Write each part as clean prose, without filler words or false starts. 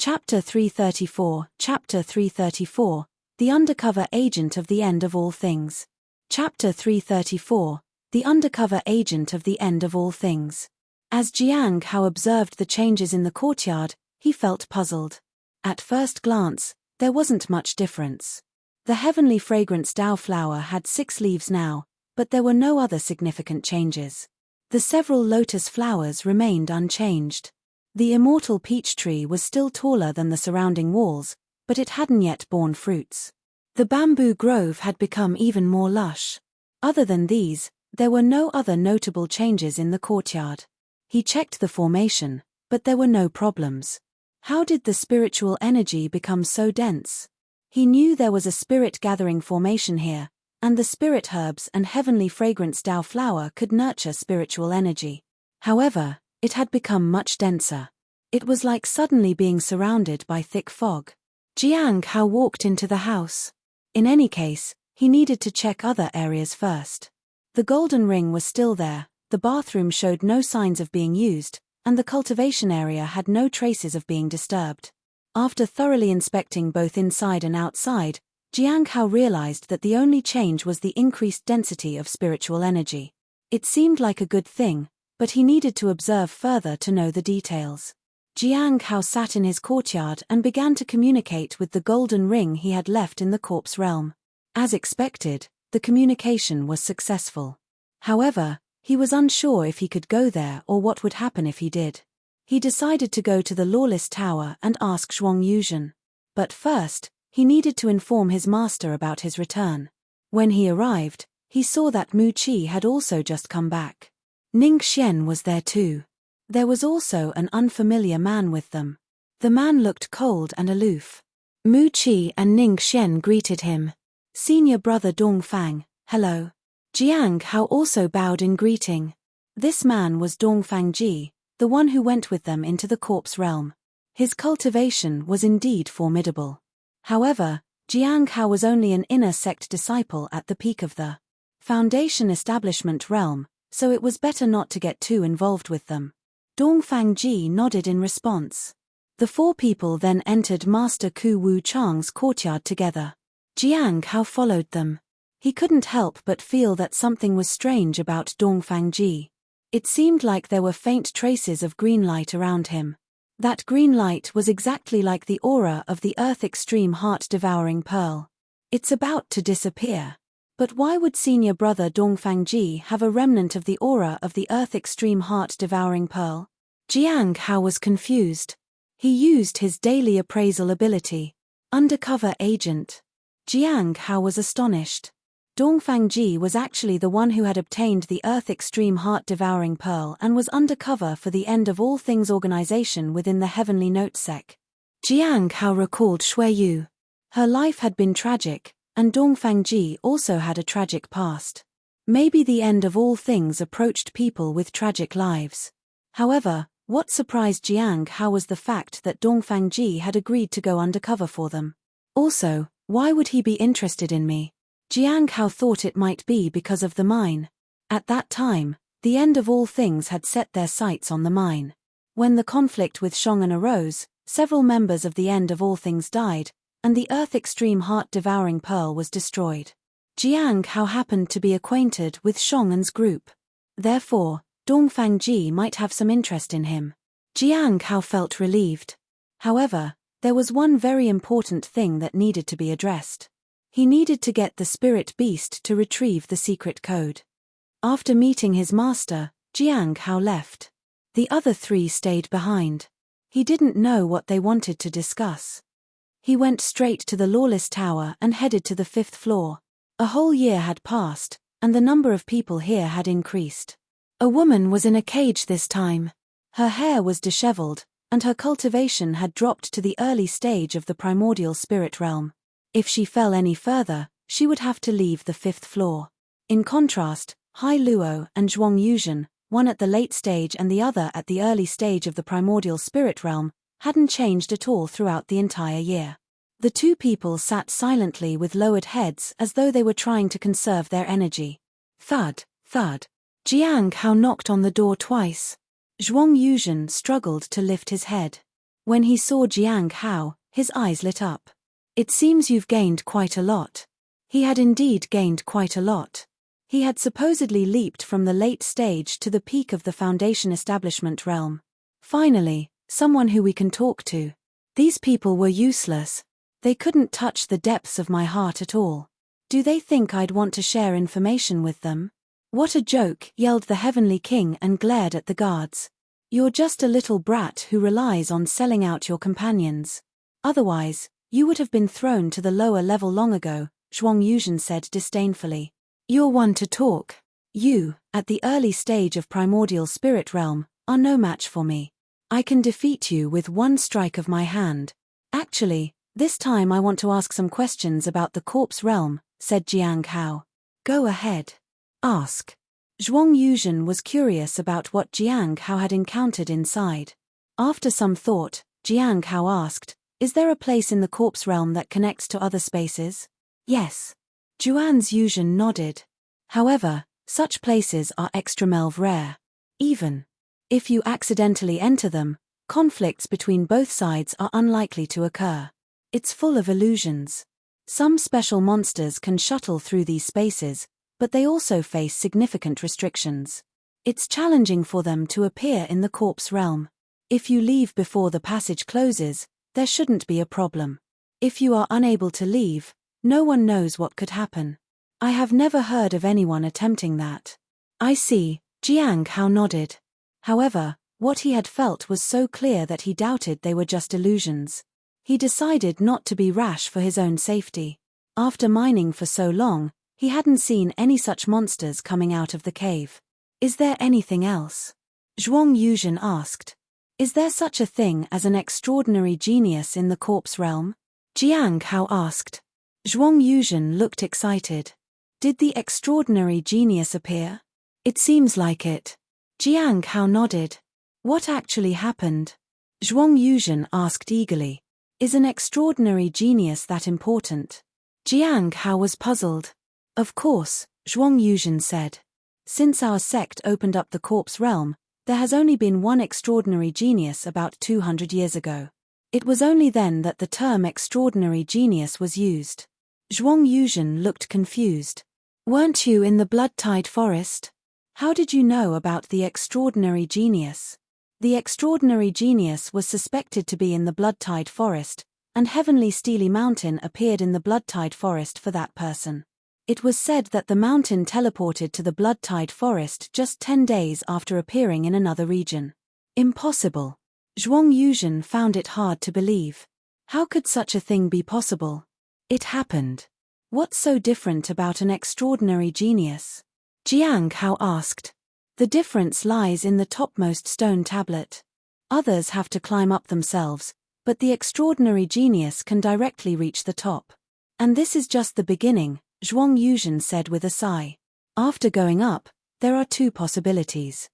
Chapter 334, Chapter 334, The Undercover Agent of the End of All Things. Chapter 334, The Undercover Agent of the End of All Things. As Jiang Hao observed the changes in the courtyard, he felt puzzled. At first glance, there wasn't much difference. The heavenly fragrance Dao flower had 6 leaves now, but there were no other significant changes. The several lotus flowers remained unchanged. The immortal peach tree was still taller than the surrounding walls, but it hadn't yet borne fruits. The bamboo grove had become even more lush. Other than these, there were no other notable changes in the courtyard. He checked the formation, but there were no problems. How did the spiritual energy become so dense? He knew there was a spirit-gathering formation here, and the spirit herbs and heavenly fragrance Dao flower could nurture spiritual energy. However, it had become much denser. It was like suddenly being surrounded by thick fog. Jiang Hao walked into the house. In any case, he needed to check other areas first. The golden ring was still there, the bathroom showed no signs of being used, and the cultivation area had no traces of being disturbed. After thoroughly inspecting both inside and outside, Jiang Hao realized that the only change was the increased density of spiritual energy. It seemed like a good thing, but he needed to observe further to know the details. Jiang Hao sat in his courtyard and began to communicate with the golden ring he had left in the corpse realm. As expected, the communication was successful. However, he was unsure if he could go there or what would happen if he did. He decided to go to the Lawless Tower and ask Zhuang Yuzhen. But first, he needed to inform his master about his return. When he arrived, he saw that Mu Qi had also just come back. Ning Xian was there too. There was also an unfamiliar man with them. The man looked cold and aloof. Mu Qi and Ning Xian greeted him. Senior brother Dongfang, hello. Jiang Hao also bowed in greeting. This man was Dongfang Ji, the one who went with them into the corpse realm. His cultivation was indeed formidable. However, Jiang Hao was only an inner sect disciple at the peak of the foundation establishment realm, so it was better not to get too involved with them. Dongfang Ji nodded in response. The 4 people then entered Master Ku Wu Chang's courtyard together. Jiang Hao followed them. He couldn't help but feel that something was strange about Dongfang Ji. It seemed like there were faint traces of green light around him. That green light was exactly like the aura of the Earth Extreme Heart-Devouring Pearl. It's about to disappear. But why would senior brother Dongfang Ji have a remnant of the aura of the Earth Extreme Heart-Devouring Pearl? Jiang Hao was confused. He used his daily appraisal ability. Undercover agent. Jiang Hao was astonished. Dongfang Ji was actually the one who had obtained the Earth Extreme Heart-Devouring Pearl and was undercover for the End of All Things organization within the Heavenly Note Sec. Jiang Hao recalled Shui Yu. Her life had been tragic, and Dongfang Ji also had a tragic past. Maybe the end of all things approached people with tragic lives. However, what surprised Jiang Hao was the fact that Dongfang Ji had agreed to go undercover for them. Also, why would he be interested in me? Jiang Hao thought it might be because of the mine. At that time, the End of All Things had set their sights on the mine. When the conflict with Shongan arose, several members of the End of All Things died, and the Earth Extreme Heart-Devouring Pearl was destroyed. Jiang Hao happened to be acquainted with Shongan's group. Therefore, Dongfang Ji might have some interest in him. Jiang Hao felt relieved. However, there was one very important thing that needed to be addressed. He needed to get the spirit beast to retrieve the secret code. After meeting his master, Jiang Hao left. The other 3 stayed behind. He didn't know what they wanted to discuss. He went straight to the Lawless Tower and headed to the 5th floor. A whole year had passed, and the number of people here had increased. A woman was in a cage this time. Her hair was disheveled, and her cultivation had dropped to the early stage of the primordial spirit realm. If she fell any further, she would have to leave the 5th floor. In contrast, Hai Luo and Zhuang Yuzhen, one at the late stage and the other at the early stage of the primordial spirit realm, hadn't changed at all throughout the entire year. The 2 people sat silently with lowered heads as though they were trying to conserve their energy. Thud, thud. Jiang Hao knocked on the door twice. Zhuang Yuzhen struggled to lift his head. When he saw Jiang Hao, his eyes lit up. It seems you've gained quite a lot. He had indeed gained quite a lot. He had supposedly leaped from the late stage to the peak of the Foundation establishment realm. Finally, someone who we can talk to. These people were useless. They couldn't touch the depths of my heart at all. Do they think I'd want to share information with them? What a joke, yelled the Heavenly King and glared at the guards. You're just a little brat who relies on selling out your companions. Otherwise, you would have been thrown to the lower level long ago, Zhuang Yuzhen said disdainfully. You're one to talk. You, at the early stage of primordial spirit realm, are no match for me. I can defeat you with one strike of my hand. Actually, this time I want to ask some questions about the corpse realm, said Jiang Hao. Go ahead. Ask. Zhuang Yuzhen was curious about what Jiang Hao had encountered inside. After some thought, Jiang Hao asked, is there a place in the corpse realm that connects to other spaces? Yes. Zhuang Yuzhen nodded. However, such places are extramelv rare. Even if you accidentally enter them, conflicts between both sides are unlikely to occur. It's full of illusions. Some special monsters can shuttle through these spaces, but they also face significant restrictions. It's challenging for them to appear in the corpse realm. If you leave before the passage closes, there shouldn't be a problem. If you are unable to leave, no one knows what could happen. I have never heard of anyone attempting that. I see, Jiang Hao nodded. However, what he had felt was so clear that he doubted they were just illusions. He decided not to be rash for his own safety. After mining for so long, he hadn't seen any such monsters coming out of the cave. Is there anything else? Zhuang Yuzhen asked. Is there such a thing as an extraordinary genius in the corpse realm? Jiang Hao asked. Zhuang Yuzhen looked excited. Did the extraordinary genius appear? It seems like it. Jiang Hao nodded. What actually happened? Zhuang Yuzhen asked eagerly. Is an extraordinary genius that important? Jiang Hao was puzzled. Of course, Zhuang Yuzhen said. Since our sect opened up the corpse realm, there has only been one extraordinary genius about 200 years ago. It was only then that the term extraordinary genius was used. Zhuang Yuzhen looked confused. Weren't you in the blood-tide forest? How did you know about the extraordinary genius? The extraordinary genius was suspected to be in the blood-tide forest, and Heavenly Steely Mountain appeared in the blood-tide forest for that person. It was said that the mountain teleported to the blood-tide forest just 10 days after appearing in another region. Impossible. Zhuang Yuzhen found it hard to believe. How could such a thing be possible? It happened. What's so different about an extraordinary genius? Jiang Hao asked. The difference lies in the topmost stone tablet. Others have to climb up themselves, but the extraordinary genius can directly reach the top. And this is just the beginning, Zhuang Yuzhen said with a sigh. After going up, there are two possibilities.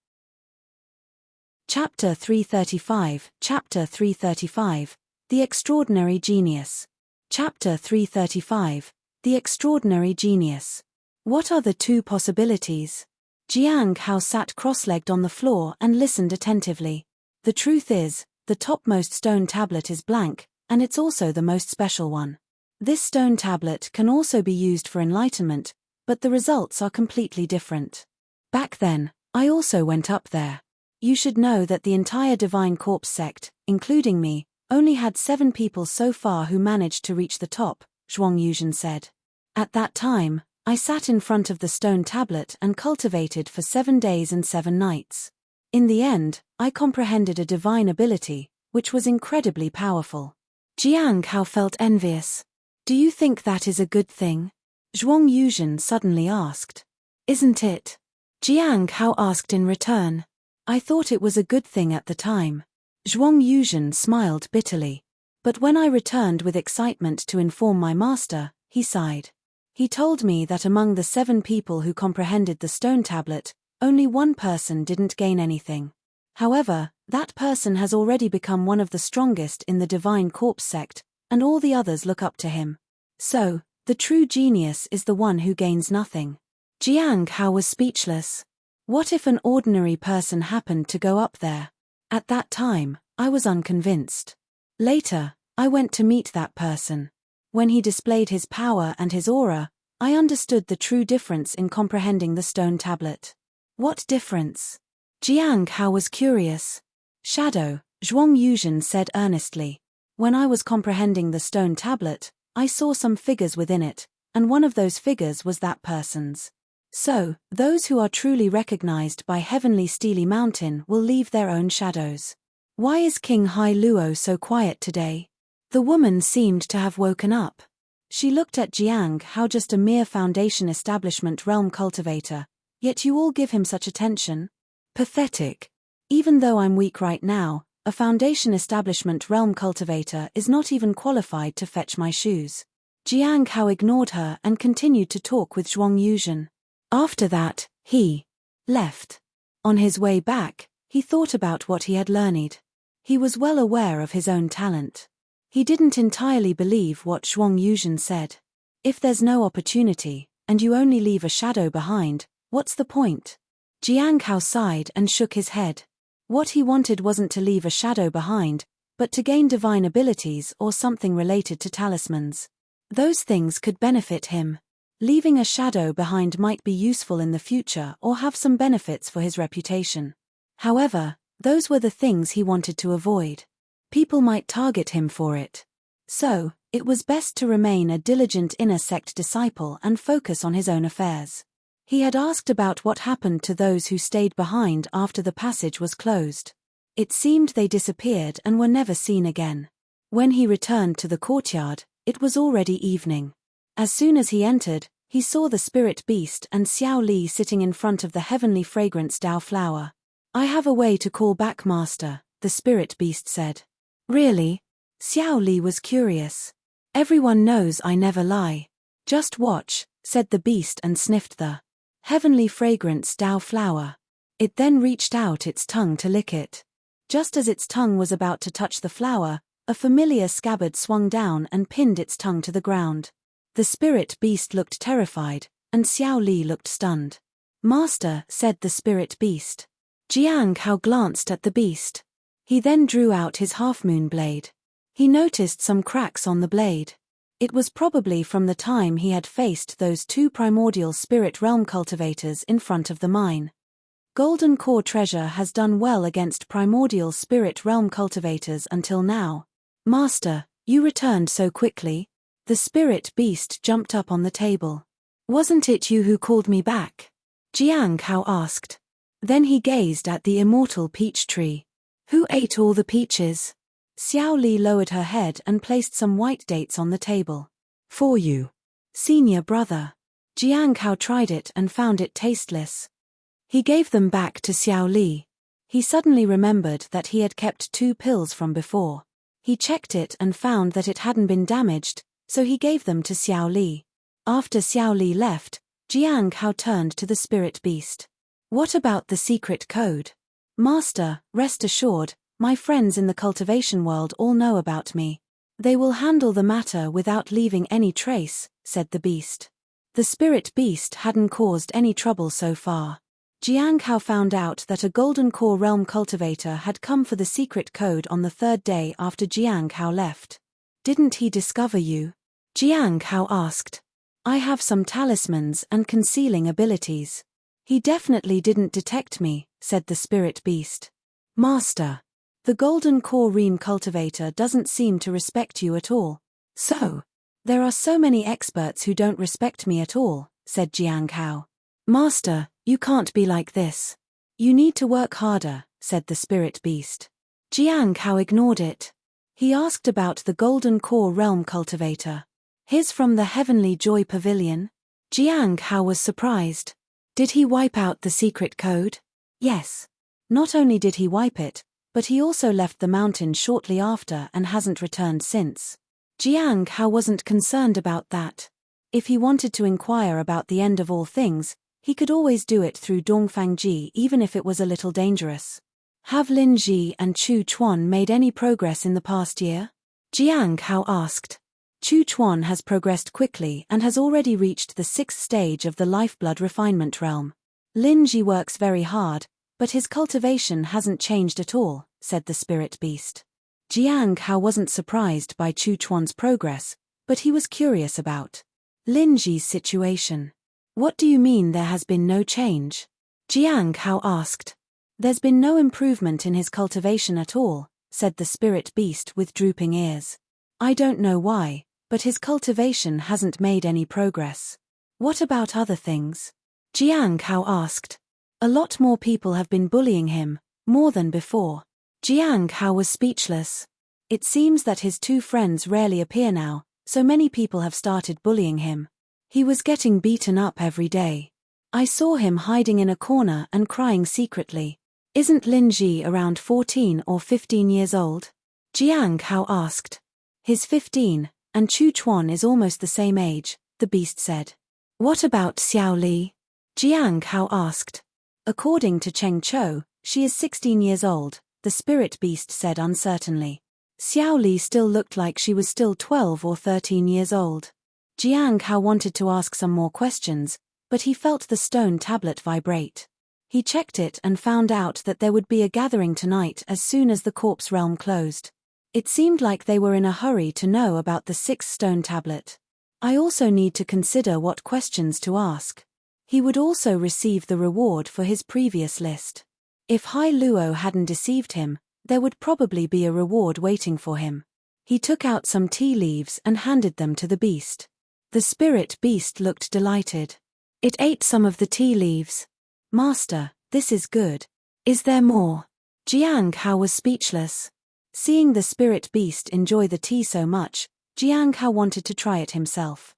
Chapter 335, Chapter 335, The Extraordinary Genius. Chapter 335, The Extraordinary Genius. What are the two possibilities? Jiang Hao sat cross-legged on the floor and listened attentively. The truth is, the topmost stone tablet is blank, and it's also the most special one. This stone tablet can also be used for enlightenment, but the results are completely different. Back then, I also went up there. You should know that the entire Divine Corpse sect, including me, only had 7 people so far who managed to reach the top, Zhuang Yuzhen said. At that time, I sat in front of the stone tablet and cultivated for 7 days and 7 nights. In the end, I comprehended a divine ability, which was incredibly powerful. Jiang Hao felt envious. Do you think that is a good thing? Zhuang Yuzhen suddenly asked. Isn't it? Jiang Hao asked in return. I thought it was a good thing at the time. Zhuang Yuzhen smiled bitterly. But when I returned with excitement to inform my master, he sighed. He told me that among the 7 people who comprehended the stone tablet, only one person didn't gain anything. However, that person has already become one of the strongest in the Divine Corpse sect, and all the others look up to him. So, the true genius is the one who gains nothing. Jiang Hao was speechless. What if an ordinary person happened to go up there? At that time, I was unconvinced. Later, I went to meet that person. When he displayed his power and his aura, I understood the true difference in comprehending the stone tablet. What difference? Jiang Hao was curious. Shadow, Zhuang Yuzhen said earnestly. When I was comprehending the stone tablet, I saw some figures within it, and one of those figures was that person's. So, those who are truly recognized by Heavenly Steely Mountain will leave their own shadows. Why is King Hai Luo so quiet today? The woman seemed to have woken up. She looked at Jiang Hao, just a mere foundation establishment realm cultivator, yet you all give him such attention? Pathetic. Even though I'm weak right now, a foundation establishment realm cultivator is not even qualified to fetch my shoes. Jiang Hao ignored her and continued to talk with Zhuang Yuzhen. After that, he left. On his way back, he thought about what he had learned. He was well aware of his own talent. He didn't entirely believe what Zhuang Yuzhen said. If there's no opportunity, and you only leave a shadow behind, what's the point? Jiang Hao sighed and shook his head. What he wanted wasn't to leave a shadow behind, but to gain divine abilities or something related to talismans. Those things could benefit him. Leaving a shadow behind might be useful in the future or have some benefits for his reputation. However, those were the things he wanted to avoid. People might target him for it. So, it was best to remain a diligent inner sect disciple and focus on his own affairs. He had asked about what happened to those who stayed behind after the passage was closed. It seemed they disappeared and were never seen again. When he returned to the courtyard, it was already evening. As soon as he entered, he saw the spirit beast and Xiao Li sitting in front of the heavenly fragrance Dao flower. I have a way to call back master, the spirit beast said. Really? Xiao Li was curious. Everyone knows I never lie. Just watch, said the beast and sniffed the heavenly fragrance Dao flower. It then reached out its tongue to lick it. Just as its tongue was about to touch the flower, a familiar scabbard swung down and pinned its tongue to the ground. The spirit beast looked terrified, and Xiao Li looked stunned. Master, said the spirit beast. Jiang Hao glanced at the beast. He then drew out his half-moon blade. He noticed some cracks on the blade. It was probably from the time he had faced those two primordial spirit realm cultivators in front of the mine. Golden core treasure has done well against primordial spirit realm cultivators until now. Master, you returned so quickly. The spirit beast jumped up on the table. Wasn't it you who called me back? Jiang Hao asked. Then he gazed at the immortal peach tree. Who ate all the peaches? Xiao Li lowered her head and placed some white dates on the table. For you. Senior brother. Jiang Hao tried it and found it tasteless. He gave them back to Xiao Li. He suddenly remembered that he had kept 2 pills from before. He checked it and found that it hadn't been damaged, so he gave them to Xiao Li. After Xiao Li left, Jiang Hao turned to the spirit beast. What about the secret code? Master, rest assured, my friends in the cultivation world all know about me. They will handle the matter without leaving any trace, said the beast. The spirit beast hadn't caused any trouble so far. Jiang Hao found out that a golden core realm cultivator had come for the secret code on the 3rd day after Jiang Hao left. Didn't he discover you? Jiang Hao asked. I have some talismans and concealing abilities. He definitely didn't detect me, said the spirit beast. Master. The golden core realm cultivator doesn't seem to respect you at all. So? There are so many experts who don't respect me at all, said Jiang Hao. Master, you can't be like this. You need to work harder, said the spirit beast. Jiang Hao ignored it. He asked about the golden core realm cultivator. His from the heavenly joy pavilion? Jiang Hao was surprised. Did he wipe out the secret code? Yes. Not only did he wipe it, but he also left the mountain shortly after and hasn't returned since. Jiang Hao wasn't concerned about that. If he wanted to inquire about the end of all things, he could always do it through Dongfang Ji even if it was a little dangerous. Have Lin Ji and Chu Chuan made any progress in the past year? Jiang Hao asked. Chu Chuan has progressed quickly and has already reached the 6th stage of the lifeblood refinement realm. Lin Ji works very hard, but his cultivation hasn't changed at all, said the spirit beast. Jiang Hao wasn't surprised by Chu Chuan's progress, but he was curious about Lin Ji's situation. What do you mean there has been no change? Jiang Hao asked. There's been no improvement in his cultivation at all, said the spirit beast with drooping ears. I don't know why, but his cultivation hasn't made any progress. What about other things? Jiang Hao asked. A lot more people have been bullying him, more than before. Jiang Hao was speechless. It seems that his two friends rarely appear now, so many people have started bullying him. He was getting beaten up every day. I saw him hiding in a corner and crying secretly. Isn't Lin Ji around 14 or 15 years old? Jiang Hao asked. He's 15, and Chu Chuan is almost the same age, the beast said. What about Xiao Li? Jiang Hao asked. According to Cheng Chou, she is 16 years old, the spirit beast said uncertainly. Xiao Li still looked like she was still 12 or 13 years old. Jiang Hao wanted to ask some more questions, but he felt the stone tablet vibrate. He checked it and found out that there would be a gathering tonight as soon as the corpse realm closed. It seemed like they were in a hurry to know about the 6th stone tablet. I also need to consider what questions to ask. He would also receive the reward for his previous list. If Hai Luo hadn't deceived him, there would probably be a reward waiting for him. He took out some tea leaves and handed them to the beast. The spirit beast looked delighted. It ate some of the tea leaves. Master, this is good. Is there more? Jiang Hao was speechless. Seeing the spirit beast enjoy the tea so much, Jiang Hao wanted to try it himself.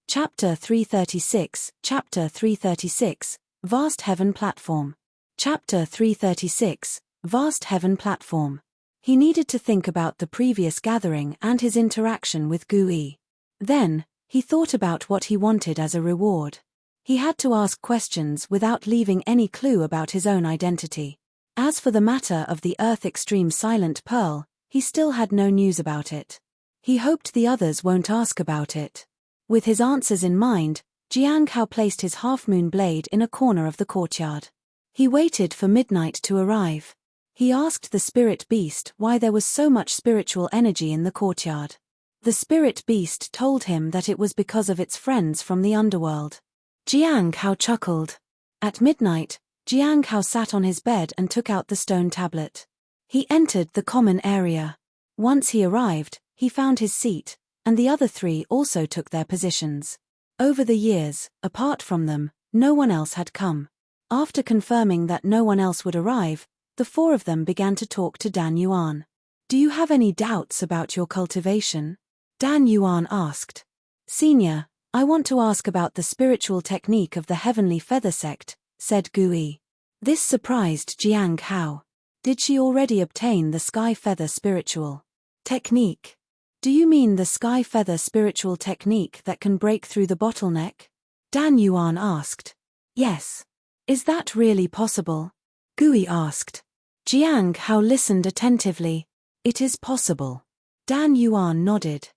Chapter 336, Chapter 336, Vast Heaven Platform. Chapter 336, Vast Heaven Platform. He needed to think about the previous gathering and his interaction with Gui. Then, he thought about what he wanted as a reward. He had to ask questions without leaving any clue about his own identity. As for the matter of the Earth Extreme Silent Pearl, he still had no news about it. He hoped the others won't ask about it. With his answers in mind, Jiang Hao placed his half-moon blade in a corner of the courtyard. He waited for midnight to arrive. He asked the spirit beast why there was so much spiritual energy in the courtyard. The spirit beast told him that it was because of its friends from the underworld. Jiang Hao chuckled. At midnight, Jiang Hao sat on his bed and took out the stone tablet. He entered the common area. Once he arrived, he found his seat, and the other 3 also took their positions. Over the years, apart from them, no one else had come. After confirming that no one else would arrive, the 4 of them began to talk to Dan Yuan. Do you have any doubts about your cultivation? Dan Yuan asked. Senior, I want to ask about the spiritual technique of the Heavenly Feather Sect, said Gui. This surprised Jiang Hao. Did she already obtain the Sky Feather spiritual technique? Do you mean the Sky Feather spiritual technique that can break through the bottleneck? Dan Yuan asked. Yes. Is that really possible? Gui asked. Jiang Hao listened attentively. It is possible. Dan Yuan nodded.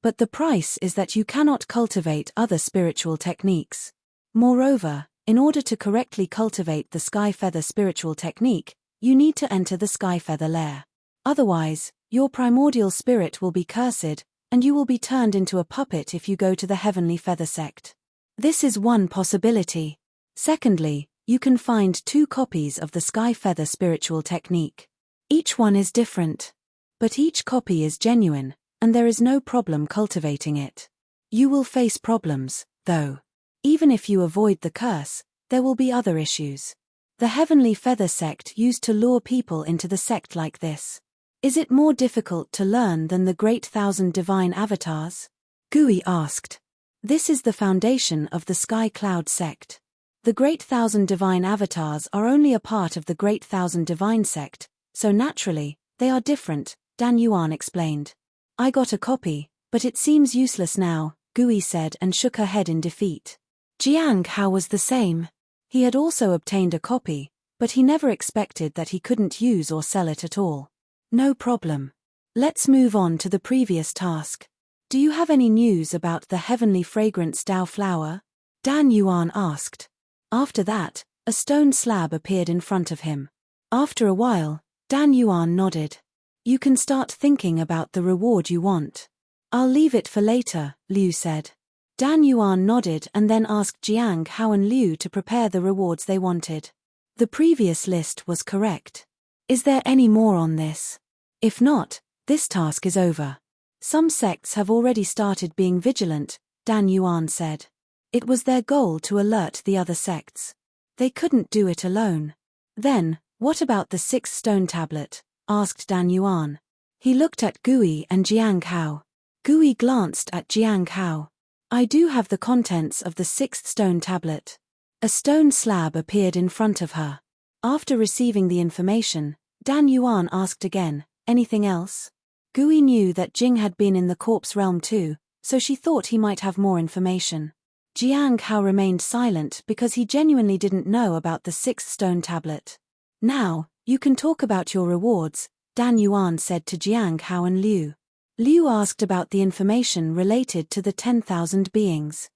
But the price is that you cannot cultivate other spiritual techniques. Moreover, in order to correctly cultivate the Sky Feather spiritual technique, you need to enter the Sky Feather lair. Otherwise, your primordial spirit will be cursed, and you will be turned into a puppet if you go to the Heavenly Feather Sect. This is one possibility. Secondly, you can find 2 copies of the Sky Feather spiritual technique. Each one is different. But each copy is genuine, and there is no problem cultivating it. You will face problems, though. Even if you avoid the curse, there will be other issues. The Heavenly Feather Sect used to lure people into the sect like this. Is it more difficult to learn than the Great Thousand Divine Avatars? Gui asked. This is the foundation of the Sky Cloud Sect. The Great Thousand Divine Avatars are only a part of the Great Thousand Divine Sect, so naturally, they are different, Dan Yuan explained. I got a copy, but it seems useless now, Gui said and shook her head in defeat. Jiang Hao was the same. He had also obtained a copy, but he never expected that he couldn't use or sell it at all. No problem. Let's move on to the previous task. Do you have any news about the Heavenly Fragrance Dao flower? Dan Yuan asked. After that, a stone slab appeared in front of him. After a while, Dan Yuan nodded. You can start thinking about the reward you want. I'll leave it for later, Liu said. Dan Yuan nodded and then asked Jiang Hao and Liu to prepare the rewards they wanted. The previous list was correct. Is there any more on this? If not, this task is over. Some sects have already started being vigilant, Dan Yuan said. It was their goal to alert the other sects. They couldn't do it alone. Then, what about the 6th stone tablet? Asked Dan Yuan. He looked at Gui and Jiang Hao. Gui glanced at Jiang Hao. I do have the contents of the 6th stone tablet. A stone slab appeared in front of her. After receiving the information, Dan Yuan asked again, anything else? Gui knew that Jing had been in the corpse realm too, so she thought he might have more information. Jiang Hao remained silent because he genuinely didn't know about the 6th stone tablet. Now, you can talk about your rewards, Dan Yuan said to Jiang Hao and Liu. Liu asked about the information related to the 10,000 beings.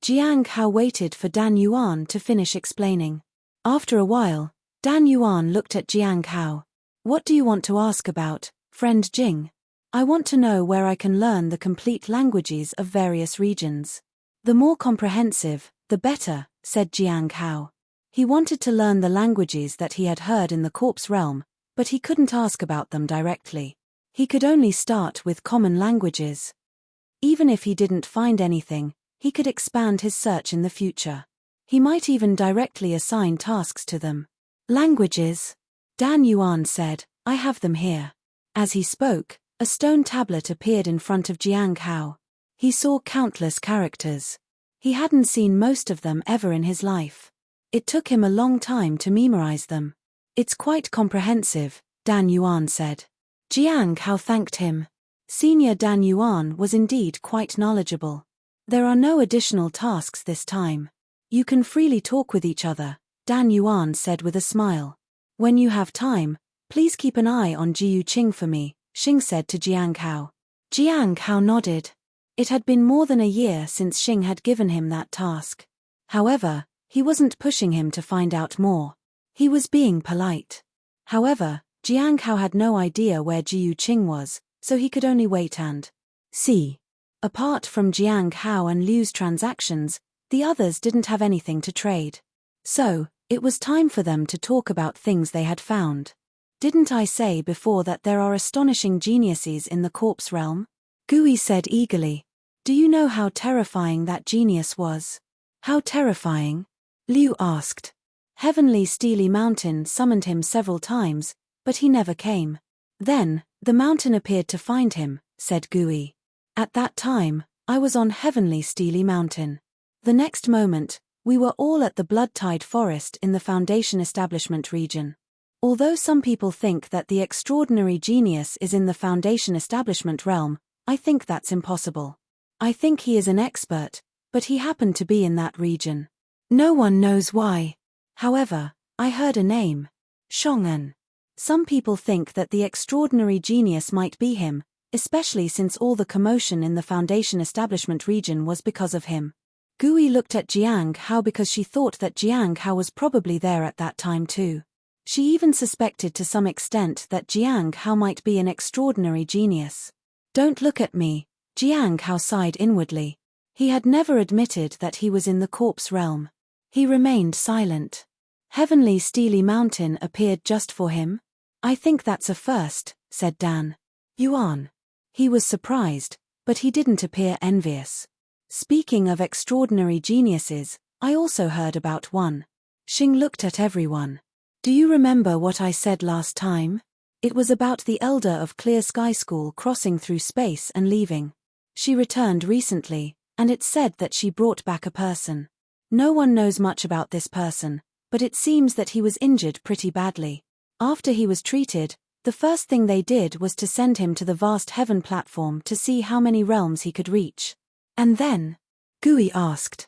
Jiang Hao waited for Dan Yuan to finish explaining. After a while, Dan Yuan looked at Jiang Hao. What do you want to ask about, friend Jing? I want to know where I can learn the complete languages of various regions. The more comprehensive, the better, said Jiang Hao. He wanted to learn the languages that he had heard in the corpse realm, but he couldn't ask about them directly. He could only start with common languages. Even if he didn't find anything, he could expand his search in the future. He might even directly assign tasks to them. Languages? Dan Yuan said, I have them here. As he spoke, a stone tablet appeared in front of Jiang Hao. He saw countless characters. He hadn't seen most of them ever in his life. It took him a long time to memorize them. It's quite comprehensive, Dan Yuan said. Jiang Hao thanked him. Senior Dan Yuan was indeed quite knowledgeable. There are no additional tasks this time. You can freely talk with each other, Dan Yuan said with a smile. When you have time, please keep an eye on Jiu Qing for me, Xing said to Jiang Hao. Jiang Hao nodded. It had been more than a year since Xing had given him that task. However, he wasn't pushing him to find out more. He was being polite. However, Jiang Hao had no idea where Jiu Qing was, so he could only wait and see. Apart from Jiang Hao and Liu's transactions, the others didn't have anything to trade. So, it was time for them to talk about things they had found. Didn't I say before that there are astonishing geniuses in the corpse realm? Gui said eagerly. Do you know how terrifying that genius was? How terrifying? Liu asked. Heavenly Steely Mountain summoned him several times, but he never came. Then, the mountain appeared to find him, said Gui. At that time, I was on Heavenly Steely Mountain. The next moment, we were all at the Blood-Tide Forest in the Foundation Establishment region. Although some people think that the extraordinary genius is in the Foundation Establishment realm, I think that's impossible. I think he is an expert, but he happened to be in that region. No one knows why. However, I heard a name. Shong'an. Some people think that the extraordinary genius might be him, especially since all the commotion in the Foundation Establishment region was because of him. Gui looked at Jiang Hao because she thought that Jiang Hao was probably there at that time too. She even suspected to some extent that Jiang Hao might be an extraordinary genius. Don't look at me, Jiang Hao sighed inwardly. He had never admitted that he was in the corpse realm. He remained silent. Heavenly Steely Mountain appeared just for him? I think that's a first, said Dan Yuan. He was surprised, but he didn't appear envious. Speaking of extraordinary geniuses, I also heard about one. Xing looked at everyone. Do you remember what I said last time? It was about the elder of Clear Sky School crossing through space and leaving. She returned recently, and it said that she brought back a person. No one knows much about this person, but it seems that he was injured pretty badly. After he was treated, the first thing they did was to send him to the vast heaven platform to see how many realms he could reach. And then? Gui asked.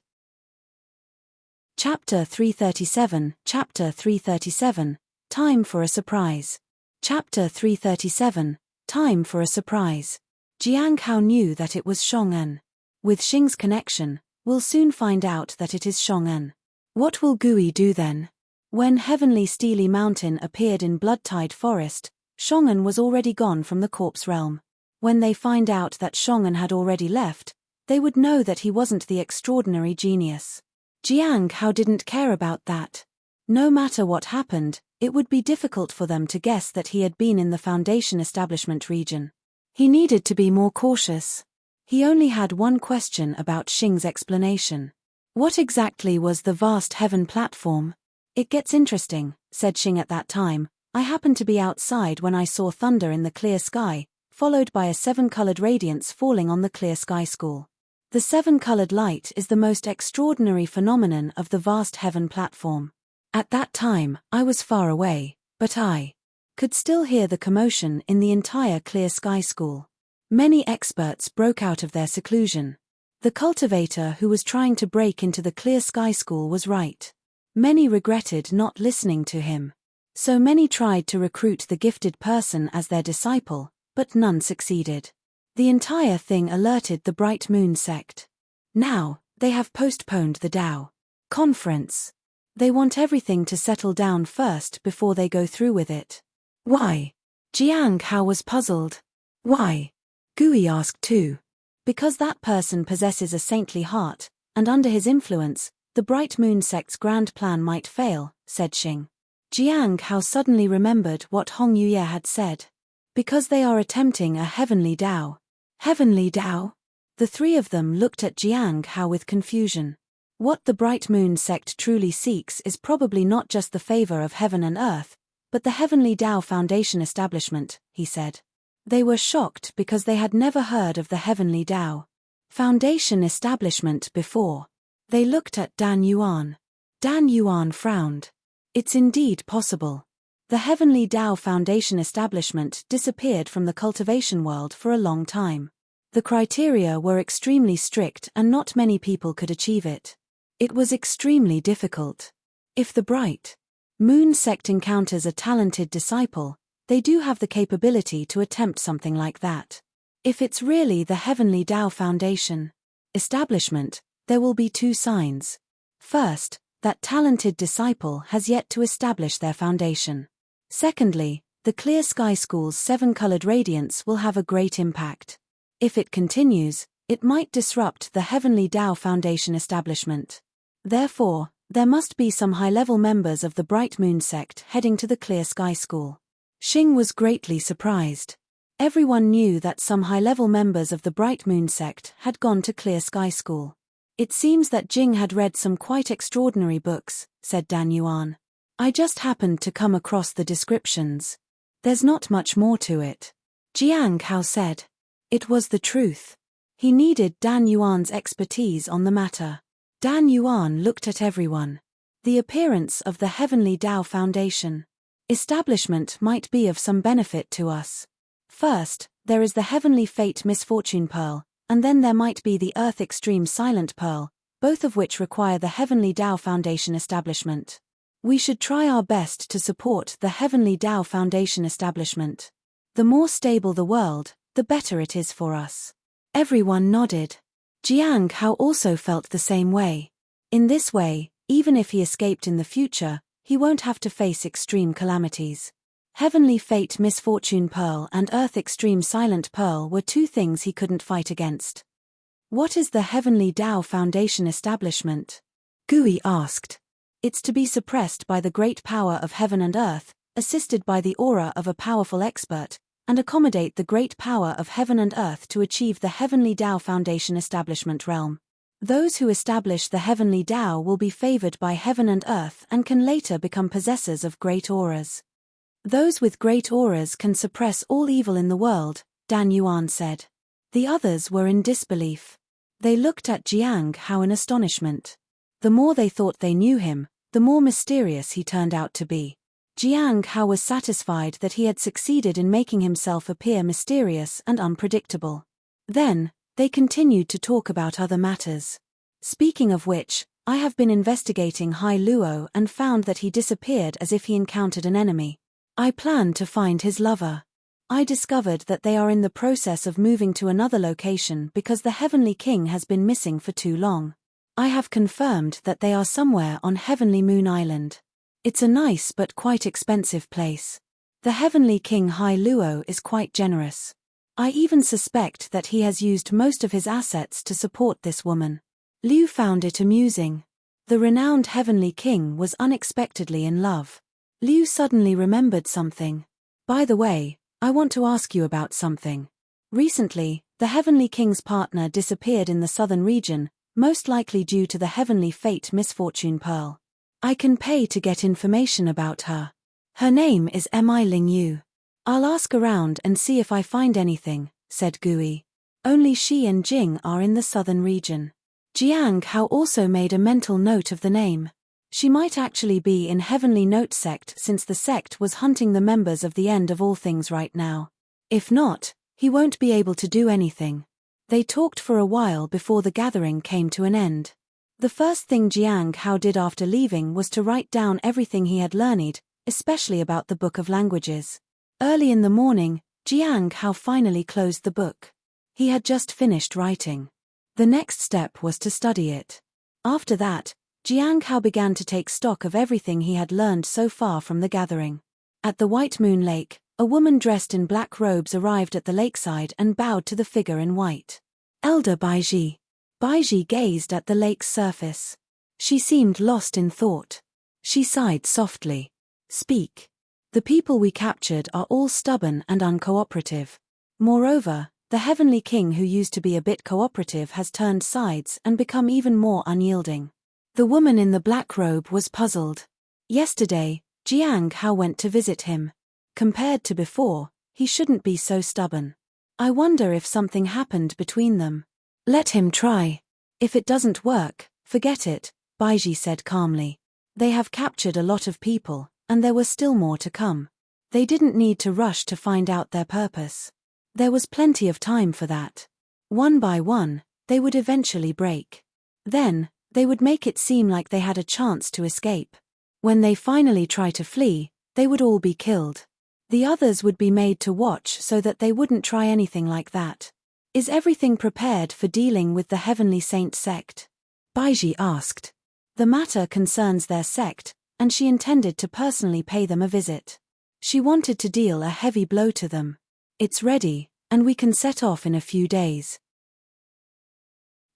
Chapter 337, Chapter 337, Time for a Surprise. Chapter 337, Time for a Surprise. Jiang Hao knew that it was Shong'an. With Xing's connection, we'll soon find out that it is Shong'an. What will Gui do then? When Heavenly Steely Mountain appeared in Blood-Tide Forest, Shongan was already gone from the corpse realm. When they find out that Shongan had already left, they would know that he wasn't the extraordinary genius. Jiang Hao didn't care about that. No matter what happened, it would be difficult for them to guess that he had been in the Foundation establishment region. He needed to be more cautious. He only had one question about Xing's explanation. What exactly was the vast heaven platform? It gets interesting, said Xing at that time. I happened to be outside when I saw thunder in the clear sky, followed by a 7-colored radiance falling on the clear sky school. The 7-colored light is the most extraordinary phenomenon of the vast heaven platform. At that time, I was far away, but I could still hear the commotion in the entire clear sky school. Many experts broke out of their seclusion. The cultivator who was trying to break into the clear sky school was right. Many regretted not listening to him. So many tried to recruit the gifted person as their disciple, but none succeeded. The entire thing alerted the Bright Moon sect. Now, they have postponed the Tao conference. They want everything to settle down first before they go through with it. Why? Jiang Hao was puzzled. Why? Gui asked too. Because that person possesses a saintly heart, and under his influence, the Bright Moon sect's grand plan might fail, said Xing. Jiang Hao suddenly remembered what Hong Yuye had said. Because they are attempting a heavenly Tao. Heavenly Tao? The three of them looked at Jiang Hao with confusion. What the Bright Moon sect truly seeks is probably not just the favor of heaven and earth, but the Heavenly Tao Foundation establishment, he said. They were shocked because they had never heard of the Heavenly Tao Foundation establishment before. They looked at Dan Yuan. Dan Yuan frowned. It's indeed possible. The Heavenly Tao Foundation establishment disappeared from the cultivation world for a long time. The criteria were extremely strict and not many people could achieve it. It was extremely difficult. If the Bright Moon sect encounters a talented disciple, they do have the capability to attempt something like that. If it's really the Heavenly Tao Foundation establishment, there will be two signs. First, that talented disciple has yet to establish their foundation. Secondly, the Clear Sky School's 7-colored radiance will have a great impact. If it continues, it might disrupt the Heavenly Tao Foundation establishment. Therefore, there must be some high-level members of the Bright Moon sect heading to the Clear Sky School. Xing was greatly surprised. Everyone knew that some high-level members of the Bright Moon sect had gone to Clear Sky School. It seems that Jing had read some quite extraordinary books, said Dan Yuan. I just happened to come across the descriptions. There's not much more to it. Jiang Hao said. It was the truth. He needed Dan Yuan's expertise on the matter. Dan Yuan looked at everyone. The appearance of the Heavenly Tao Foundation establishment might be of some benefit to us. First, there is the Heavenly Fate Misfortune Pearl, and then there might be the Earth Extreme Silent Pearl, both of which require the Heavenly Tao Foundation establishment. We should try our best to support the Heavenly Tao Foundation establishment. The more stable the world, the better it is for us. Everyone nodded. Jiang Hao also felt the same way. In this way, even if he escaped in the future, he won't have to face extreme calamities. Heavenly Fate Misfortune Pearl and Earth Extreme Silent Pearl were two things he couldn't fight against. What is the Heavenly Tao Foundation establishment? Gui asked. It's to be suppressed by the great power of heaven and earth, assisted by the aura of a powerful expert, and accommodate the great power of heaven and earth to achieve the Heavenly Tao Foundation establishment realm. Those who establish the Heavenly Tao will be favored by heaven and earth and can later become possessors of great auras. Those with great auras can suppress all evil in the world, Dan Yuan said. The others were in disbelief. They looked at Jiang Hao in astonishment. The more they thought they knew him, the more mysterious he turned out to be. Jiang Hao was satisfied that he had succeeded in making himself appear mysterious and unpredictable. Then, they continued to talk about other matters. Speaking of which, I have been investigating Hai Luo and found that he disappeared as if he encountered an enemy. I plan to find his lover. I discovered that they are in the process of moving to another location because the Heavenly King has been missing for too long. I have confirmed that they are somewhere on Heavenly Moon Island. It's a nice but quite expensive place. The Heavenly King Hai Luo is quite generous. I even suspect that he has used most of his assets to support this woman. Liu found it amusing. The renowned Heavenly King was unexpectedly in love. Liu suddenly remembered something. By the way, I want to ask you about something. Recently, the Heavenly King's partner disappeared in the southern region, most likely due to the Heavenly Fate Misfortune Pearl. I can pay to get information about her. Her name is Mi Ling Yu. I'll ask around and see if I find anything, said Gui. Only she and Jing are in the southern region. Jiang Hao also made a mental note of the name. She might actually be in Heavenly Note sect since the sect was hunting the members of the End of All Things right now. If not, he won't be able to do anything. They talked for a while before the gathering came to an end. The first thing Jiang Hao did after leaving was to write down everything he had learned, especially about the Book of Languages. Early in the morning, Jiang Hao finally closed the book. He had just finished writing. The next step was to study it. After that, Jiang Hao began to take stock of everything he had learned so far from the gathering. At the White Moon Lake, a woman dressed in black robes arrived at the lakeside and bowed to the figure in white. Elder Baiji. Baiji gazed at the lake's surface. She seemed lost in thought. She sighed softly. Speak. The people we captured are all stubborn and uncooperative. Moreover, the Heavenly King who used to be a bit cooperative has turned sides and become even more unyielding. The woman in the black robe was puzzled. Yesterday, Jiang Hao went to visit him. Compared to before, he shouldn't be so stubborn. I wonder if something happened between them. Let him try. If it doesn't work, forget it, Baiji said calmly. They have captured a lot of people, and there were still more to come. They didn't need to rush to find out their purpose. There was plenty of time for that. One by one, they would eventually break. Then, they would make it seem like they had a chance to escape. When they finally try to flee, they would all be killed. The others would be made to watch so that they wouldn't try anything like that. Is everything prepared for dealing with the Heavenly Saint sect? Baiji asked. The matter concerns their sect, and she intended to personally pay them a visit. She wanted to deal a heavy blow to them. It's ready, and we can set off in a few days.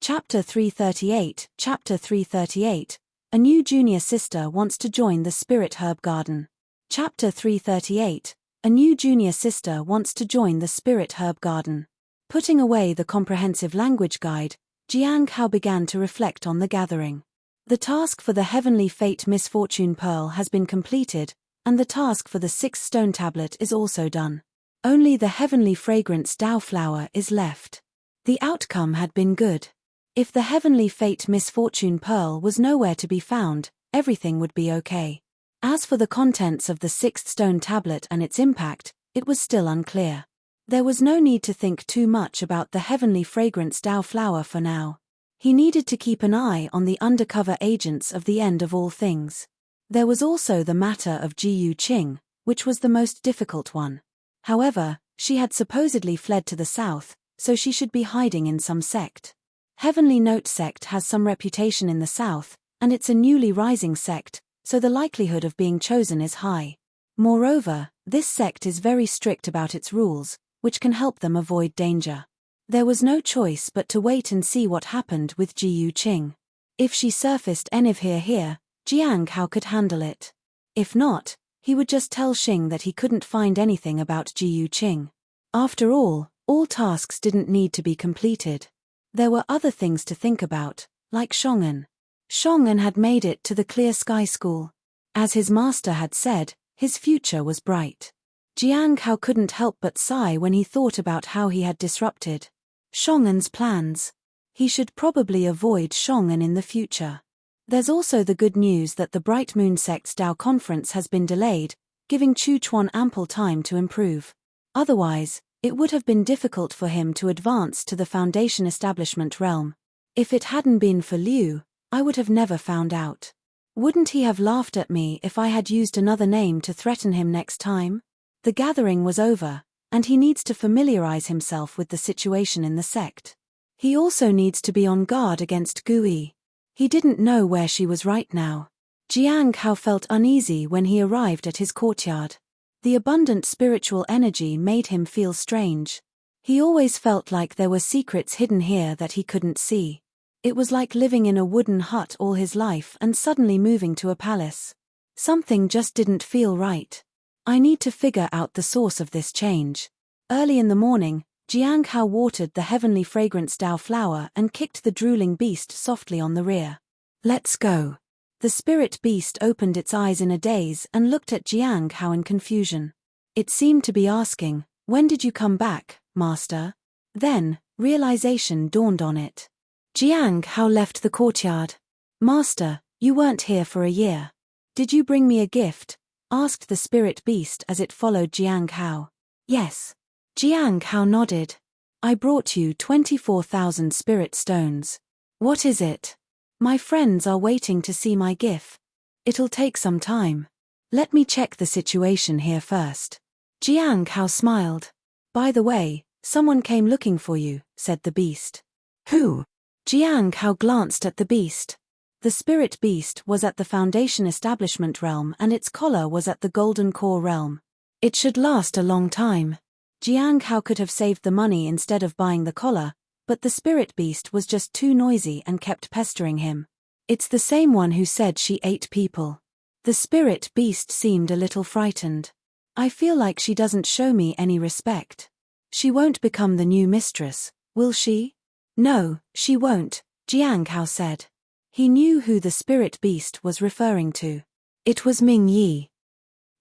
Chapter 338. Chapter 338. A new junior sister wants to join the Spirit Herb Garden. Chapter 338. A new junior sister wants to join the Spirit Herb Garden. Putting away the comprehensive language guide, Jiang Hao began to reflect on the gathering. The task for the Heavenly Fate Misfortune Pearl has been completed, and the task for the 6th stone tablet is also done. Only the Heavenly Fragrance Dao Flower is left. The outcome had been good. If the Heavenly Fate Misfortune Pearl was nowhere to be found, everything would be okay. As for the contents of the 6th stone tablet and its impact, it was still unclear. There was no need to think too much about the Heavenly Fragrance Dao Flower for now. He needed to keep an eye on the undercover agents of the End of All Things. There was also the matter of Ji Yuqing, which was the most difficult one. However, she had supposedly fled to the south, so she should be hiding in some sect. Heavenly Note sect has some reputation in the south, and it's a newly rising sect, so the likelihood of being chosen is high. Moreover, this sect is very strict about its rules, which can help them avoid danger. There was no choice but to wait and see what happened with Ji Yuqing. If she surfaced here, Jiang Hao could handle it. If not, he would just tell Xing that he couldn't find anything about Ji Yuqing. After all tasks didn't need to be completed. There were other things to think about, like Shongen. Shongen had made it to the Clear Sky School. As his master had said, his future was bright. Jiang Hao couldn't help but sigh when he thought about how he had disrupted Shongen's plans. He should probably avoid Shongen in the future. There's also the good news that the Bright Moon Sect's Dao Conference has been delayed, giving Chu Chuan ample time to improve. Otherwise, it would have been difficult for him to advance to the Foundation Establishment realm. If it hadn't been for Liu, I would have never found out. Wouldn't he have laughed at me if I had used another name to threaten him next time? The gathering was over, and he needs to familiarize himself with the situation in the sect. He also needs to be on guard against Gui. He didn't know where she was right now. Jiang Hao felt uneasy when he arrived at his courtyard. The abundant spiritual energy made him feel strange. He always felt like there were secrets hidden here that he couldn't see. It was like living in a wooden hut all his life and suddenly moving to a palace. Something just didn't feel right. I need to figure out the source of this change. Early in the morning, Jiang Hao watered the heavenly fragrance Dao flower and kicked the drooling beast softly on the rear. Let's go. The spirit beast opened its eyes in a daze and looked at Jiang Hao in confusion. It seemed to be asking, "When did you come back, master?" Then, realization dawned on it. Jiang Hao left the courtyard. "Master, you weren't here for a year. Did you bring me a gift?" asked the spirit beast as it followed Jiang Hao. "Yes." Jiang Hao nodded. "I brought you 24,000 spirit stones. What is it?" "My friends are waiting to see my gift. It'll take some time. Let me check the situation here first." Jiang Hao smiled. "By the way, someone came looking for you," said the beast. "Who?" Jiang Hao glanced at the beast. The spirit beast was at the Foundation Establishment realm and its collar was at the Golden Core realm. It should last a long time. Jiang Hao could have saved the money instead of buying the collar, but the spirit beast was just too noisy and kept pestering him. "It's the same one who said she ate people." The spirit beast seemed a little frightened. "I feel like she doesn't show me any respect. She won't become the new mistress, will she?" "No, she won't," Jiang Hao said. He knew who the spirit beast was referring to. It was Ming Yi.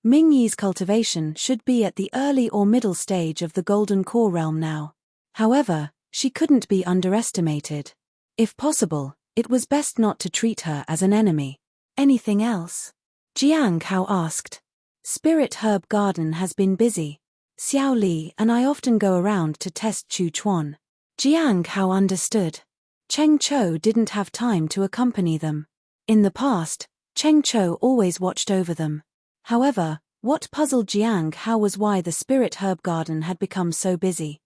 Ming Yi's cultivation should be at the early or middle stage of the Golden Core realm now. However, she couldn't be underestimated. If possible, it was best not to treat her as an enemy. "Anything else?" Jiang Hao asked. "Spirit Herb Garden has been busy. Xiao Li and I often go around to test Chu Chuan." Jiang Hao understood. Cheng Chou didn't have time to accompany them. In the past, Cheng Chou always watched over them. However, what puzzled Jiang Hao was why the Spirit Herb Garden had become so busy.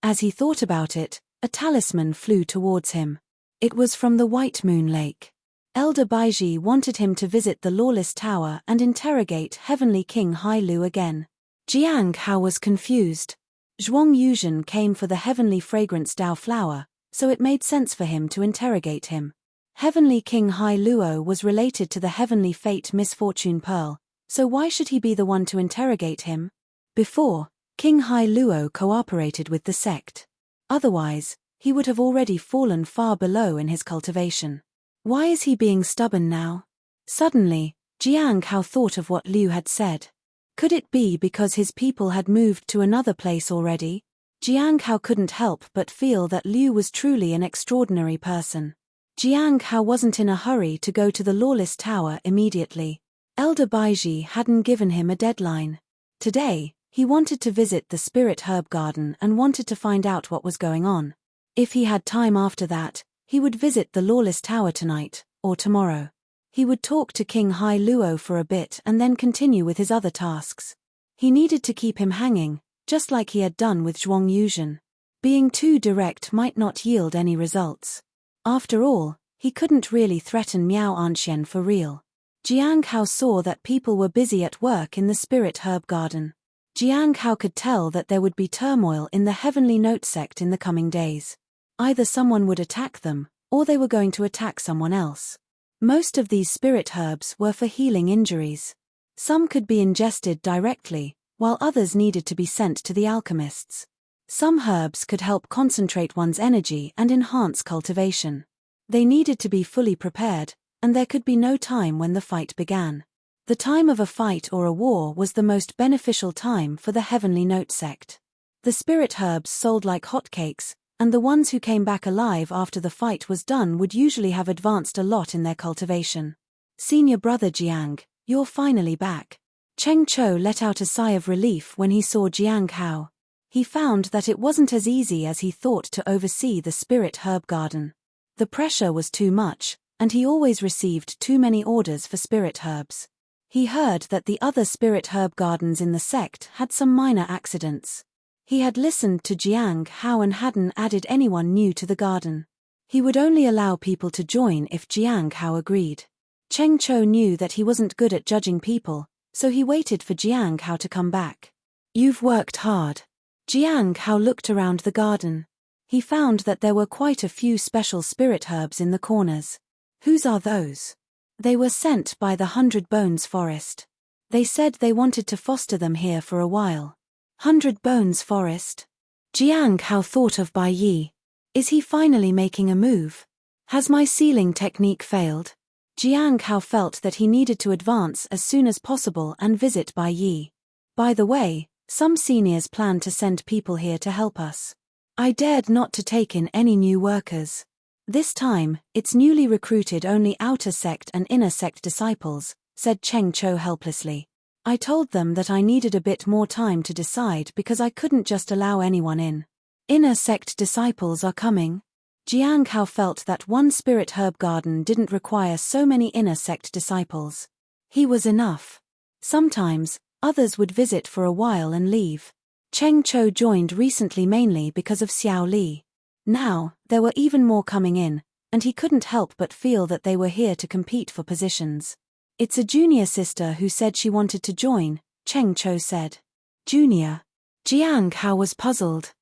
As he thought about it, a talisman flew towards him. It was from the White Moon Lake. Elder Baiji wanted him to visit the Lawless Tower and interrogate Heavenly King Hai Lu again. Jiang Hao was confused. Zhuang Yuzhen came for the Heavenly Fragrance Dao flower, so it made sense for him to interrogate him. Heavenly King Hai Luo was related to the Heavenly Fate Misfortune Pearl, so why should he be the one to interrogate him? Before, King Hai Luo cooperated with the sect. Otherwise, he would have already fallen far below in his cultivation. Why is he being stubborn now? Suddenly, Jiang Hao thought of what Liu had said. Could it be because his people had moved to another place already? Jiang Hao couldn't help but feel that Liu was truly an extraordinary person. Jiang Hao wasn't in a hurry to go to the Lawless Tower immediately. Elder Baiji hadn't given him a deadline. Today, he wanted to visit the Spirit Herb Garden and wanted to find out what was going on. If he had time after that, he would visit the Lawless Tower tonight, or tomorrow. He would talk to King Hai Luo for a bit and then continue with his other tasks. He needed to keep him hanging, just like he had done with Zhuang Yuzhen. Being too direct might not yield any results. After all, he couldn't really threaten Miao Anxian for real. Jiang Hao saw that people were busy at work in the Spirit Herb Garden. Jiang Hao could tell that there would be turmoil in the Heavenly Note sect in the coming days. Either someone would attack them, or they were going to attack someone else. Most of these spirit herbs were for healing injuries. Some could be ingested directly, while others needed to be sent to the alchemists. Some herbs could help concentrate one's energy and enhance cultivation. They needed to be fully prepared, and there could be no time when the fight began. The time of a fight or a war was the most beneficial time for the Heavenly Note sect. The spirit herbs sold like hotcakes, and the ones who came back alive after the fight was done would usually have advanced a lot in their cultivation. "Senior brother Jiang, you're finally back." Cheng Chou let out a sigh of relief when he saw Jiang Hao. He found that it wasn't as easy as he thought to oversee the Spirit Herb Garden. The pressure was too much, and he always received too many orders for spirit herbs. He heard that the other spirit herb gardens in the sect had some minor accidents. He had listened to Jiang Hao and hadn't added anyone new to the garden. He would only allow people to join if Jiang Hao agreed. Cheng Chou knew that he wasn't good at judging people, so he waited for Jiang Hao to come back. "You've worked hard." Jiang Hao looked around the garden. He found that there were quite a few special spirit herbs in the corners. "Whose are those?" "They were sent by the 100 Bones Forest. They said they wanted to foster them here for a while." 100 Bones Forest? Jiang Hao thought of Bai Yi. Is he finally making a move? Has my sealing technique failed? Jiang Hao felt that he needed to advance as soon as possible and visit Bai Yi. "By the way, some seniors plan to send people here to help us. I dared not to take in any new workers. This time, it's newly recruited only outer sect and inner sect disciples," said Cheng Cho helplessly. "I told them that I needed a bit more time to decide because I couldn't just allow anyone in." "Inner sect disciples are coming?" Jiang Hao felt that one spirit herb garden didn't require so many inner sect disciples. He was enough. Sometimes, others would visit for a while and leave. Cheng Cho joined recently mainly because of Xiao Li. Now, there were even more coming in, and he couldn't help but feel that they were here to compete for positions. "It's a junior sister who said she wanted to join," Cheng Cho said. "Junior?" Jiang Hao was puzzled.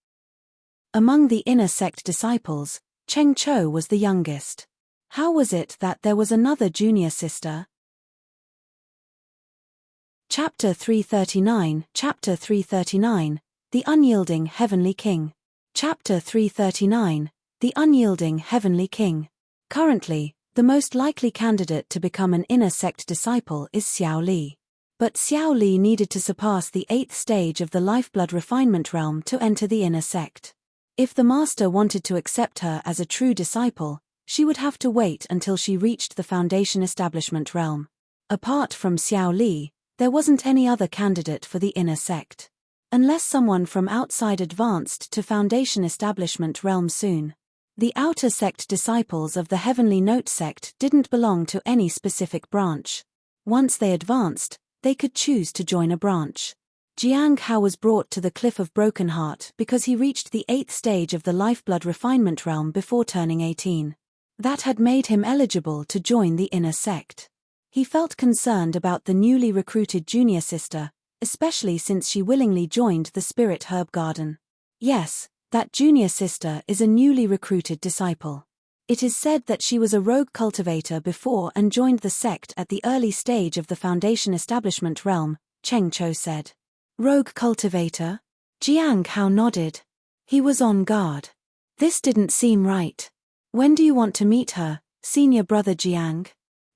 Among the inner sect disciples, Cheng Cho was the youngest. How was it that there was another junior sister? Chapter 339, The Unyielding Heavenly King. Chapter 339, The Unyielding Heavenly King. Currently, the most likely candidate to become an inner sect disciple is Xiao Li. But Xiao Li needed to surpass the 8th stage of the lifeblood refinement realm to enter the inner sect. If the master wanted to accept her as a true disciple, she would have to wait until she reached the foundation establishment realm. Apart from Xiao Li, there wasn't any other candidate for the inner sect. Unless someone from outside advanced to foundation establishment realm soon. The outer sect disciples of the Heavenly Note sect didn't belong to any specific branch. Once they advanced, they could choose to join a branch. Jiang Hao was brought to the Cliff of Broken Heart because he reached the 8th stage of the lifeblood refinement realm before turning 18. That had made him eligible to join the inner sect. He felt concerned about the newly recruited junior sister, especially since she willingly joined the spirit herb garden. Yes, that junior sister is a newly recruited disciple. It is said that she was a rogue cultivator before and joined the sect at the early stage of the foundation establishment realm, Cheng Cho said. "Rogue cultivator?" Jiang Hao nodded. He was on guard. This didn't seem right. "When do you want to meet her, senior brother Jiang?"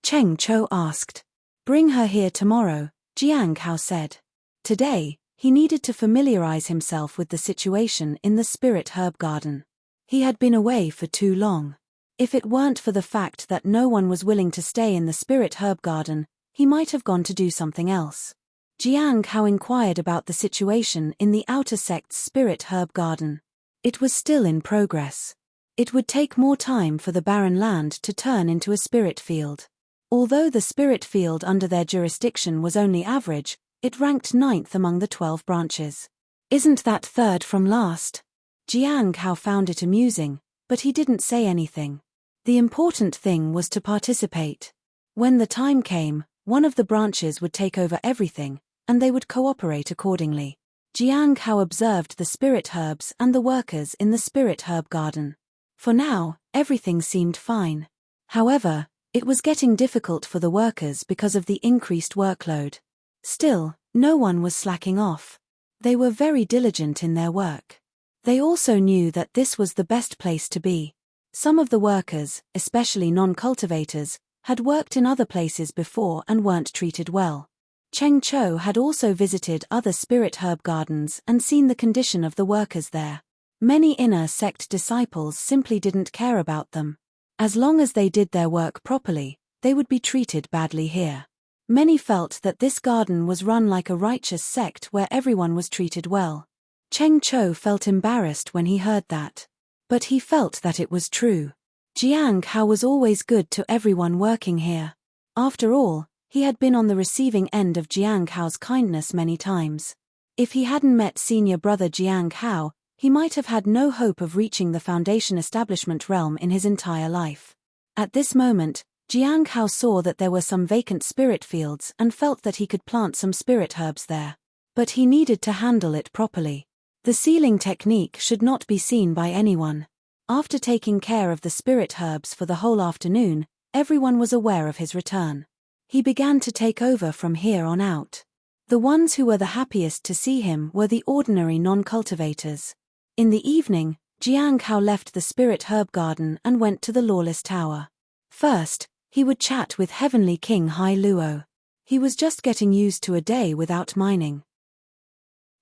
Cheng Cho asked. "Bring her here tomorrow," Jiang Hao said. Today, he needed to familiarize himself with the situation in the spirit herb garden. He had been away for too long. If it weren't for the fact that no one was willing to stay in the spirit herb garden, he might have gone to do something else. Jiang Hao inquired about the situation in the outer sect's spirit herb garden. It was still in progress. It would take more time for the barren land to turn into a spirit field. Although the spirit field under their jurisdiction was only average, it ranked 9th among the 12 branches. "Isn't that third from last?" Jiang Hao found it amusing, but he didn't say anything. The important thing was to participate. When the time came, one of the branches would take over everything, and they would cooperate accordingly. Jiang Hao observed the spirit herbs and the workers in the spirit herb garden. For now, everything seemed fine. However, it was getting difficult for the workers because of the increased workload. Still, no one was slacking off. They were very diligent in their work. They also knew that this was the best place to be. Some of the workers, especially non-cultivators, had worked in other places before and weren't treated well. Cheng Cho had also visited other spirit herb gardens and seen the condition of the workers there. Many inner sect disciples simply didn't care about them. As long as they did their work properly, they would be treated badly here. Many felt that this garden was run like a righteous sect where everyone was treated well. Cheng Cho felt embarrassed when he heard that. But he felt that it was true. Jiang Hao was always good to everyone working here. After all, he had been on the receiving end of Jiang Hao's kindness many times. If he hadn't met senior brother Jiang Hao, he might have had no hope of reaching the foundation establishment realm in his entire life. At this moment, Jiang Hao saw that there were some vacant spirit fields and felt that he could plant some spirit herbs there. But he needed to handle it properly. The sealing technique should not be seen by anyone. After taking care of the spirit herbs for the whole afternoon, everyone was aware of his return. He began to take over from here on out. The ones who were the happiest to see him were the ordinary non-cultivators. In the evening, Jiang Hao left the spirit herb garden and went to the lawless tower. First, he would chat with Heavenly King Hai Luo. He was just getting used to a day without mining.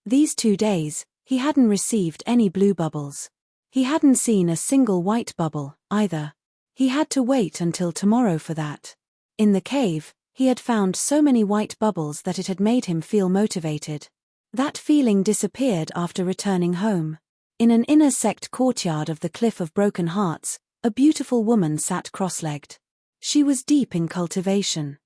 These 2 days, he hadn't received any blue bubbles. He hadn't seen a single white bubble, either. He had to wait until tomorrow for that. In the cave, he had found so many white bubbles that it had made him feel motivated. That feeling disappeared after returning home. In an inner sect courtyard of the Cliff of Broken Hearts, a beautiful woman sat cross-legged. She was deep in cultivation.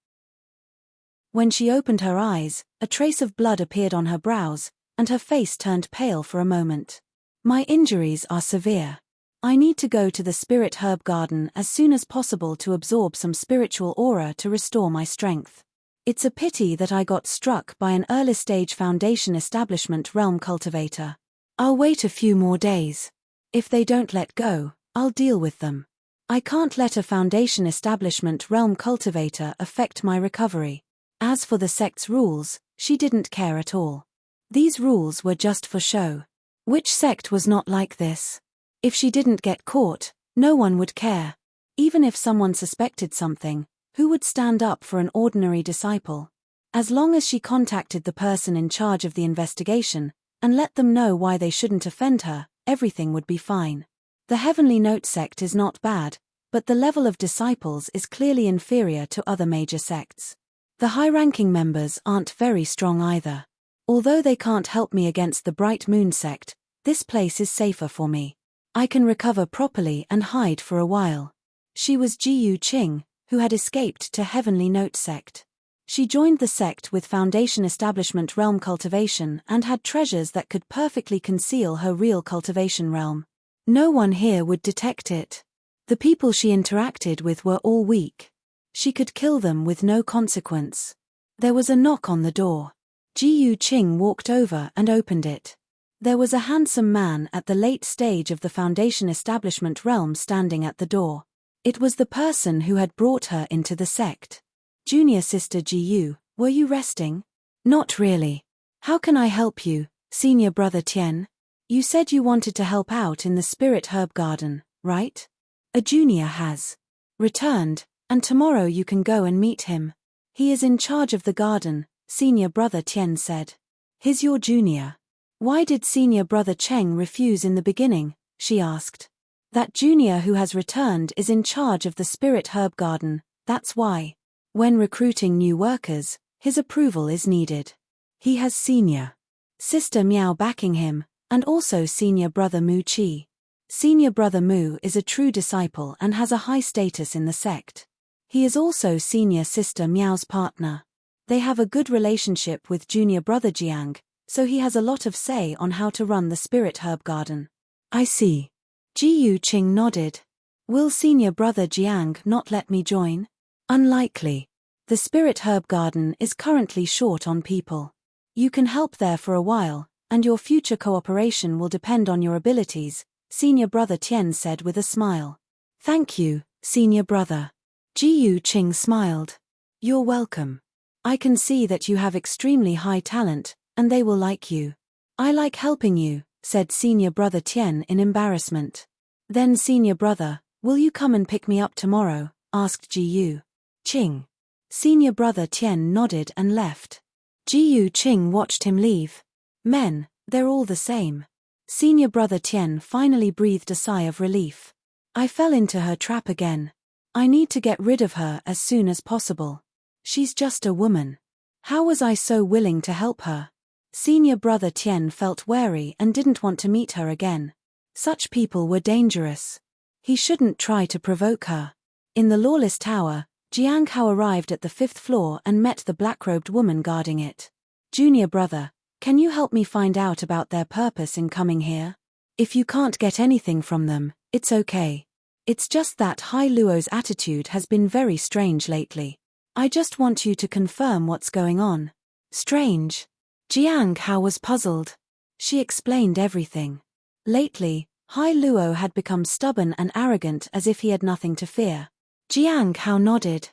When she opened her eyes, a trace of blood appeared on her brows, and her face turned pale for a moment. My injuries are severe. I need to go to the spirit herb garden as soon as possible to absorb some spiritual aura to restore my strength. It's a pity that I got struck by an early-stage Foundation Establishment realm cultivator. I'll wait a few more days. If they don't let go, I'll deal with them. I can't let a Foundation Establishment realm cultivator affect my recovery. As for the sect's rules, she didn't care at all. These rules were just for show. Which sect was not like this? If she didn't get caught, no one would care. Even if someone suspected something, who would stand up for an ordinary disciple? As long as she contacted the person in charge of the investigation, and let them know why they shouldn't offend her, everything would be fine. The Heavenly Note sect is not bad, but the level of disciples is clearly inferior to other major sects. The high-ranking members aren't very strong either. Although they can't help me against the Bright Moon sect, this place is safer for me. I can recover properly and hide for a while. She was Jiyu Qing, who had escaped to Heavenly Note sect. She joined the sect with Foundation Establishment realm cultivation and had treasures that could perfectly conceal her real cultivation realm. No one here would detect it. The people she interacted with were all weak. She could kill them with no consequence. There was a knock on the door. Jiyu Qing walked over and opened it. There was a handsome man at the late stage of the Foundation Establishment realm standing at the door. It was the person who had brought her into the sect. Junior Sister Jiyu, were you resting? Not really. How can I help you, Senior Brother Tian? You said you wanted to help out in the Spirit Herb Garden, right? A junior has returned, and tomorrow you can go and meet him. He is in charge of the garden, Senior Brother Tian said. He's your junior. Why did Senior Brother Cheng refuse in the beginning? She asked. That junior who has returned is in charge of the Spirit Herb Garden, that's why. When recruiting new workers, his approval is needed. He has Senior Sister Miao backing him, and also Senior Brother Mu Chi. Senior Brother Mu is a true disciple and has a high status in the sect. He is also Senior Sister Miao's partner. They have a good relationship with Junior Brother Jiang, so he has a lot of say on how to run the Spirit Herb Garden. I see. Jiyu Qing nodded. Will Senior Brother Jiang not let me join? Unlikely. The Spirit Herb Garden is currently short on people. You can help there for a while, and your future cooperation will depend on your abilities, Senior Brother Tian said with a smile. Thank you, Senior Brother. Jiyu Qing smiled. You're welcome. I can see that you have extremely high talent, and they will like you. I like helping you, said Senior Brother Tian in embarrassment. Then Senior Brother, will you come and pick me up tomorrow? Asked Jiyu Qing. Senior Brother Tian nodded and left. Jiyu Qing watched him leave. Men, they're all the same. Senior Brother Tian finally breathed a sigh of relief. I fell into her trap again. I need to get rid of her as soon as possible. She's just a woman. How was I so willing to help her? Senior Brother Tian felt wary and didn't want to meet her again. Such people were dangerous. He shouldn't try to provoke her. In the lawless tower, Jiang Hao arrived at the 5th floor and met the black-robed woman guarding it. Junior Brother, can you help me find out about their purpose in coming here? If you can't get anything from them, it's okay. It's just that Hai Luo's attitude has been very strange lately. I just want you to confirm what's going on. Strange? Jiang Hao was puzzled. She explained everything. Lately, Hai Luo had become stubborn and arrogant as if he had nothing to fear. Jiang Hao nodded.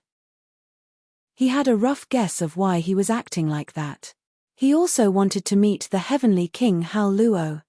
He had a rough guess of why he was acting like that. He also wanted to meet the Heavenly King Hai Luo.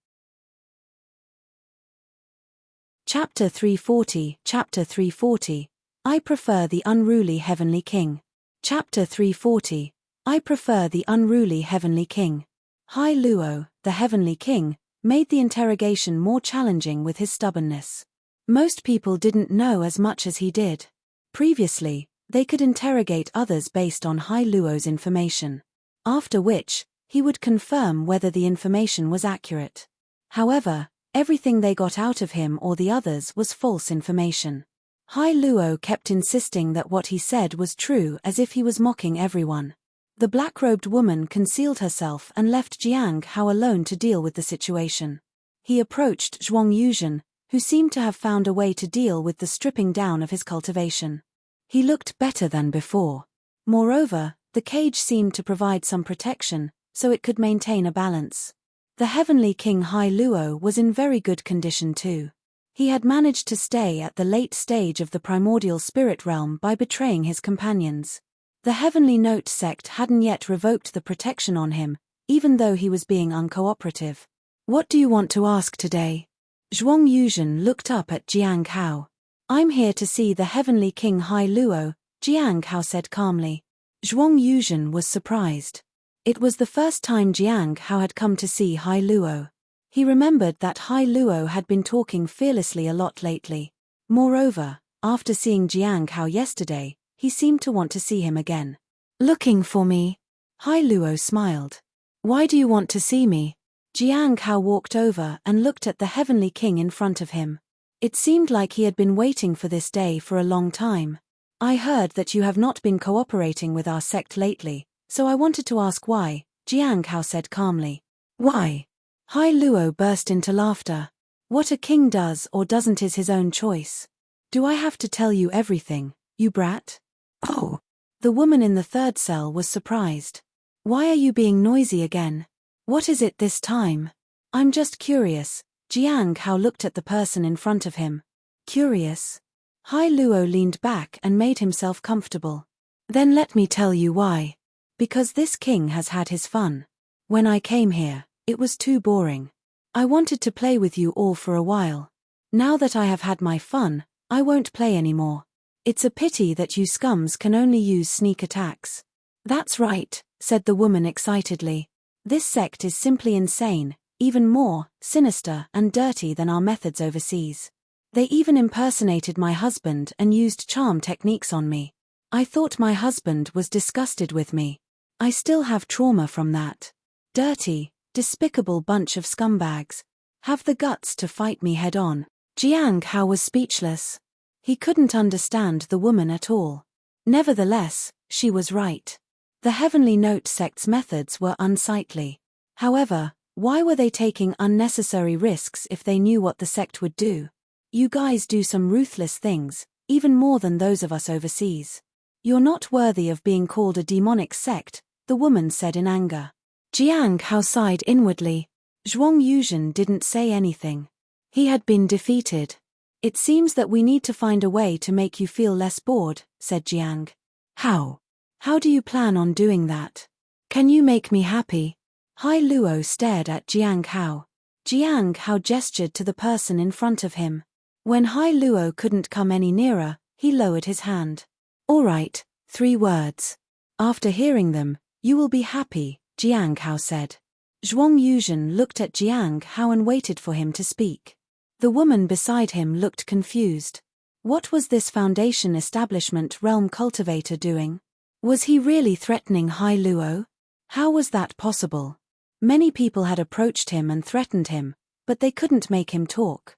Chapter 340. Chapter 340. I prefer the unruly Heavenly King. Chapter 340. I prefer the unruly Heavenly King. Hai Luo, the Heavenly King, made the interrogation more challenging with his stubbornness. Most people didn't know as much as he did. Previously, they could interrogate others based on Hai Luo's information. After which, he would confirm whether the information was accurate. However, everything they got out of him or the others was false information. Hai Luo kept insisting that what he said was true as if he was mocking everyone. The black-robed woman concealed herself and left Jiang Hao alone to deal with the situation. He approached Zhuang Yuzhen, who seemed to have found a way to deal with the stripping down of his cultivation. He looked better than before. Moreover, the cage seemed to provide some protection, so it could maintain a balance. The Heavenly King Hai Luo was in very good condition too. He had managed to stay at the late stage of the primordial spirit realm by betraying his companions. The Heavenly Note sect hadn't yet revoked the protection on him, even though he was being uncooperative. What do you want to ask today? Zhuang Yuzhen looked up at Jiang Hao. I'm here to see the Heavenly King Hai Luo, Jiang Hao said calmly. Zhuang Yuzhen was surprised. It was the first time Jiang Hao had come to see Hai Luo. He remembered that Hai Luo had been talking fearlessly a lot lately. Moreover, after seeing Jiang Hao yesterday, he seemed to want to see him again. Looking for me? Hai Luo smiled. Why do you want to see me? Jiang Hao walked over and looked at the Heavenly King in front of him. It seemed like he had been waiting for this day for a long time. I heard that you have not been cooperating with our sect lately, so I wanted to ask why, Jiang Hao said calmly. Why? Hai Luo burst into laughter. What a king does or doesn't is his own choice. Do I have to tell you everything, you brat? Oh. The woman in the third cell was surprised. Why are you being noisy again? What is it this time? I'm just curious. Jiang Hao looked at the person in front of him. Curious? Hai Luo leaned back and made himself comfortable. Then let me tell you why. Because this king has had his fun. When I came here, it was too boring. I wanted to play with you all for a while. Now that I have had my fun, I won't play anymore. It's a pity that you scums can only use sneak attacks. That's right, said the woman excitedly. This sect is simply insane, even more sinister and dirty than our methods overseas. They even impersonated my husband and used charm techniques on me. I thought my husband was disgusted with me. I still have trauma from that. Dirty, despicable bunch of scumbags. Have the guts to fight me head on. Jiang Hao was speechless. He couldn't understand the woman at all. Nevertheless, she was right. The Heavenly Note sect's methods were unsightly. However, why were they taking unnecessary risks if they knew what the sect would do? You guys do some ruthless things, even more than those of us overseas. You're not worthy of being called a demonic sect, the woman said in anger. Jiang Hao sighed inwardly. Zhuang Yuzhen didn't say anything. He had been defeated. It seems that we need to find a way to make you feel less bored, said Jiang. How? How do you plan on doing that? Can you make me happy? Hai Luo stared at Jiang Hao. Jiang Hao gestured to the person in front of him. When Hai Luo couldn't come any nearer, he lowered his hand. All right, 3 words. After hearing them, you will be happy, Jiang Hao said. Zhuang Yuzhen looked at Jiang Hao and waited for him to speak. The woman beside him looked confused. What was this Foundation Establishment Realm Cultivator doing? Was he really threatening Hai Luo? How was that possible? Many people had approached him and threatened him, but they couldn't make him talk.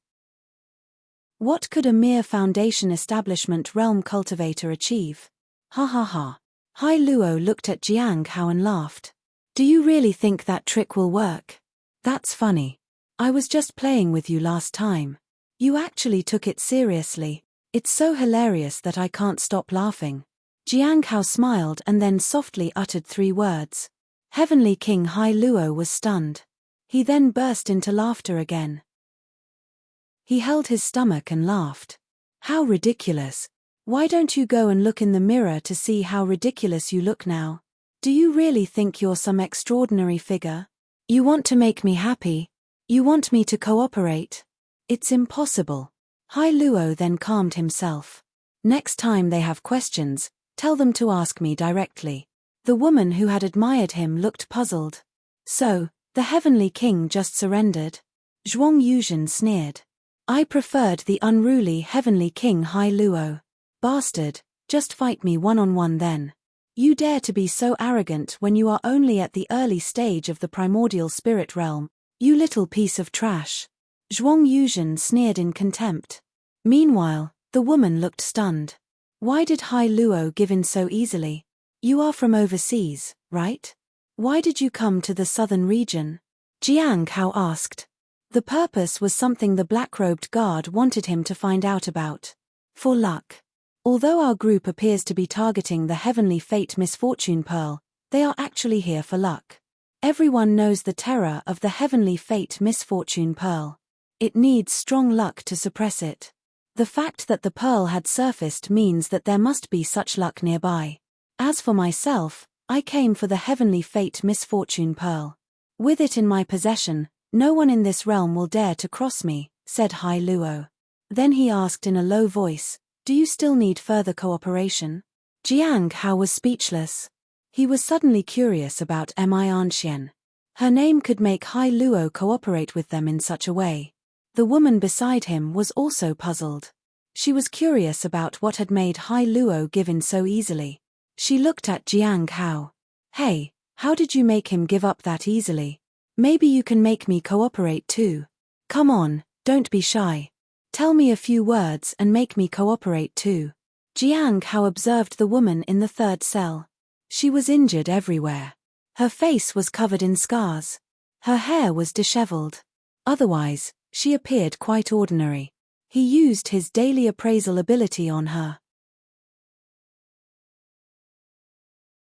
What could a mere Foundation Establishment Realm Cultivator achieve? Ha ha ha. Hai Luo looked at Jiang Hao and laughed. Do you really think that trick will work? That's funny. I was just playing with you last time. You actually took it seriously. It's so hilarious that I can't stop laughing. Jiang Hao smiled and then softly uttered 3 words. Heavenly King Hai Luo was stunned. He then burst into laughter again. He held his stomach and laughed. How ridiculous. Why don't you go and look in the mirror to see how ridiculous you look now? Do you really think you're some extraordinary figure? You want to make me happy? You want me to cooperate? It's impossible. Hai Luo then calmed himself. Next time they have questions, tell them to ask me directly. The woman who had admired him looked puzzled. So, the Heavenly King just surrendered? Zhuang Yuzhen sneered. I preferred the unruly Heavenly King Hai Luo. Bastard, just fight me one-on-one then. You dare to be so arrogant when you are only at the early stage of the primordial spirit realm, you little piece of trash. Zhuang Yuzhen sneered in contempt. Meanwhile, the woman looked stunned. Why did Hai Luo give in so easily? You are from overseas, right? Why did you come to the southern region? Jiang Hao asked. The purpose was something the black-robed guard wanted him to find out about. For luck. Although our group appears to be targeting the Heavenly Fate Misfortune Pearl, they are actually here for luck. Everyone knows the terror of the Heavenly Fate Misfortune Pearl. It needs strong luck to suppress it. The fact that the pearl had surfaced means that there must be such luck nearby. As for myself, I came for the Heavenly Fate Misfortune Pearl. With it in my possession, no one in this realm will dare to cross me, said Hai Luo. Then he asked in a low voice, do you still need further cooperation? Jiang Hao was speechless. He was suddenly curious about Mi Anxian. Her name could make Hai Luo cooperate with them in such a way. The woman beside him was also puzzled. She was curious about what had made Hai Luo give in so easily. She looked at Jiang Hao. Hey, how did you make him give up that easily? Maybe you can make me cooperate too. Come on, don't be shy. Tell me a few words and make me cooperate too. Jiang Hao observed the woman in the 3rd cell. She was injured everywhere. Her face was covered in scars. Her hair was disheveled. Otherwise, she appeared quite ordinary. He used his daily appraisal ability on her.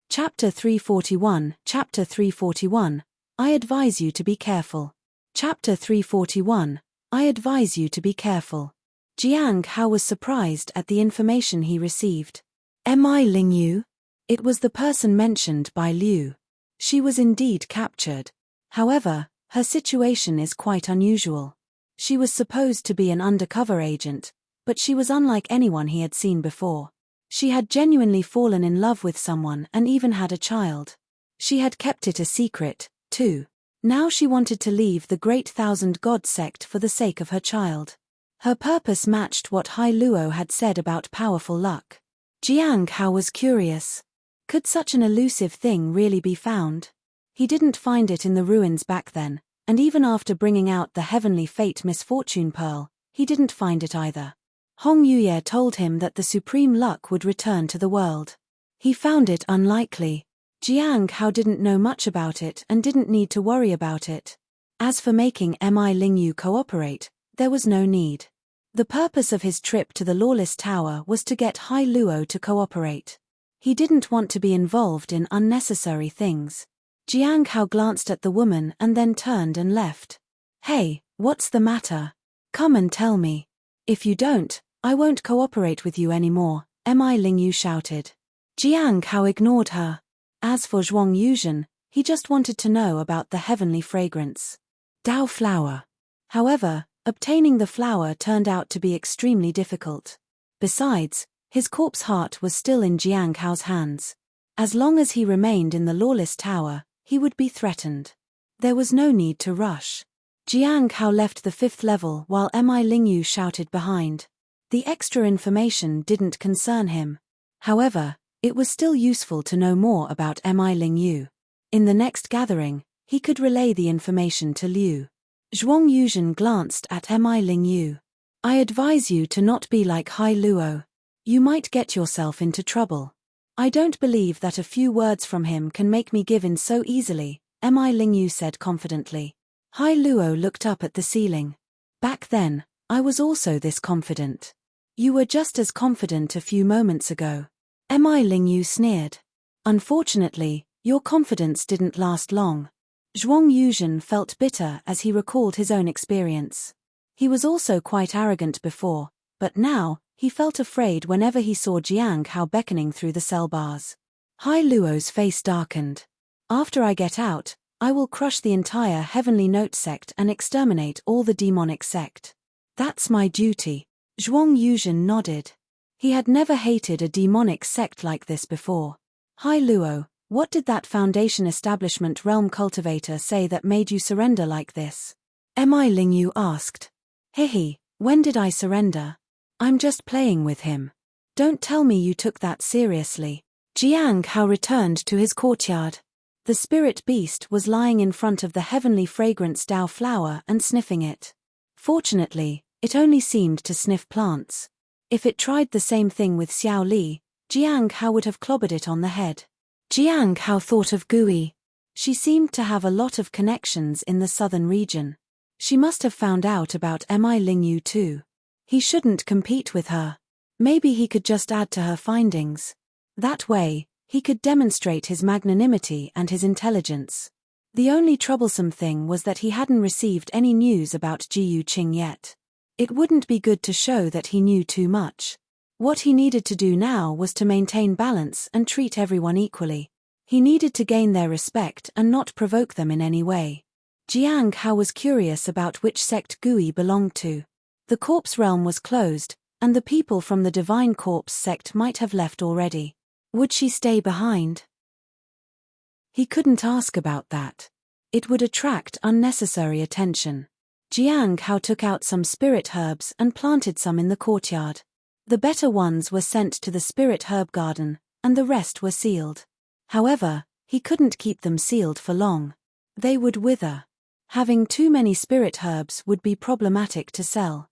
Chapter 341, Chapter 341. I advise you to be careful. Chapter 341. I advise you to be careful. Jiang Hao was surprised at the information he received. Mi Lingyu? It was the person mentioned by Liu. She was indeed captured. However, her situation is quite unusual. She was supposed to be an undercover agent, but she was unlike anyone he had seen before. She had genuinely fallen in love with someone and even had a child. She had kept it a secret, too. Now she wanted to leave the Great Thousand God sect for the sake of her child. Her purpose matched what Hai Luo had said about powerful luck. Jiang Hao was curious. Could such an elusive thing really be found? He didn't find it in the ruins back then, and even after bringing out the Heavenly Fate Misfortune Pearl, he didn't find it either. Hong Yuye told him that the supreme luck would return to the world. He found it unlikely. Jiang Hao didn't know much about it and didn't need to worry about it. As for making Mi Lingyu cooperate, there was no need. The purpose of his trip to the Lawless Tower was to get Hai Luo to cooperate. He didn't want to be involved in unnecessary things. Jiang Hao glanced at the woman and then turned and left. Hey, what's the matter? Come and tell me. If you don't, I won't cooperate with you anymore, Mi Lingyu shouted. Jiang Hao ignored her. As for Zhuang Yuzhen, he just wanted to know about the heavenly fragrance. Dao flower. However, obtaining the flower turned out to be extremely difficult. Besides, his corpse heart was still in Jiang Hao's hands. As long as he remained in the Lawless Tower, he would be threatened. There was no need to rush. Jiang Hao left the 5th level while Mi Lingyu shouted behind. The extra information didn't concern him. However, it was still useful to know more about Mi Lingyu. In the next gathering, he could relay the information to Liu. Zhuang Yuzhen glanced at Mi Lingyu. I advise you to not be like Hai Luo. You might get yourself into trouble. I don't believe that a few words from him can make me give in so easily, Mi Lingyu said confidently. Hai Luo looked up at the ceiling. Back then, I was also this confident. You were just as confident a few moments ago. Ling Yu sneered. Unfortunately, your confidence didn't last long. Zhuang Yuzhen felt bitter as he recalled his own experience. He was also quite arrogant before, but now, he felt afraid whenever he saw Jiang Hao beckoning through the cell bars. Hai Luo's face darkened. After I get out, I will crush the entire Heavenly Note sect and exterminate all the demonic sect. That's my duty. Zhuang Yuzhen nodded. He had never hated a demonic sect like this before. Hai Luo, what did that Foundation Establishment Realm Cultivator say that made you surrender like this? Ling Yu asked. Hehe, when did I surrender? I'm just playing with him. Don't tell me you took that seriously. Jiang Hao returned to his courtyard. The spirit beast was lying in front of the heavenly fragrance Dao flower and sniffing it. Fortunately, it only seemed to sniff plants. If it tried the same thing with Xiao Li, Jiang Hao would have clobbered it on the head. Jiang Hao thought of Gui. She seemed to have a lot of connections in the southern region. She must have found out about Ling Yu too. He shouldn't compete with her. Maybe he could just add to her findings. That way, he could demonstrate his magnanimity and his intelligence. The only troublesome thing was that he hadn't received any news about Jiyu Qing yet. It wouldn't be good to show that he knew too much. What he needed to do now was to maintain balance and treat everyone equally. He needed to gain their respect and not provoke them in any way. Jiang Hao was curious about which sect Gui belonged to. The corpse realm was closed, and the people from the divine corpse sect might have left already. Would she stay behind? He couldn't ask about that. It would attract unnecessary attention. Jiang Hao took out some spirit herbs and planted some in the courtyard. The better ones were sent to the spirit herb garden, and the rest were sealed. However, he couldn't keep them sealed for long. They would wither. Having too many spirit herbs would be problematic to sell.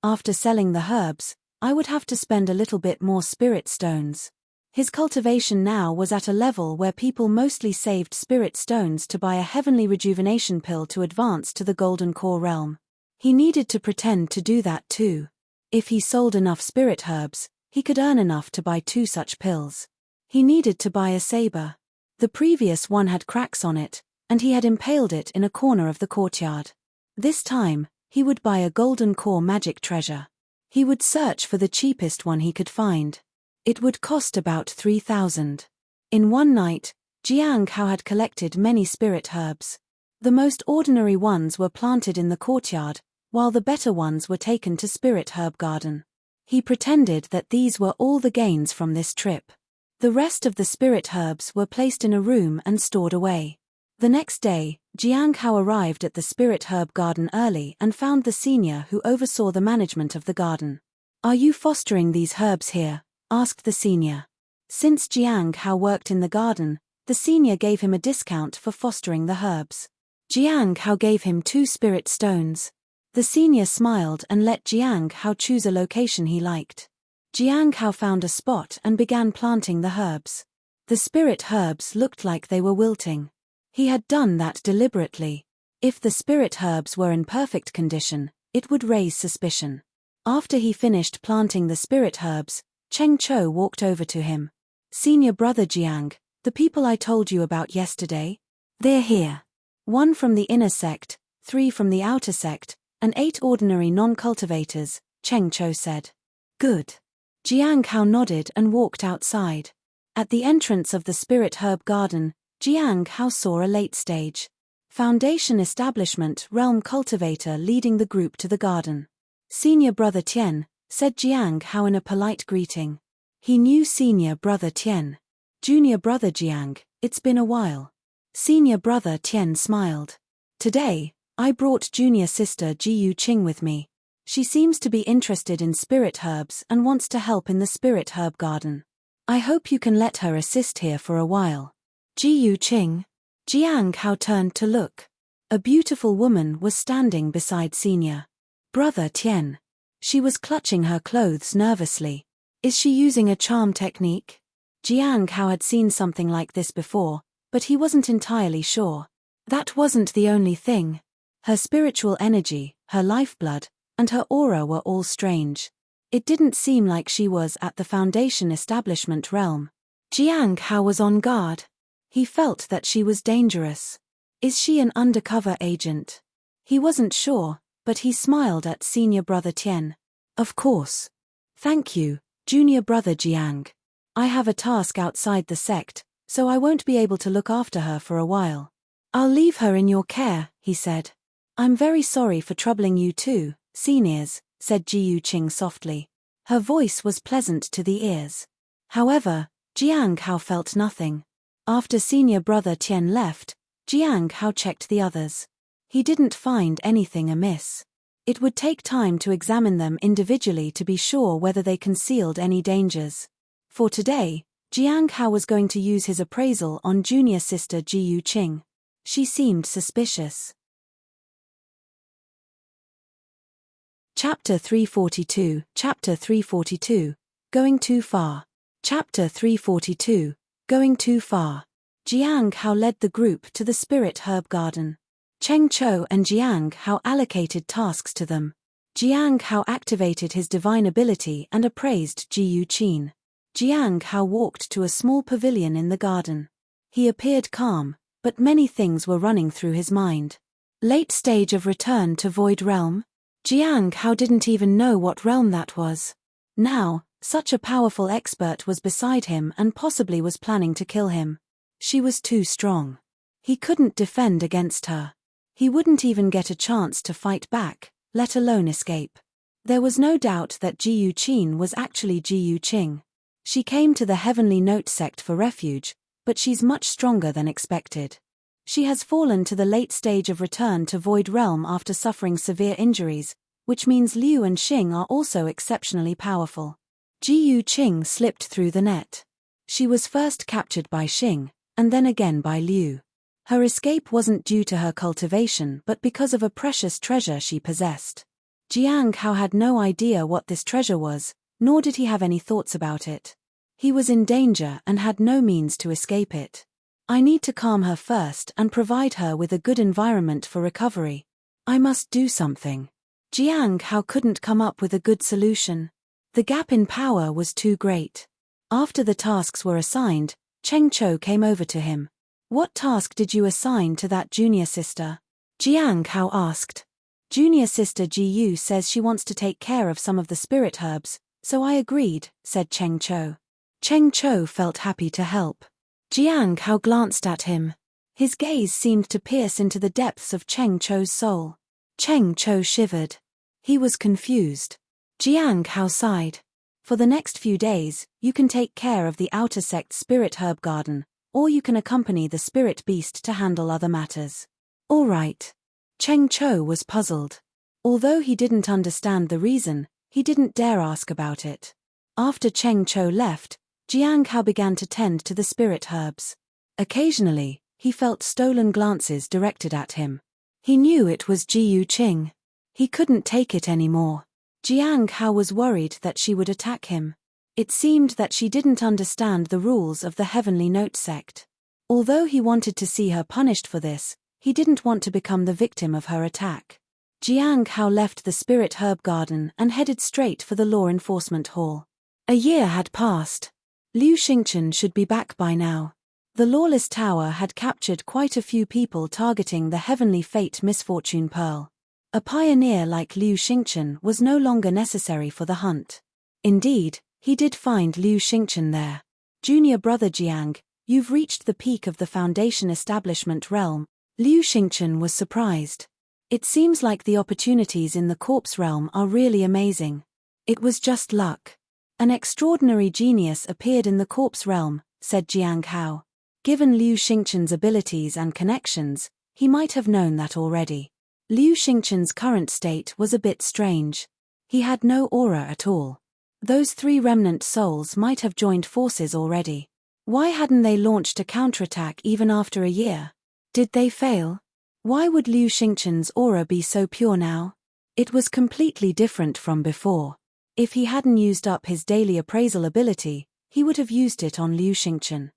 After selling the herbs, I would have to spend a little bit more spirit stones. His cultivation now was at a level where people mostly saved spirit stones to buy a heavenly rejuvenation pill to advance to the golden core realm. He needed to pretend to do that too. If he sold enough spirit herbs, he could earn enough to buy 2 such pills. He needed to buy a saber. The previous one had cracks on it, and he had impaled it in a corner of the courtyard. This time, he would buy a golden core magic treasure. He would search for the cheapest one he could find. It would cost about 3,000. In one night, Jiang Hao had collected many spirit herbs. The most ordinary ones were planted in the courtyard, while the better ones were taken to Spirit Herb Garden. He pretended that these were all the gains from this trip. The rest of the spirit herbs were placed in a room and stored away. The next day, Jiang Hao arrived at the Spirit Herb Garden early and found the senior who oversaw the management of the garden. "Are you fostering these herbs here?" asked the senior. Since Jiang Hao worked in the garden, the senior gave him a discount for fostering the herbs. Jiang Hao gave him 2 spirit stones. The senior smiled and let Jiang Hao choose a location he liked. Jiang Hao found a spot and began planting the herbs. The spirit herbs looked like they were wilting. He had done that deliberately. If the spirit herbs were in perfect condition, it would raise suspicion. After he finished planting the spirit herbs, Cheng Cho walked over to him. "Senior brother Jiang, the people I told you about yesterday? They're here. 1 from the inner sect, 3 from the outer sect, and 8 ordinary non-cultivators," Cheng Cho said. "Good." Jiang Hao nodded and walked outside. At the entrance of the Spirit Herb Garden, Jiang Hao saw a late-stage Foundation Establishment Realm Cultivator leading the group to the garden. "Senior Brother Tian," said Jiang Hao in a polite greeting. He knew Senior Brother Tian. "Junior Brother Jiang, it's been a while." Senior Brother Tian smiled. "Today, I brought Junior Sister Jiyu Qing with me. She seems to be interested in spirit herbs and wants to help in the Spirit Herb Garden. I hope you can let her assist here for a while." Jiyu Qing. Jiang Hao turned to look. A beautiful woman was standing beside Senior Brother Tian. She was clutching her clothes nervously. Is she using a charm technique? Jiang Hao had seen something like this before, but he wasn't entirely sure. That wasn't the only thing. Her spiritual energy, her lifeblood, and her aura were all strange. It didn't seem like she was at the Foundation establishment realm. Jiang Hao was on guard. He felt that she was dangerous. Is she an undercover agent? He wasn't sure, but he smiled at senior brother Tian. Of course. Thank you, junior brother Jiang. I have a task outside the sect, so I won't be able to look after her for a while. I'll leave her in your care, he said. I'm very sorry for troubling you too, seniors, said Ji Yuqing softly. Her voice was pleasant to the ears. However, Jiang Hao felt nothing. After senior brother Tian left, Jiang Hao checked the others. He didn't find anything amiss. It would take time to examine them individually to be sure whether they concealed any dangers. For today, Jiang Hao was going to use his appraisal on junior sister Ji Yuqing. She seemed suspicious. Chapter 342, Chapter 342, Going Too Far. Chapter 342, Going Too Far. Jiang Hao led the group to the spirit herb garden. Cheng Chou and Jiang Hao allocated tasks to them. Jiang Hao activated his divine ability and appraised Ji Yuqing. Jiang Hao walked to a small pavilion in the garden. He appeared calm, but many things were running through his mind. Late stage of return to Void Realm? Jiang Hao didn't even know what realm that was. Now, such a powerful expert was beside him and possibly was planning to kill him. She was too strong. He couldn't defend against her. He wouldn't even get a chance to fight back, let alone escape. There was no doubt that Ji Yuqing was actually Ji Yuqing. She came to the Heavenly Note sect for refuge, but she's much stronger than expected. She has fallen to the late stage of return to Void Realm after suffering severe injuries, which means Liu and Xing are also exceptionally powerful. Ji Yuqing slipped through the net. She was first captured by Xing, and then again by Liu. Her escape wasn't due to her cultivation but because of a precious treasure she possessed. Jiang Hao had no idea what this treasure was, nor did he have any thoughts about it. He was in danger and had no means to escape it. I need to calm her first and provide her with a good environment for recovery. I must do something. Jiang Hao couldn't come up with a good solution. The gap in power was too great. After the tasks were assigned, Cheng Chou came over to him. What task did you assign to that junior sister? Jiang Hao asked. Junior sister Ji Yu says she wants to take care of some of the spirit herbs, so I agreed, said Cheng Chou. Cheng Chou felt happy to help. Jiang Hao glanced at him. His gaze seemed to pierce into the depths of Cheng Chou's soul. Cheng Chou shivered. He was confused. Jiang Hao sighed. For the next few days, you can take care of the outer sect spirit herb garden, or you can accompany the spirit beast to handle other matters. All right. Cheng Chou was puzzled. Although he didn't understand the reason, he didn't dare ask about it. After Cheng Chou left, Jiang Hao began to tend to the spirit herbs. Occasionally, he felt stolen glances directed at him. He knew it was Ji Yuqing. He couldn't take it anymore. Jiang Hao was worried that she would attack him. It seemed that she didn't understand the rules of the Heavenly Note sect. Although he wanted to see her punished for this, he didn't want to become the victim of her attack. Jiang Hao left the spirit herb garden and headed straight for the law enforcement hall. A year had passed. Liu Xingchen should be back by now. The Lawless Tower had captured quite a few people targeting the Heavenly Fate Misfortune Pearl. A pioneer like Liu Xingchen was no longer necessary for the hunt. Indeed, he did find Liu Xingchen there. Junior brother Jiang, you've reached the peak of the Foundation establishment realm. Liu Xingchen was surprised. It seems like the opportunities in the corpse realm are really amazing. It was just luck. An extraordinary genius appeared in the corpse realm, said Jiang Hao. Given Liu Xingchen's abilities and connections, he might have known that already. Liu Xingchen's current state was a bit strange. He had no aura at all. Those 3 remnant souls might have joined forces already. Why hadn't they launched a counterattack even after a year? Did they fail? Why would Liu Xingchen's aura be so pure now? It was completely different from before. If he hadn't used up his daily appraisal ability, he would have used it on Liu Xingchen.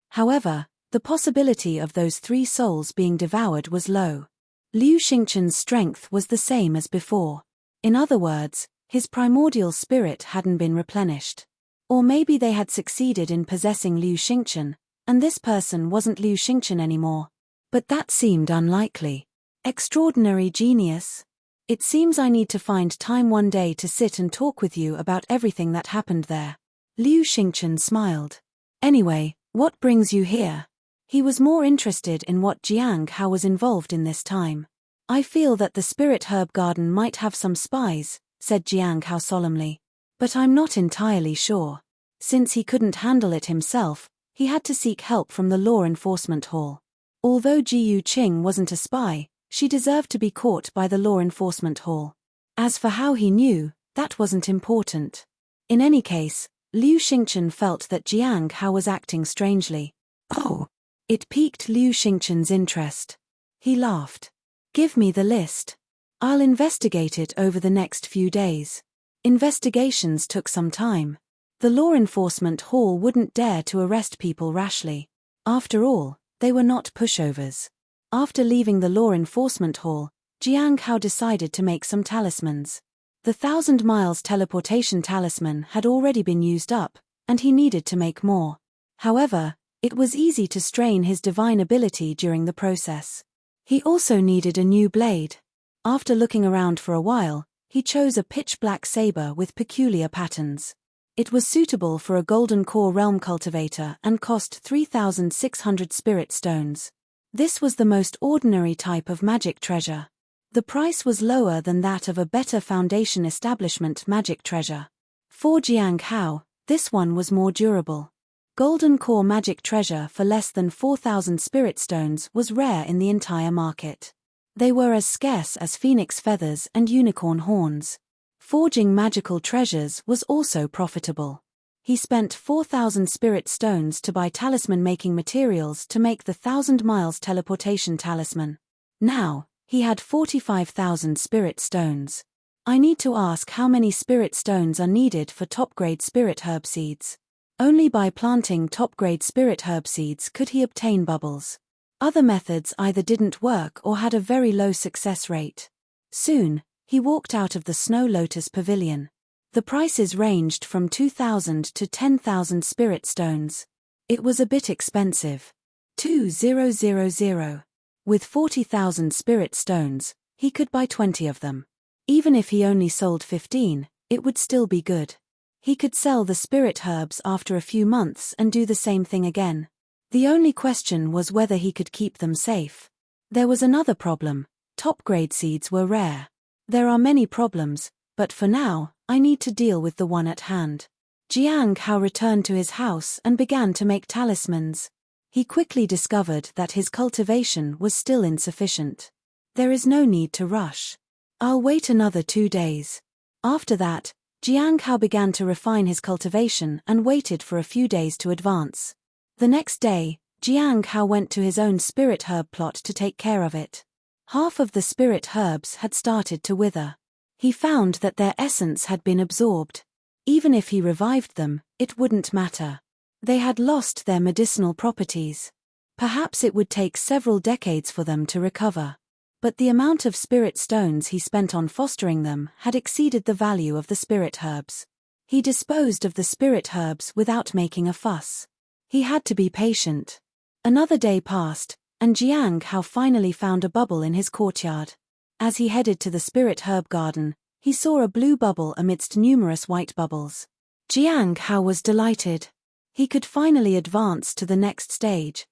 However, the possibility of those 3 souls being devoured was low. Liu Xingchen's strength was the same as before. In other words, his primordial spirit hadn't been replenished. Or maybe they had succeeded in possessing Liu Xingchen, and this person wasn't Liu Xingchen anymore. But that seemed unlikely. Extraordinary genius. It seems I need to find time one day to sit and talk with you about everything that happened there. Liu Xingchen smiled. Anyway, what brings you here? He was more interested in what Jiang Hao was involved in this time. I feel that the spirit herb garden might have some spies, said Jiang Hao solemnly. But I'm not entirely sure. Since he couldn't handle it himself, he had to seek help from the law enforcement hall. Although Ji Yuqing wasn't a spy, she deserved to be caught by the law enforcement hall. As for how he knew, that wasn't important. In any case, Liu Xingchen felt that Jiang Hao was acting strangely. Oh! It piqued Liu Xingchen's interest. He laughed. Give me the list. I'll investigate it over the next few days. Investigations took some time. The law enforcement hall wouldn't dare to arrest people rashly. After all, they were not pushovers. After leaving the law enforcement hall, Jiang Hao decided to make some talismans. The 1,000 miles teleportation talisman had already been used up, and he needed to make more. However, it was easy to strain his divine ability during the process. He also needed a new blade. After looking around for a while, he chose a pitch-black saber with peculiar patterns. It was suitable for a golden core realm cultivator and cost 3,600 spirit stones. This was the most ordinary type of magic treasure. The price was lower than that of a better foundation establishment magic treasure. For Jiang Hao, this one was more durable. Golden core magic treasure for less than 4,000 spirit stones was rare in the entire market. They were as scarce as phoenix feathers and unicorn horns. Forging magical treasures was also profitable. He spent 4,000 spirit stones to buy talisman-making materials to make the 1,000 miles teleportation talisman. Now, he had 45,000 spirit stones. I need to ask how many spirit stones are needed for top-grade spirit herb seeds. Only by planting top-grade spirit herb seeds could he obtain bubbles. Other methods either didn't work or had a very low success rate. Soon, he walked out of the Snow Lotus Pavilion. The prices ranged from 2,000 to 10,000 spirit stones. It was a bit expensive. 2,000. With 40,000 spirit stones, he could buy 20 of them. Even if he only sold 15, it would still be good. He could sell the spirit herbs after a few months and do the same thing again. The only question was whether he could keep them safe. There was another problem. Top-grade seeds were rare. There are many problems, but for now, I need to deal with the one at hand. Jiang Hao returned to his house and began to make talismans. He quickly discovered that his cultivation was still insufficient. There is no need to rush. I'll wait another 2 days. After that, Jiang Hao began to refine his cultivation and waited for a few days to advance. The next day, Jiang Hao went to his own spirit herb plot to take care of it. Half of the spirit herbs had started to wither. He found that their essence had been absorbed. Even if he revived them, it wouldn't matter. They had lost their medicinal properties. Perhaps it would take several decades for them to recover. But the amount of spirit stones he spent on fostering them had exceeded the value of the spirit herbs. He disposed of the spirit herbs without making a fuss. He had to be patient. Another day passed, and Jiang Hao finally found a bubble in his courtyard. As he headed to the spirit herb garden, he saw a blue bubble amidst numerous white bubbles. Jiang Hao was delighted. He could finally advance to the next stage.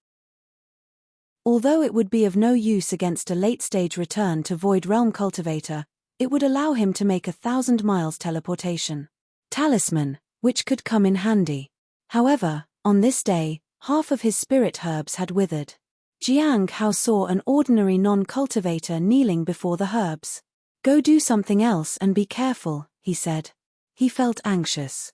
Although it would be of no use against a late-stage return to Void Realm Cultivator, it would allow him to make 1,000 miles teleportation. Talisman, which could come in handy. However, on this day, half of his spirit herbs had withered. Jiang Hao saw an ordinary non-cultivator kneeling before the herbs. Go do something else and be careful, he said. He felt anxious.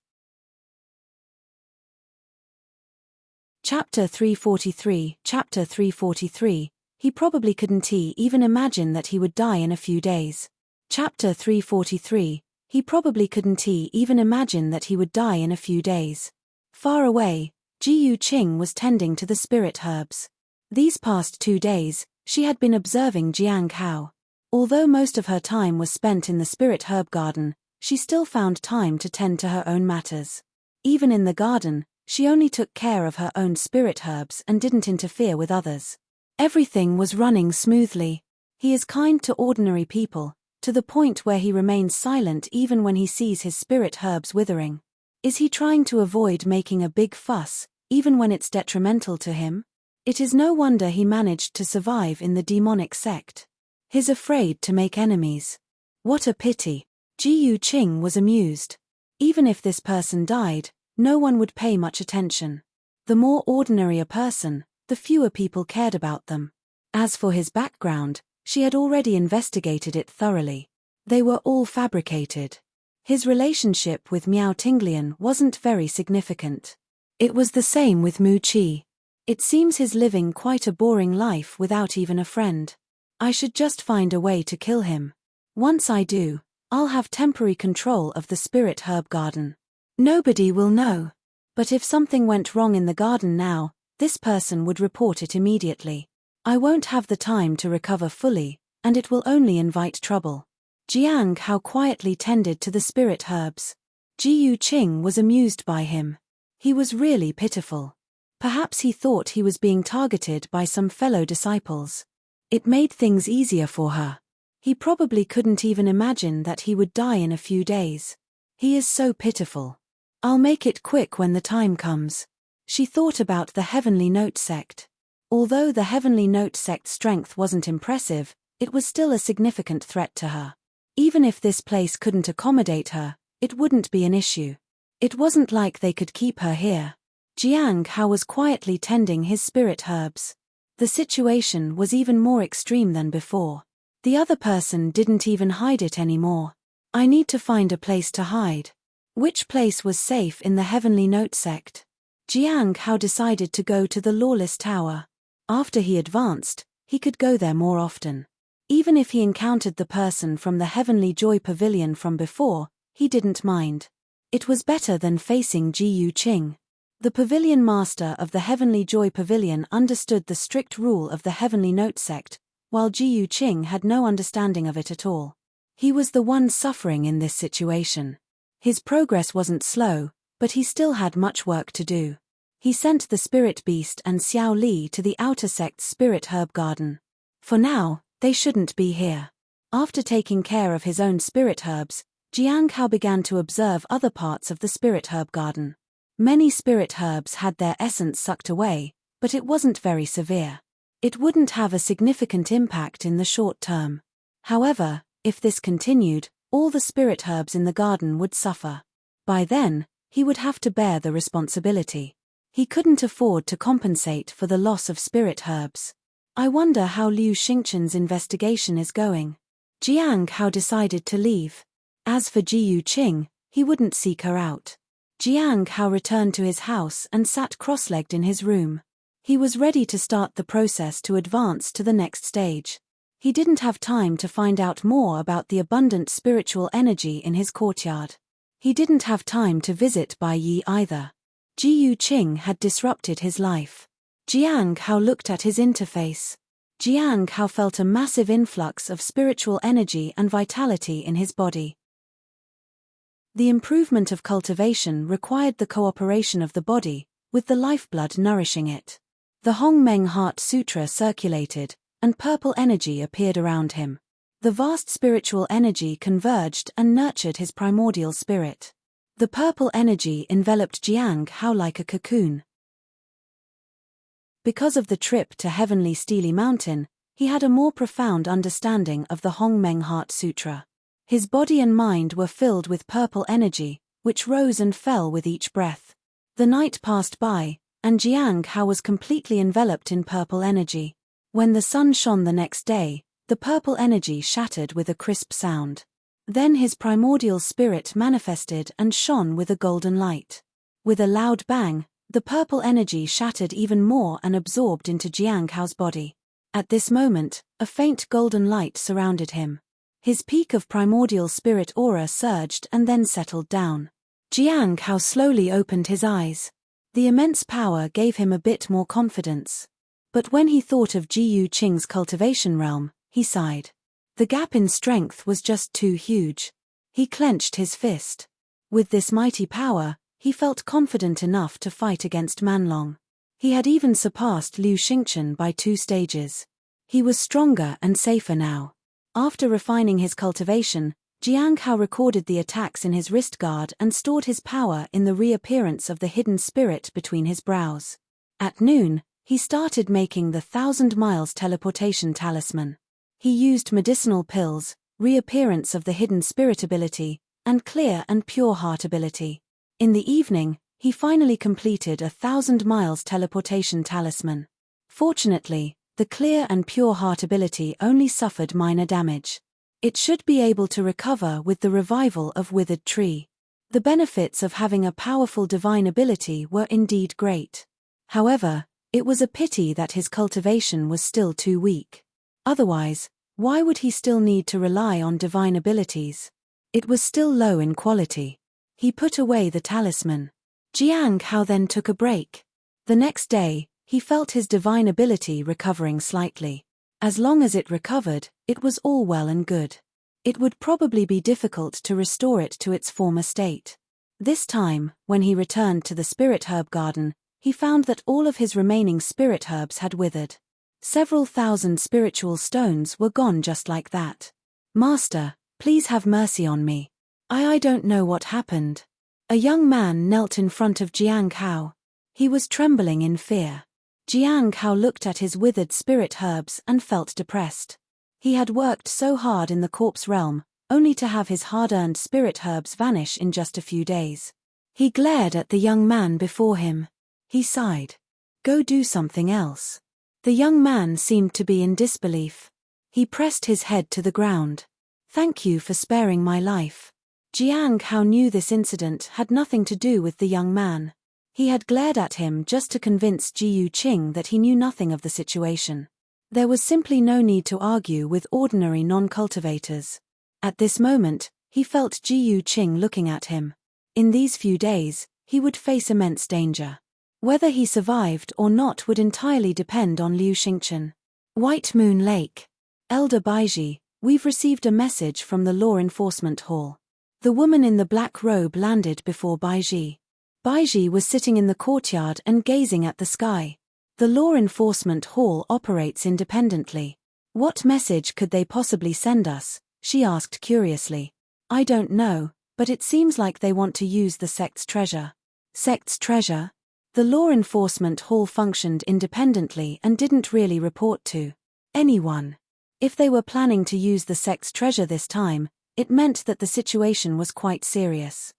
Chapter 343. Chapter 343. He probably couldn't even imagine that he would die in a few days. Chapter 343. He probably couldn't even imagine that he would die in a few days. Far away, Ji Yuqing was tending to the spirit herbs. These past 2 days, She had been observing Jiang Hao. Although most of her time was spent in the spirit herb garden, she still found time to tend to her own matters. Even in the garden, she only took care of her own spirit herbs and didn't interfere with others. Everything was running smoothly. He is kind to ordinary people, to the point where he remains silent even when he sees his spirit herbs withering. Is he trying to avoid making a big fuss, even when it's detrimental to him? It is no wonder he managed to survive in the demonic sect. He's afraid to make enemies. What a pity. Ji Yuqing was amused. Even if this person died, no one would pay much attention. The more ordinary a person, the fewer people cared about them. As for his background, she had already investigated it thoroughly. They were all fabricated. His relationship with Miao Tinglian wasn't very significant. It was the same with Mu Qi. It seems he's living quite a boring life without even a friend. I should just find a way to kill him. Once I do, I'll have temporary control of the spirit herb garden. Nobody will know. But if something went wrong in the garden now, this person would report it immediately. I won't have the time to recover fully, and it will only invite trouble. Jiang Hao quietly tended to the spirit herbs. Ji Yuqing was amused by him. He was really pitiful. Perhaps he thought he was being targeted by some fellow disciples. It made things easier for her. He probably couldn't even imagine that he would die in a few days. He is so pitiful. I'll make it quick when the time comes. She thought about the Heavenly Note sect. Although the Heavenly Note sect's strength wasn't impressive, it was still a significant threat to her. Even if this place couldn't accommodate her, it wouldn't be an issue. It wasn't like they could keep her here. Jiang Hao was quietly tending his spirit herbs. The situation was even more extreme than before. The other person didn't even hide it anymore. I need to find a place to hide. Which place was safe in the Heavenly Note sect? Jiang Hao decided to go to the Lawless Tower. After he advanced, he could go there more often. Even if he encountered the person from the Heavenly Joy Pavilion from before, he didn't mind. It was better than facing Ji Yuqing. The pavilion master of the Heavenly Joy Pavilion understood the strict rule of the Heavenly Note sect, while Ji Yuqing had no understanding of it at all. He was the one suffering in this situation. His progress wasn't slow, but he still had much work to do. He sent the spirit beast and Xiao Li to the outer sect's spirit herb garden. For now, they shouldn't be here. After taking care of his own spirit herbs, Jiang Hao began to observe other parts of the spirit herb garden. Many spirit herbs had their essence sucked away, but it wasn't very severe. It wouldn't have a significant impact in the short term. However, if this continued, all the spirit herbs in the garden would suffer. By then, he would have to bear the responsibility. He couldn't afford to compensate for the loss of spirit herbs. I wonder how Liu Xingchen's investigation is going. Jiang Hao decided to leave. As for Ji Yuqing, he wouldn't seek her out. Jiang Hao returned to his house and sat cross-legged in his room. He was ready to start the process to advance to the next stage. He didn't have time to find out more about the abundant spiritual energy in his courtyard. He didn't have time to visit Bai Yi either. Ji Yuqing had disrupted his life. Jiang Hao looked at his interface. Jiang Hao felt a massive influx of spiritual energy and vitality in his body. The improvement of cultivation required the cooperation of the body, with the lifeblood nourishing it. The Hongmeng Heart Sutra circulated, and purple energy appeared around him. The vast spiritual energy converged and nurtured his primordial spirit. The purple energy enveloped Jiang Hao like a cocoon. Because of the trip to Heavenly Steely Mountain, he had a more profound understanding of the Hongmeng Heart Sutra. His body and mind were filled with purple energy, which rose and fell with each breath. The night passed by, and Jiang Hao was completely enveloped in purple energy. When the sun shone the next day, the purple energy shattered with a crisp sound. Then his primordial spirit manifested and shone with a golden light. With a loud bang, the purple energy shattered even more and absorbed into Jiang Hao's body. At this moment, a faint golden light surrounded him. His peak of primordial spirit aura surged and then settled down. Jiang Hao slowly opened his eyes. The immense power gave him a bit more confidence. But when he thought of Ji Qing's cultivation realm, he sighed. The gap in strength was just too huge. He clenched his fist. With this mighty power, he felt confident enough to fight against Manlong. He had even surpassed Liu Xingchen by 2 stages. He was stronger and safer now. After refining his cultivation, Jiang Hao recorded the attacks in his wrist guard and stored his power in the reappearance of the hidden spirit between his brows. At noon, he started making the 1,000 miles teleportation talisman. He used medicinal pills, reappearance of the hidden spirit ability, and clear and pure heart ability. In the evening, he finally completed a 1,000 miles teleportation talisman. Fortunately, the clear and pure heart ability only suffered minor damage. It should be able to recover with the revival of Withered Tree. The benefits of having a powerful divine ability were indeed great. However, it was a pity that his cultivation was still too weak. Otherwise, why would he still need to rely on divine abilities? It was still low in quality. He put away the talisman. Jiang Hao then took a break. The next day, he felt his divine ability recovering slightly. As long as it recovered, it was all well and good. It would probably be difficult to restore it to its former state. This time, when he returned to the spirit herb garden, he found that all of his remaining spirit herbs had withered. Several thousand spiritual stones were gone just like that. "Master, please have mercy on me. I don't know what happened." A young man knelt in front of Jiang Hao. He was trembling in fear. Jiang Hao looked at his withered spirit herbs and felt depressed. He had worked so hard in the corpse realm, only to have his hard-earned spirit herbs vanish in just a few days. He glared at the young man before him. He sighed. "Go do something else." The young man seemed to be in disbelief. He pressed his head to the ground. "Thank you for sparing my life." Jiang Hao knew this incident had nothing to do with the young man. He had glared at him just to convince Ji Qing that he knew nothing of the situation. There was simply no need to argue with ordinary non-cultivators. At this moment, he felt Ji Qing looking at him. In these few days, he would face immense danger. Whether he survived or not would entirely depend on Liu Xingchen. White Moon Lake. Elder Baiji, we've received a message from the Law Enforcement Hall. The woman in the black robe landed before Baiji. Baiji was sitting in the courtyard and gazing at the sky. The Law Enforcement Hall operates independently. "What message could they possibly send us?" she asked curiously. "I don't know, but it seems like they want to use the sect's treasure." Sect's treasure? The Law Enforcement Hall functioned independently and didn't really report to anyone. If they were planning to use the sect's treasure this time, it meant that the situation was quite serious.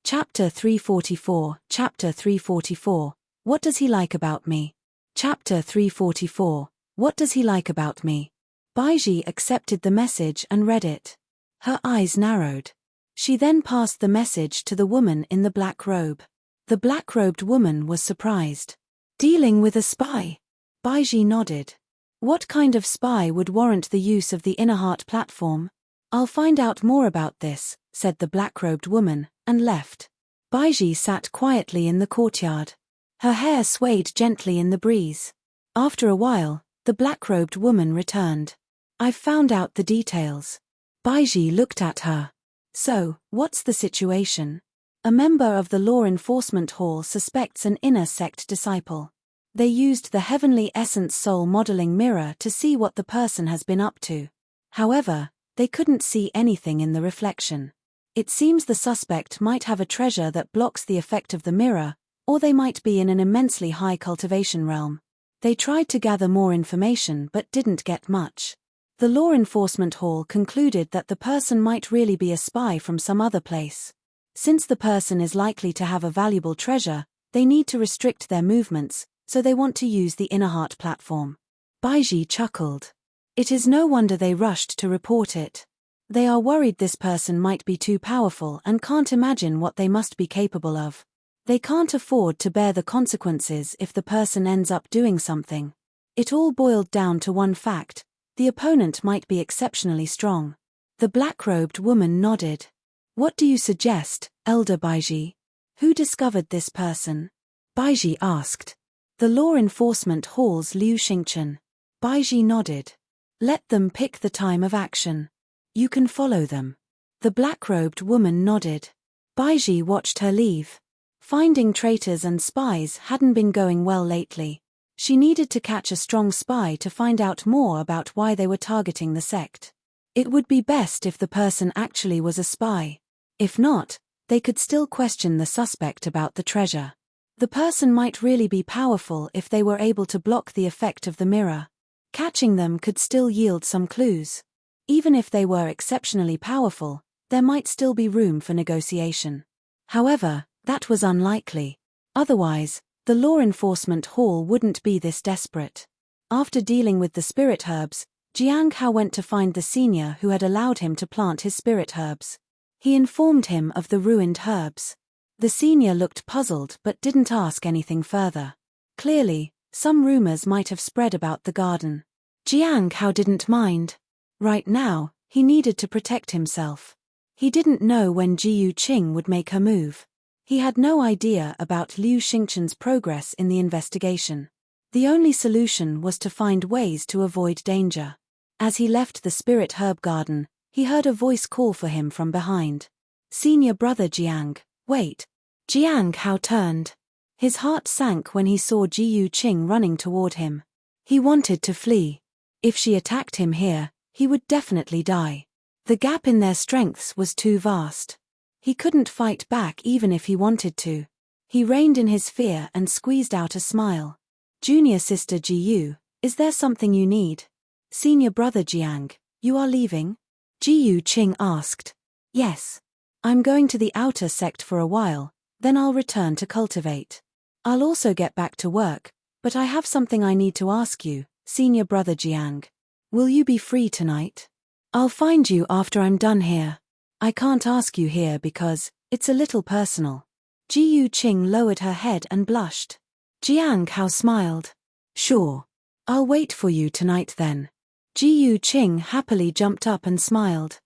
Chapter 344, Chapter 344, What does he like about me? Chapter 344, What does he like about me? Baiji accepted the message and read it. Her eyes narrowed. She then passed the message to the woman in the black robe. The black-robed woman was surprised. "Dealing with a spy?" Baiji nodded. "What kind of spy would warrant the use of the Inner Heart platform?" "I'll find out more about this," said the black-robed woman, and left. Baiji sat quietly in the courtyard. Her hair swayed gently in the breeze. After a while, the black-robed woman returned. "I've found out the details." Baiji looked at her. "So, what's the situation?" A member of the Law Enforcement Hall suspects an inner sect disciple. They used the Heavenly Essence Soul modeling mirror to see what the person has been up to. However, they couldn't see anything in the reflection. It seems the suspect might have a treasure that blocks the effect of the mirror, or they might be in an immensely high cultivation realm. They tried to gather more information but didn't get much. The Law Enforcement Hall concluded that the person might really be a spy from some other place. Since the person is likely to have a valuable treasure, they need to restrict their movements, so they want to use the Inner Heart platform. Baiji chuckled. It is no wonder they rushed to report it. They are worried this person might be too powerful and can't imagine what they must be capable of. They can't afford to bear the consequences if the person ends up doing something. It all boiled down to one fact: the opponent might be exceptionally strong. The black-robed woman nodded. "What do you suggest, Elder Baiji? Who discovered this person?" Baiji asked. The law enforcement hall's Liu Xingchen. Baiji nodded. Let them pick the time of action. You can follow them. The black-robed woman nodded. Baiji watched her leave. Finding traitors and spies hadn't been going well lately. She needed to catch a strong spy to find out more about why they were targeting the sect. It would be best if the person actually was a spy. If not, they could still question the suspect about the treasure. The person might really be powerful if they were able to block the effect of the mirror. Catching them could still yield some clues. Even if they were exceptionally powerful, there might still be room for negotiation. However, that was unlikely. Otherwise, the law enforcement hall wouldn't be this desperate. After dealing with the spirit herbs, Jiang Hao went to find the senior who had allowed him to plant his spirit herbs. He informed him of the ruined herbs. The senior looked puzzled but didn't ask anything further. Clearly, some rumors might have spread about the garden. Jiang Hao didn't mind. Right now, he needed to protect himself. He didn't know when Jiyu Qing would make her move. He had no idea about Liu Xingchen's progress in the investigation. The only solution was to find ways to avoid danger. As he left the spirit herb garden, he heard a voice call for him from behind. Senior brother Jiang, wait. Jiang Hao turned. His heart sank when he saw Jiyu Qing running toward him. He wanted to flee. If she attacked him here, he would definitely die. The gap in their strengths was too vast. He couldn't fight back even if he wanted to. He reined in his fear and squeezed out a smile. Junior sister Jiyu, is there something you need? Senior brother Jiang, you are leaving? Jiyu Qing asked. Yes. I'm going to the outer sect for a while, then I'll return to cultivate. I'll also get back to work, but I have something I need to ask you, senior brother Jiang. Will you be free tonight? I'll find you after I'm done here. I can't ask you here because it's a little personal. Jiyu Qing lowered her head and blushed. Jiang Hao smiled. Sure. I'll wait for you tonight then. Jiyu Qing happily jumped up and smiled.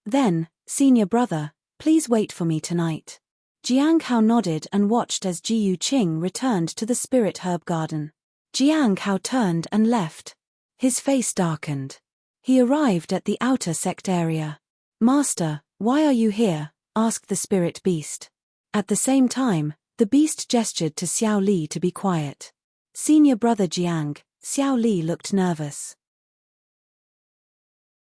Then, senior brother, please wait for me tonight. Jiang Hao nodded and watched as Jiyu Qing returned to the spirit herb garden. Jiang Hao turned and left. His face darkened. He arrived at the outer sect area. Master, why are you here? Asked the spirit beast. At the same time, the beast gestured to Xiao Li to be quiet. Senior brother Jiang, Xiao Li looked nervous.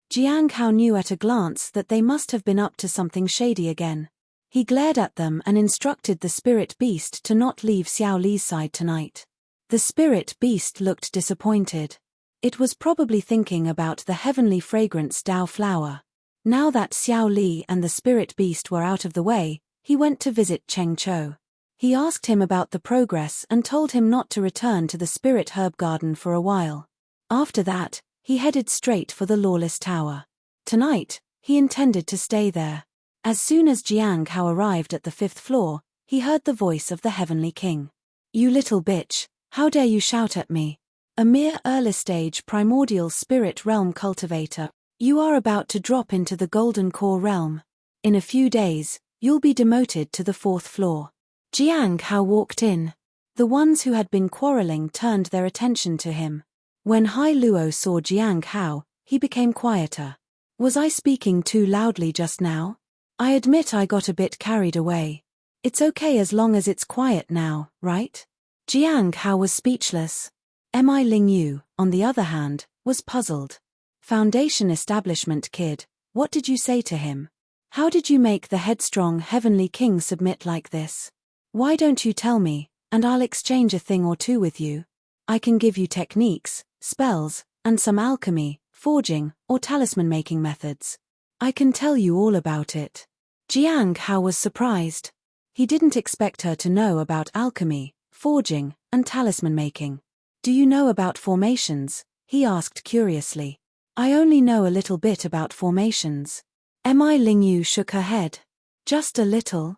Jiang Hao knew at a glance that they must have been up to something shady again. He glared at them and instructed the spirit beast to not leave Xiao Li's side tonight. The spirit beast looked disappointed. It was probably thinking about the heavenly fragrance Dao flower. Now that Xiao Li and the spirit beast were out of the way, he went to visit Cheng Chou. He asked him about the progress and told him not to return to the spirit herb garden for a while. After that, he headed straight for the Lawless Tower. Tonight, he intended to stay there. As soon as Jiang Hao arrived at the 5th floor, he heard the voice of the Heavenly King. You little bitch, how dare you shout at me? A mere early-stage primordial spirit realm cultivator, you are about to drop into the Golden Core realm. In a few days, you'll be demoted to the 4th floor. Jiang Hao walked in. The ones who had been quarreling turned their attention to him. When Hai Luo saw Jiang Hao, he became quieter. Was I speaking too loudly just now? I admit I got a bit carried away. It's okay as long as it's quiet now, right? Jiang Hao was speechless. Mi Ling Yu, on the other hand, was puzzled. Foundation establishment kid, what did you say to him? How did you make the headstrong Heavenly King submit like this? Why don't you tell me, and I'll exchange a thing or two with you? I can give you techniques, spells, and some alchemy, forging, or talisman-making methods. I can tell you all about it. Jiang Hao was surprised. He didn't expect her to know about alchemy, forging, and talisman-making. Do you know about formations? He asked curiously. I only know a little bit about formations. Mi Ling Yu shook her head. Just a little.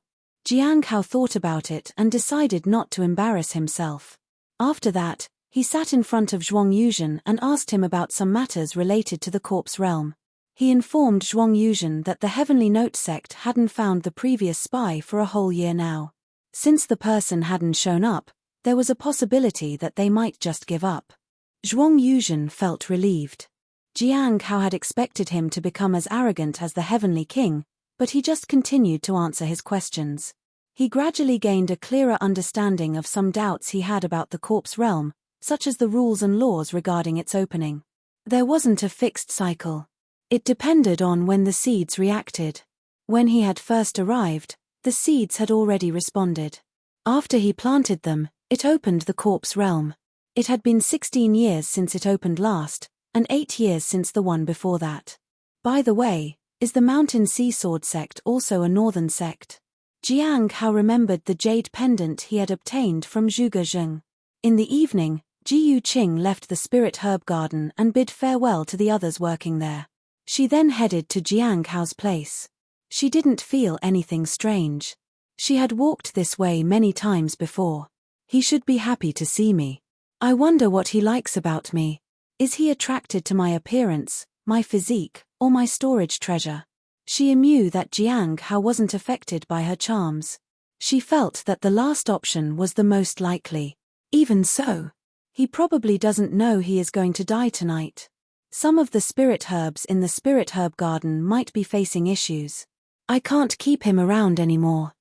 Jiang Hao thought about it and decided not to embarrass himself. After that, he sat in front of Zhuang Yuzhen and asked him about some matters related to the corpse realm. He informed Zhuang Yuzhen that the Heavenly Note sect hadn't found the previous spy for a whole year now. Since the person hadn't shown up, there was a possibility that they might just give up. Zhuang Yuzhen felt relieved. Jiang Hao had expected him to become as arrogant as the Heavenly King, but he just continued to answer his questions. He gradually gained a clearer understanding of some doubts he had about the corpse realm, such as the rules and laws regarding its opening. There wasn't a fixed cycle. It depended on when the seeds reacted. When he had first arrived, the seeds had already responded. After he planted them, it opened the corpse realm. It had been 16 years since it opened last, and 8 years since the one before that. By the way, is the Mountain Sea Sword sect also a northern sect? Jiang Hao remembered the jade pendant he had obtained from Zhuge Zheng. In the evening, Ji Yuqing left the spirit herb garden and bid farewell to the others working there. She then headed to Jiang Hao's place. She didn't feel anything strange. She had walked this way many times before. He should be happy to see me. I wonder what he likes about me. Is he attracted to my appearance, my physique, or my storage treasure? She knew that Jiang Hao wasn't affected by her charms. She felt that the last option was the most likely. Even so, he probably doesn't know he is going to die tonight. Some of the spirit herbs in the spirit herb garden might be facing issues. I can't keep him around anymore.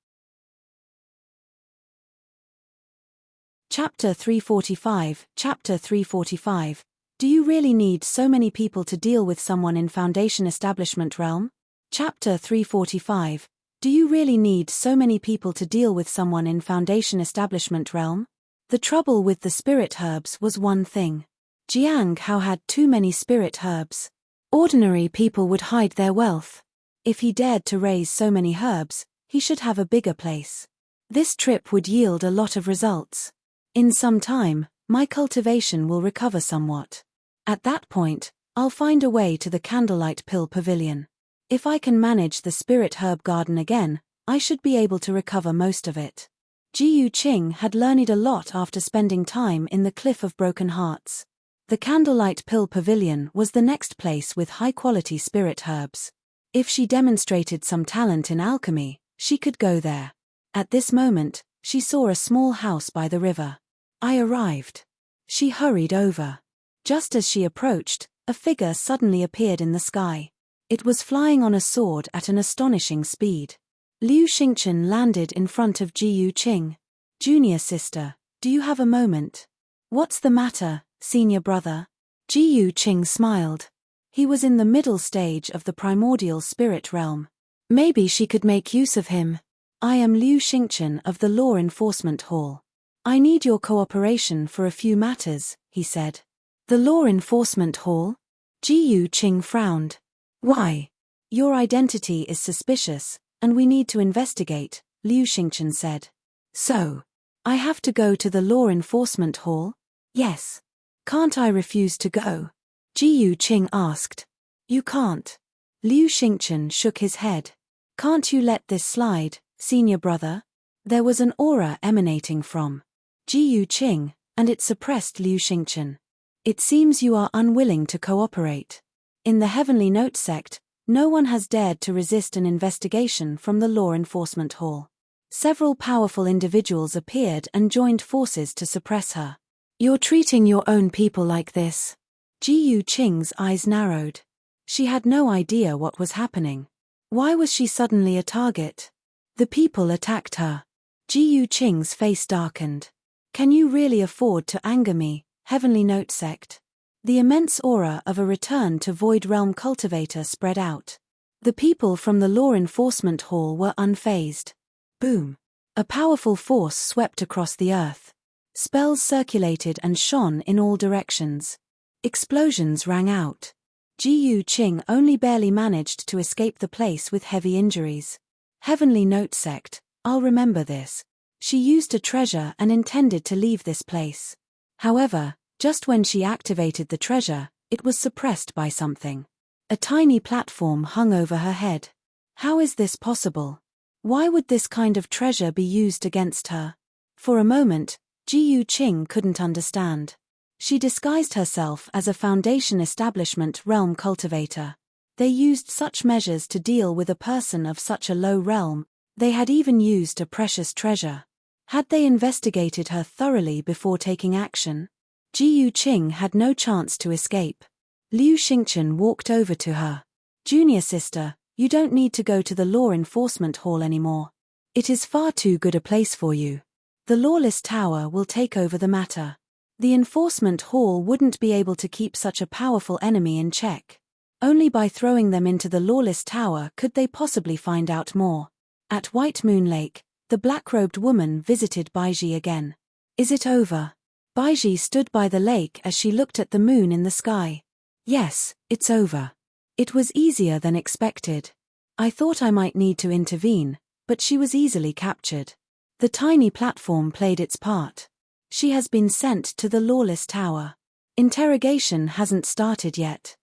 Chapter 345. Chapter 345. Do you really need so many people to deal with someone in Foundation Establishment Realm? Chapter 345. Do you really need so many people to deal with someone in Foundation Establishment Realm? The trouble with the spirit herbs was one thing. Jiang Hao had too many spirit herbs. Ordinary people would hide their wealth. If he dared to raise so many herbs, he should have a bigger place. This trip would yield a lot of results. In some time, my cultivation will recover somewhat. At that point, I'll find a way to the Candlelight Pill Pavilion. If I can manage the Spirit Herb Garden again, I should be able to recover most of it. Ji Yuqing had learned a lot after spending time in the Cliff of Broken Hearts. The Candlelight Pill Pavilion was the next place with high-quality spirit herbs. If she demonstrated some talent in alchemy, she could go there. At this moment, she saw a small house by the river. I arrived. She hurried over. Just as she approached, a figure suddenly appeared in the sky. It was flying on a sword at an astonishing speed. Liu Xingchen landed in front of Ji Yuqing. Junior sister, do you have a moment? What's the matter, senior brother? Ji Yuqing smiled. He was in the middle stage of the primordial spirit realm. Maybe she could make use of him. I am Liu Xingchen of the Law Enforcement Hall. I need your cooperation for a few matters, he said. The Law Enforcement Hall? Ji Yuqing frowned. Why? Your identity is suspicious, and we need to investigate, Liu Xingchen said. So, I have to go to the Law Enforcement Hall? Yes. Can't I refuse to go? Ji Yuqing asked. You can't. Liu Xingchen shook his head. Can't you let this slide, senior brother? There was an aura emanating from Ji Yuqing, and it suppressed Liu Xingchen. It seems you are unwilling to cooperate. In the Heavenly Note sect, no one has dared to resist an investigation from the Law Enforcement Hall. Several powerful individuals appeared and joined forces to suppress her. You're treating your own people like this. Ji Yuqing's eyes narrowed. She had no idea what was happening. Why was she suddenly a target? The people attacked her. Ji Yuqing's face darkened. Can you really afford to anger me, Heavenly Note sect? The immense aura of a return to Void Realm Cultivator spread out. The people from the Law Enforcement Hall were unfazed. Boom. A powerful force swept across the earth. Spells circulated and shone in all directions. Explosions rang out. Ji Yuqing only barely managed to escape the place with heavy injuries. Heavenly Note sect, I'll remember this. She used a treasure and intended to leave this place. However, just when she activated the treasure, it was suppressed by something. A tiny platform hung over her head. How is this possible? Why would this kind of treasure be used against her? For a moment, Ji Yuqing couldn't understand. She disguised herself as a Foundation Establishment Realm cultivator. They used such measures to deal with a person of such a low realm. They had even used a precious treasure. Had they investigated her thoroughly before taking action? Ji Yuqing had no chance to escape. Liu Xingchen walked over to her. Junior sister, you don't need to go to the law enforcement hall anymore. It is far too good a place for you. The lawless tower will take over the matter. The enforcement hall wouldn't be able to keep such a powerful enemy in check. Only by throwing them into the lawless tower could they possibly find out more. At White Moon Lake, the black-robed woman visited Baiji again. Is it over? Baiji stood by the lake as she looked at the moon in the sky. Yes, it's over. It was easier than expected. I thought I might need to intervene, but she was easily captured. The tiny platform played its part. She has been sent to the lawless tower. Interrogation hasn't started yet.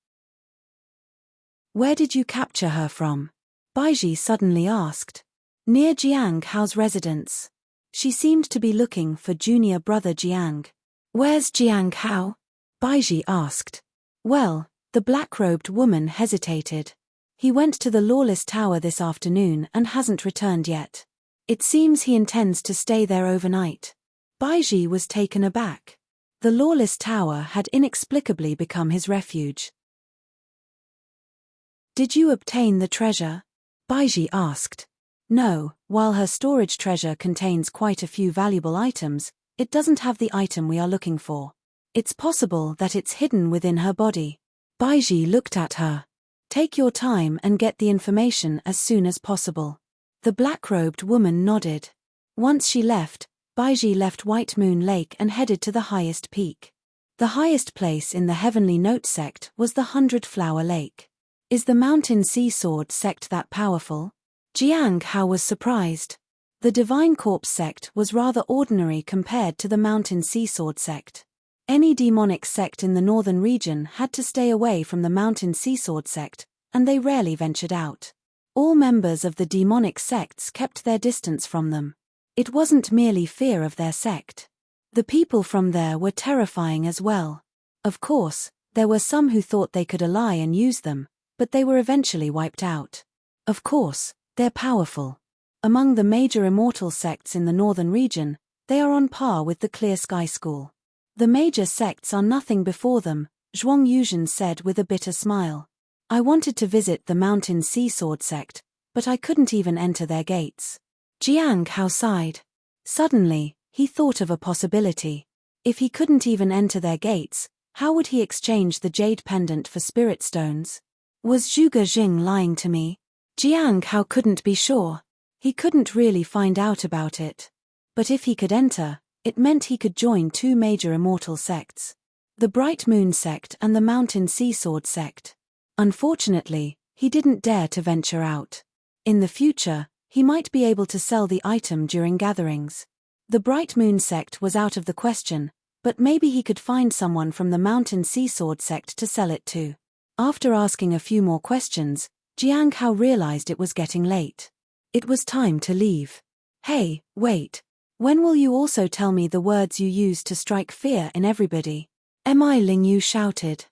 Where did you capture her from? Baiji suddenly asked. Near Jiang Hao's residence. She seemed to be looking for junior brother Jiang. Where's Jiang Hao? Baiji asked. Well, the black-robed woman hesitated. He went to the lawless tower this afternoon and hasn't returned yet. It seems he intends to stay there overnight. Baiji was taken aback. The lawless tower had inexplicably become his refuge. Did you obtain the treasure? Baiji asked. No, while her storage treasure contains quite a few valuable items, it doesn't have the item we are looking for. It's possible that it's hidden within her body. Baiji looked at her. Take your time and get the information as soon as possible. The black-robed woman nodded. Once she left, Baiji left White Moon Lake and headed to the highest peak. The highest place in the Heavenly Note sect was the 100-Flower Lake. Is the Mountain Sea Sword sect that powerful? Jiang Hao was surprised. The Divine Corpse sect was rather ordinary compared to the Mountain Sea Sword sect. Any demonic sect in the northern region had to stay away from the Mountain Sea Sword sect, and they rarely ventured out. All members of the demonic sects kept their distance from them. It wasn't merely fear of their sect. The people from there were terrifying as well. Of course, there were some who thought they could ally and use them, but they were eventually wiped out. Of course, they're powerful. Among the major immortal sects in the northern region, they are on par with the Clear Sky School. The major sects are nothing before them, Zhuang Yuzhen said with a bitter smile. I wanted to visit the Mountain Sea Sword sect, but I couldn't even enter their gates. Jiang Hao sighed. Suddenly, he thought of a possibility. If he couldn't even enter their gates, how would he exchange the jade pendant for spirit stones? Was Zhuge Jing lying to me? Jiang Hao couldn't be sure. He couldn't really find out about it. But if he could enter, it meant he could join two major immortal sects. The Bright Moon sect and the Mountain Sea Sword sect. Unfortunately, he didn't dare to venture out. In the future, he might be able to sell the item during gatherings. The Bright Moon sect was out of the question, but maybe he could find someone from the Mountain Sea Sword sect to sell it to. After asking a few more questions, Jiang Hao realized it was getting late. It was time to leave. Hey, wait. When will you also tell me the words you use to strike fear in everybody? Ling Yu shouted.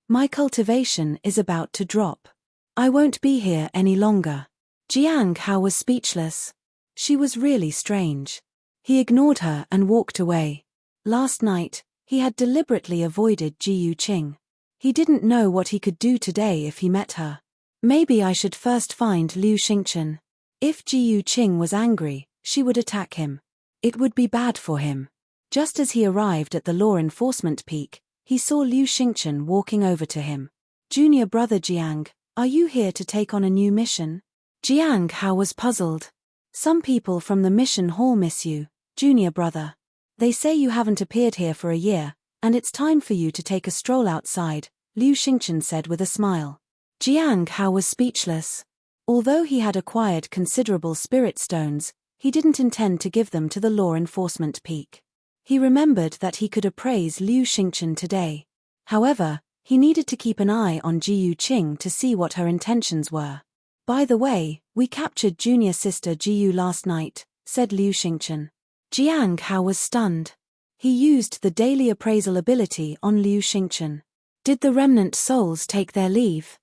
My cultivation is about to drop. I won't be here any longer. Jiang Hao was speechless. She was really strange. He ignored her and walked away. Last night, he had deliberately avoided Ji Yuqing. He didn't know what he could do today if he met her. Maybe I should first find Liu Xingchen. If Ji Yuqing was angry, she would attack him. It would be bad for him. Just as he arrived at the law enforcement peak, he saw Liu Xingchen walking over to him. Junior brother Jiang, are you here to take on a new mission? Jiang Hao was puzzled. Some people from the mission hall miss you, junior brother. They say you haven't appeared here for a year, and it's time for you to take a stroll outside, Liu Xingchen said with a smile. Jiang Hao was speechless. Although he had acquired considerable spirit stones, he didn't intend to give them to the law enforcement peak. He remembered that he could appraise Liu Xingchen today. However, he needed to keep an eye on Ji Yuqing to see what her intentions were. By the way, we captured junior sister Ji Yu last night, said Liu Xingchen. Jiang Hao was stunned. He used the daily appraisal ability on Liu Xingchen. Did the remnant souls take their leave?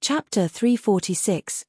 Chapter 346.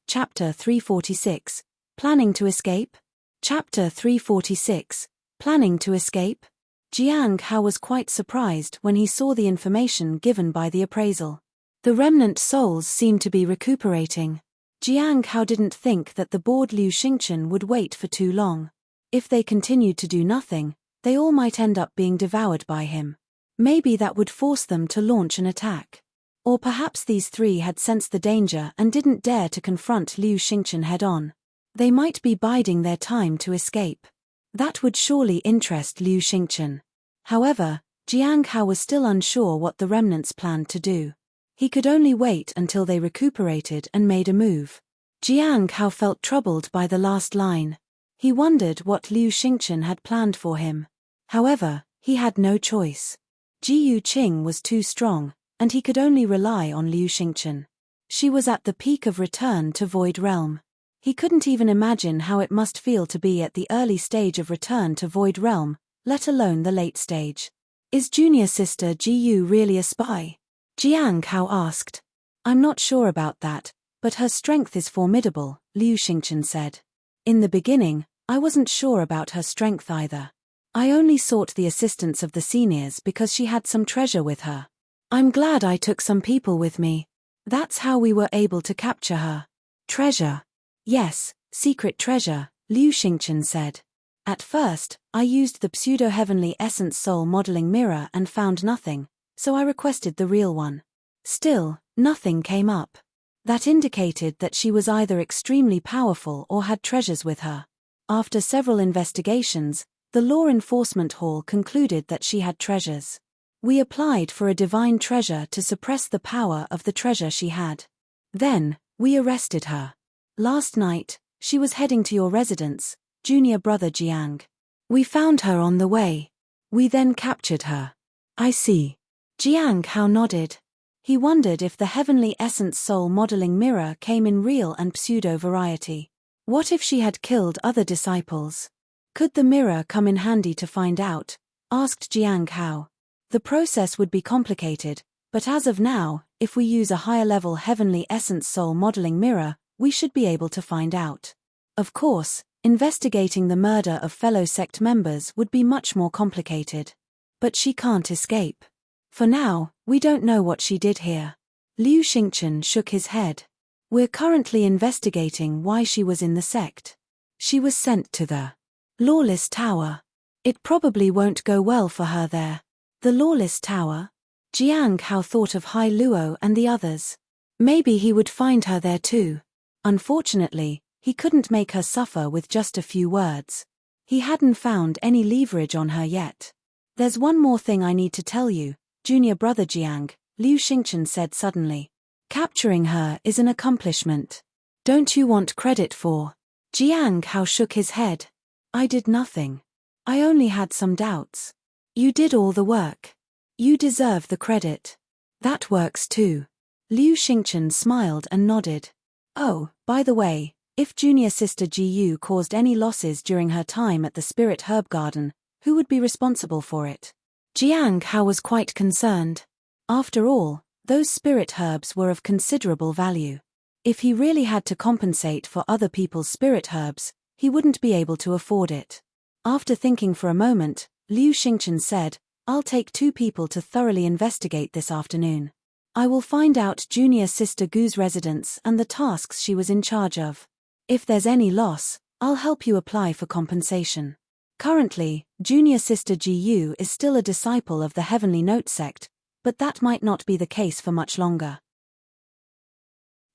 Planning to escape? Chapter 346. Planning to escape? Jiang Hao was quite surprised when he saw the information given by the appraisal. The remnant souls seemed to be recuperating. Jiang Hao didn't think that the bored Liu Xingchen would wait for too long. If they continued to do nothing, they all might end up being devoured by him. Maybe that would force them to launch an attack. Or perhaps these three had sensed the danger and didn't dare to confront Liu Xingchen head-on. They might be biding their time to escape. That would surely interest Liu Xingchen. However, Jiang Hao was still unsure what the remnants planned to do. He could only wait until they recuperated and made a move. Jiang Hao felt troubled by the last line. He wondered what Liu Xingchen had planned for him. However, he had no choice. Ji Yuqing was too strong, and he could only rely on Liu Xingchen. She was at the peak of return to Void Realm. He couldn't even imagine how it must feel to be at the early stage of return to Void Realm, let alone the late stage. Is junior sister Ji Yu really a spy? Jiang Hao asked. I'm not sure about that, but her strength is formidable, Liu Xingchen said. In the beginning, I wasn't sure about her strength either. I only sought the assistance of the seniors because she had some treasure with her. I'm glad I took some people with me. That's how we were able to capture her. Treasure? Yes, secret treasure, Liu Xingchen said. At first, I used the pseudo-heavenly essence soul modeling mirror and found nothing, so I requested the real one. Still, nothing came up. That indicated that she was either extremely powerful or had treasures with her. After several investigations, the Law Enforcement Hall concluded that she had treasures. We applied for a divine treasure to suppress the power of the treasure she had. Then, we arrested her. Last night, she was heading to your residence, junior brother Jiang. We found her on the way. We then captured her. I see. Jiang Hao nodded. He wondered if the heavenly essence soul modeling mirror came in real and pseudo variety. What if she had killed other disciples? Could the mirror come in handy to find out? Asked Jiang Hao. The process would be complicated, but as of now, if we use a higher-level heavenly essence soul modeling mirror, we should be able to find out. Of course, investigating the murder of fellow sect members would be much more complicated. But she can't escape. For now, we don't know what she did here. Liu Xingchen shook his head. We're currently investigating why she was in the sect. She was sent to the Lawless Tower. It probably won't go well for her there. The Lawless Tower? Jiang Hao thought of Hai Luo and the others. Maybe he would find her there too. Unfortunately, he couldn't make her suffer with just a few words. He hadn't found any leverage on her yet. There's one more thing I need to tell you, junior brother Jiang, Liu Xingchen said suddenly. Capturing her is an accomplishment. Don't you want credit for? Jiang Hao shook his head. I did nothing. I only had some doubts. You did all the work. You deserve the credit. That works too. Liu Xingchen smiled and nodded. Oh, by the way, if junior sister Ji Yu caused any losses during her time at the Spirit Herb Garden, who would be responsible for it? Jiang Hao was quite concerned. After all, those spirit herbs were of considerable value. If he really had to compensate for other people's spirit herbs, he wouldn't be able to afford it. After thinking for a moment, Liu Xingchen said, I'll take 2 people to thoroughly investigate this afternoon. I will find out junior sister Gu's residence and the tasks she was in charge of. If there's any loss, I'll help you apply for compensation. Currently, junior sister Ji Yu is still a disciple of the Heavenly Note sect, but that might not be the case for much longer.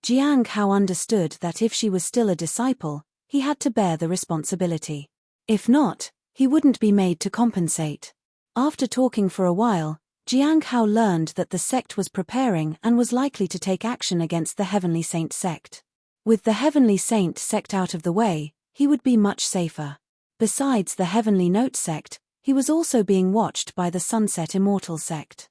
Jiang Hao understood that if she was still a disciple, he had to bear the responsibility. If not, he wouldn't be made to compensate. After talking for a while, Jiang Hao learned that the sect was preparing and was likely to take action against the Heavenly Saint sect. With the Heavenly Saint sect out of the way, he would be much safer. Besides the Heavenly Note sect, he was also being watched by the Sunset Immortal sect.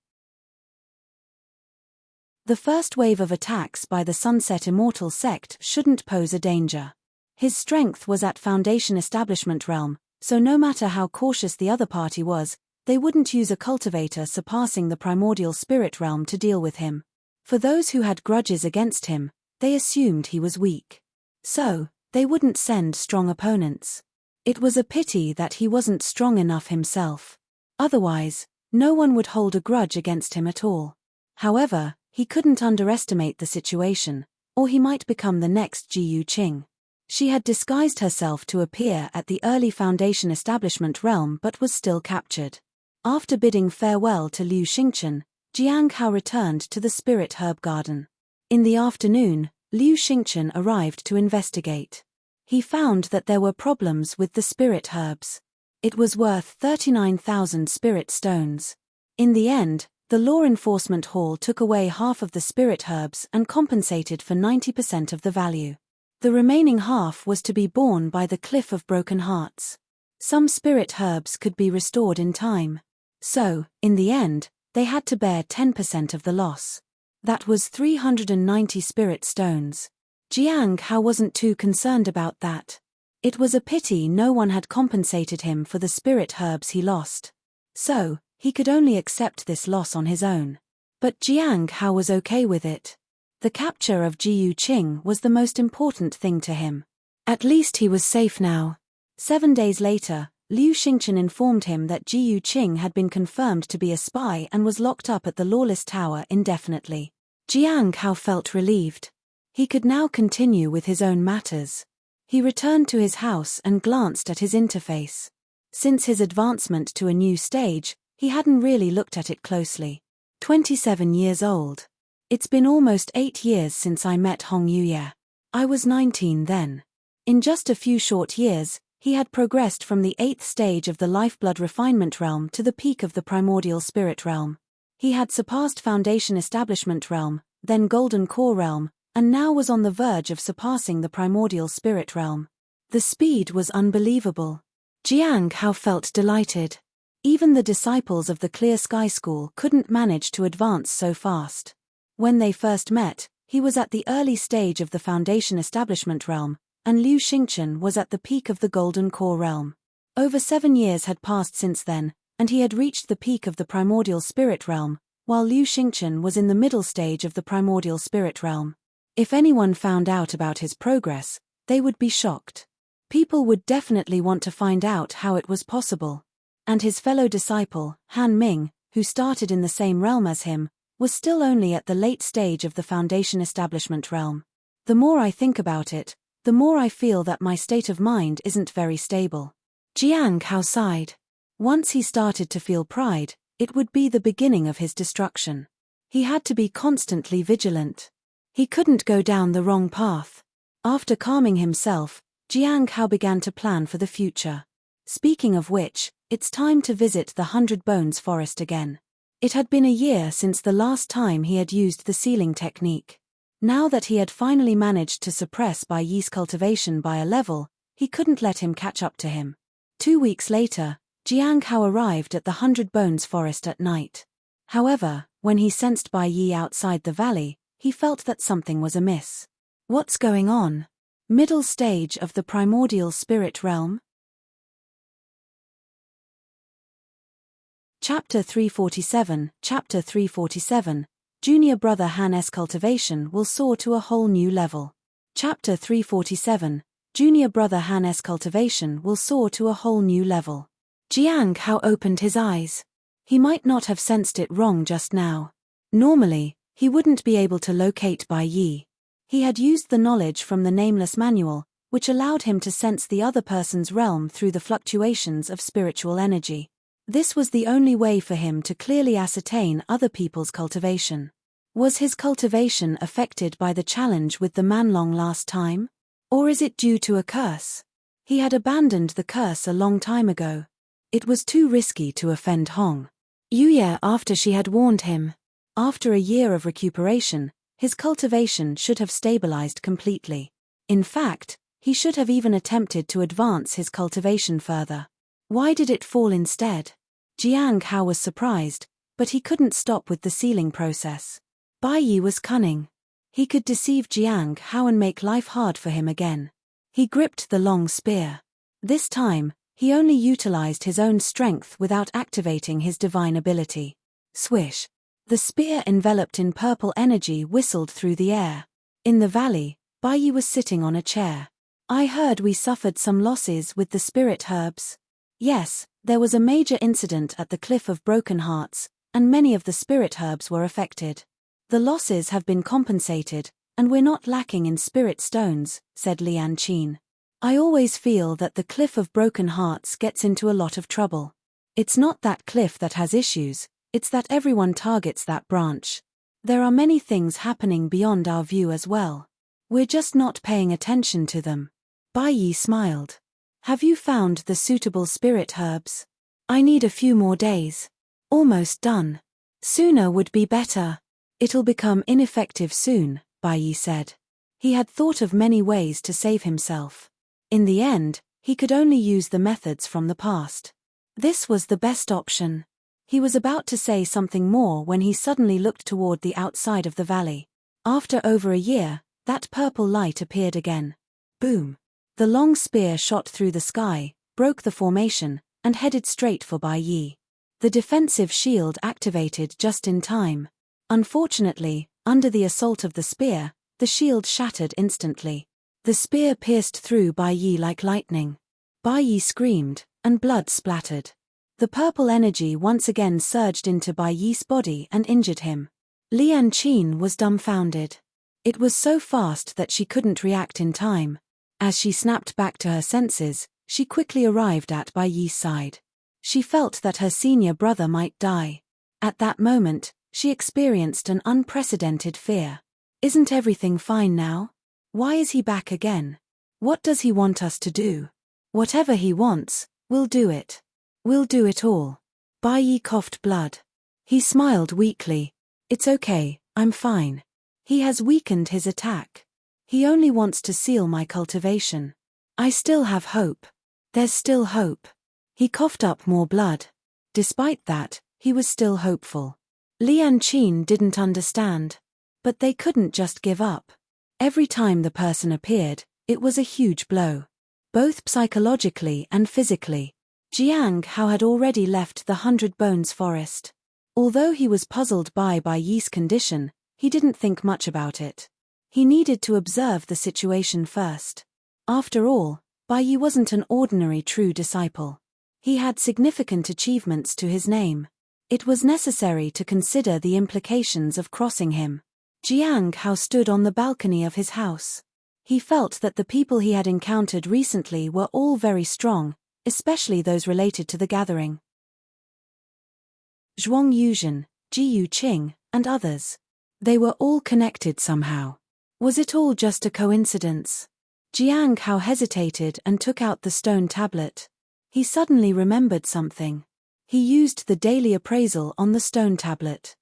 The first wave of attacks by the Sunset Immortal sect shouldn't pose a danger. His strength was at Foundation Establishment realm, so no matter how cautious the other party was, they wouldn't use a cultivator surpassing the primordial spirit realm to deal with him. For those who had grudges against him, they assumed he was weak. So, They wouldn't send strong opponents. It was a pity that he wasn't strong enough himself. Otherwise, no one would hold a grudge against him at all. However, he couldn't underestimate the situation, or he might become the next Jiyu Qing. She had disguised herself to appear at the early Foundation establishment realm but was still captured. After bidding farewell to Liu Xingchen, Jiang Hao returned to the spirit herb garden. In the afternoon, Liu Xingchen arrived to investigate. He found that there were problems with the spirit herbs. It was worth 39,000 spirit stones. In the end, the Law Enforcement Hall took away half of the spirit herbs and compensated for 90% of the value. The remaining half was to be borne by the Cliff of Broken Hearts. Some spirit herbs could be restored in time. So, in the end, they had to bear 10% of the loss. That was 390 spirit stones. Jiang Hao wasn't too concerned about that. It was a pity no one had compensated him for the spirit herbs he lost. So, he could only accept this loss on his own. But Jiang Hao was okay with it. The capture of Jiyu Qing was the most important thing to him. At least he was safe now. 7 days later, Liu Xingchen informed him that Jiyu Qing had been confirmed to be a spy and was locked up at the Lawless Tower indefinitely. Jiang Hao felt relieved. He could now continue with his own matters. He returned to his house and glanced at his interface. Since his advancement to a new stage, he hadn't really looked at it closely. 27 years old. It's been almost 8 years since I met Hong Yuye. I was 19 then. In just a few short years, he had progressed from the 8th stage of the Lifeblood Refinement Realm to the peak of the Primordial Spirit Realm. He had surpassed Foundation Establishment Realm, then Golden Core Realm, and now was on the verge of surpassing the Primordial Spirit Realm. The speed was unbelievable. Jiang Hao felt delighted. Even the disciples of the Clear Sky School couldn't manage to advance so fast. When they first met, he was at the early stage of the Foundation Establishment Realm, and Liu Xingchen was at the peak of the Golden Core Realm. Over 7 years had passed since then, and he had reached the peak of the Primordial Spirit Realm, while Liu Xingchen was in the middle stage of the Primordial Spirit Realm. If anyone found out about his progress, they would be shocked. People would definitely want to find out how it was possible. And his fellow disciple, Han Ming, who started in the same realm as him, was still only at the late stage of the Foundation Establishment Realm. The more I think about it, the more I feel that my state of mind isn't very stable. Jiang Hao sighed. Once he started to feel pride, it would be the beginning of his destruction. He had to be constantly vigilant. He couldn't go down the wrong path. After calming himself, Jiang Hao began to plan for the future. Speaking of which, it's time to visit the 100 Bones Forest again. It had been a year since the last time he had used the sealing technique. Now that he had finally managed to suppress Bai Yi's cultivation by a level, he couldn't let him catch up to him. 2 weeks later, Jiang Hao arrived at the 100 Bones Forest at night. However, when he sensed Bai Yi outside the valley, he felt that something was amiss. What's going on? Middle stage of the Primordial Spirit Realm? Chapter 347, Chapter 347, Junior Brother Han's cultivation will soar to a whole new level. Chapter 347, Junior Brother Han's cultivation will soar to a whole new level. Jiang Hao opened his eyes. He might not have sensed it wrong just now. Normally, he wouldn't be able to locate Bai Yi. He had used the knowledge from the Nameless Manual, which allowed him to sense the other person's realm through the fluctuations of spiritual energy. This was the only way for him to clearly ascertain other people's cultivation. Was his cultivation affected by the challenge with the Manlong last time? Or is it due to a curse? He had abandoned the curse a long time ago. It was too risky to offend Hong Yuye after she had warned him. After a year of recuperation, his cultivation should have stabilized completely. In fact, he should have even attempted to advance his cultivation further. Why did it fall instead? Jiang Hao was surprised, but he couldn't stop with the sealing process. Bai Yi was cunning. He could deceive Jiang Hao and make life hard for him again. He gripped the long spear. This time, he only utilized his own strength without activating his divine ability. Swish. The spear enveloped in purple energy whistled through the air. In the valley, Bai Yi was sitting on a chair. I heard we suffered some losses with the spirit herbs. Yes, there was a major incident at the Cliff of Broken Hearts, and many of the spirit herbs were affected. The losses have been compensated, and we're not lacking in spirit stones, said Lian Qin. I always feel that the Cliff of Broken Hearts gets into a lot of trouble. It's not that cliff that has issues, it's that everyone targets that branch. There are many things happening beyond our view as well. We're just not paying attention to them. Bai Yi smiled. Have you found the suitable spirit herbs? I need a few more days. Almost done. Sooner would be better. It'll become ineffective soon, Bai Yi said. He had thought of many ways to save himself. In the end, he could only use the methods from the past. This was the best option. He was about to say something more when he suddenly looked toward the outside of the valley. After over a year, that purple light appeared again. Boom! The long spear shot through the sky, broke the formation, and headed straight for Bai Yi. The defensive shield activated just in time. Unfortunately, under the assault of the spear, the shield shattered instantly. The spear pierced through Bai Yi like lightning. Bai Yi screamed, and blood splattered. The purple energy once again surged into Bai Yi's body and injured him. Lian Qin was dumbfounded. It was so fast that she couldn't react in time. As she snapped back to her senses, she quickly arrived at Bai Yi's side. She felt that her senior brother might die. At that moment, she experienced an unprecedented fear. Isn't everything fine now? Why is he back again? What does he want us to do? Whatever he wants, we'll do it. We'll do it all. Bai Yi coughed blood. He smiled weakly. It's okay, I'm fine. He has weakened his attack. He only wants to seal my cultivation. I still have hope. There's still hope. He coughed up more blood. Despite that, he was still hopeful. Lian Qin didn't understand. But they couldn't just give up. Every time the person appeared, it was a huge blow. Both psychologically and physically. Jiang Hao had already left the 100 Bones forest. Although he was puzzled by Bai Yi's condition, he didn't think much about it. He needed to observe the situation first. After all, Bai Yi wasn't an ordinary true disciple. He had significant achievements to his name. It was necessary to consider the implications of crossing him. Jiang Hao stood on the balcony of his house. He felt that the people he had encountered recently were all very strong, especially those related to the gathering. Zhuang Yuzhen, Ji Yuqing, and others. They were all connected somehow. Was it all just a coincidence? Jiang Hao hesitated and took out the stone tablet. He suddenly remembered something. He used the daily appraisal on the stone tablet.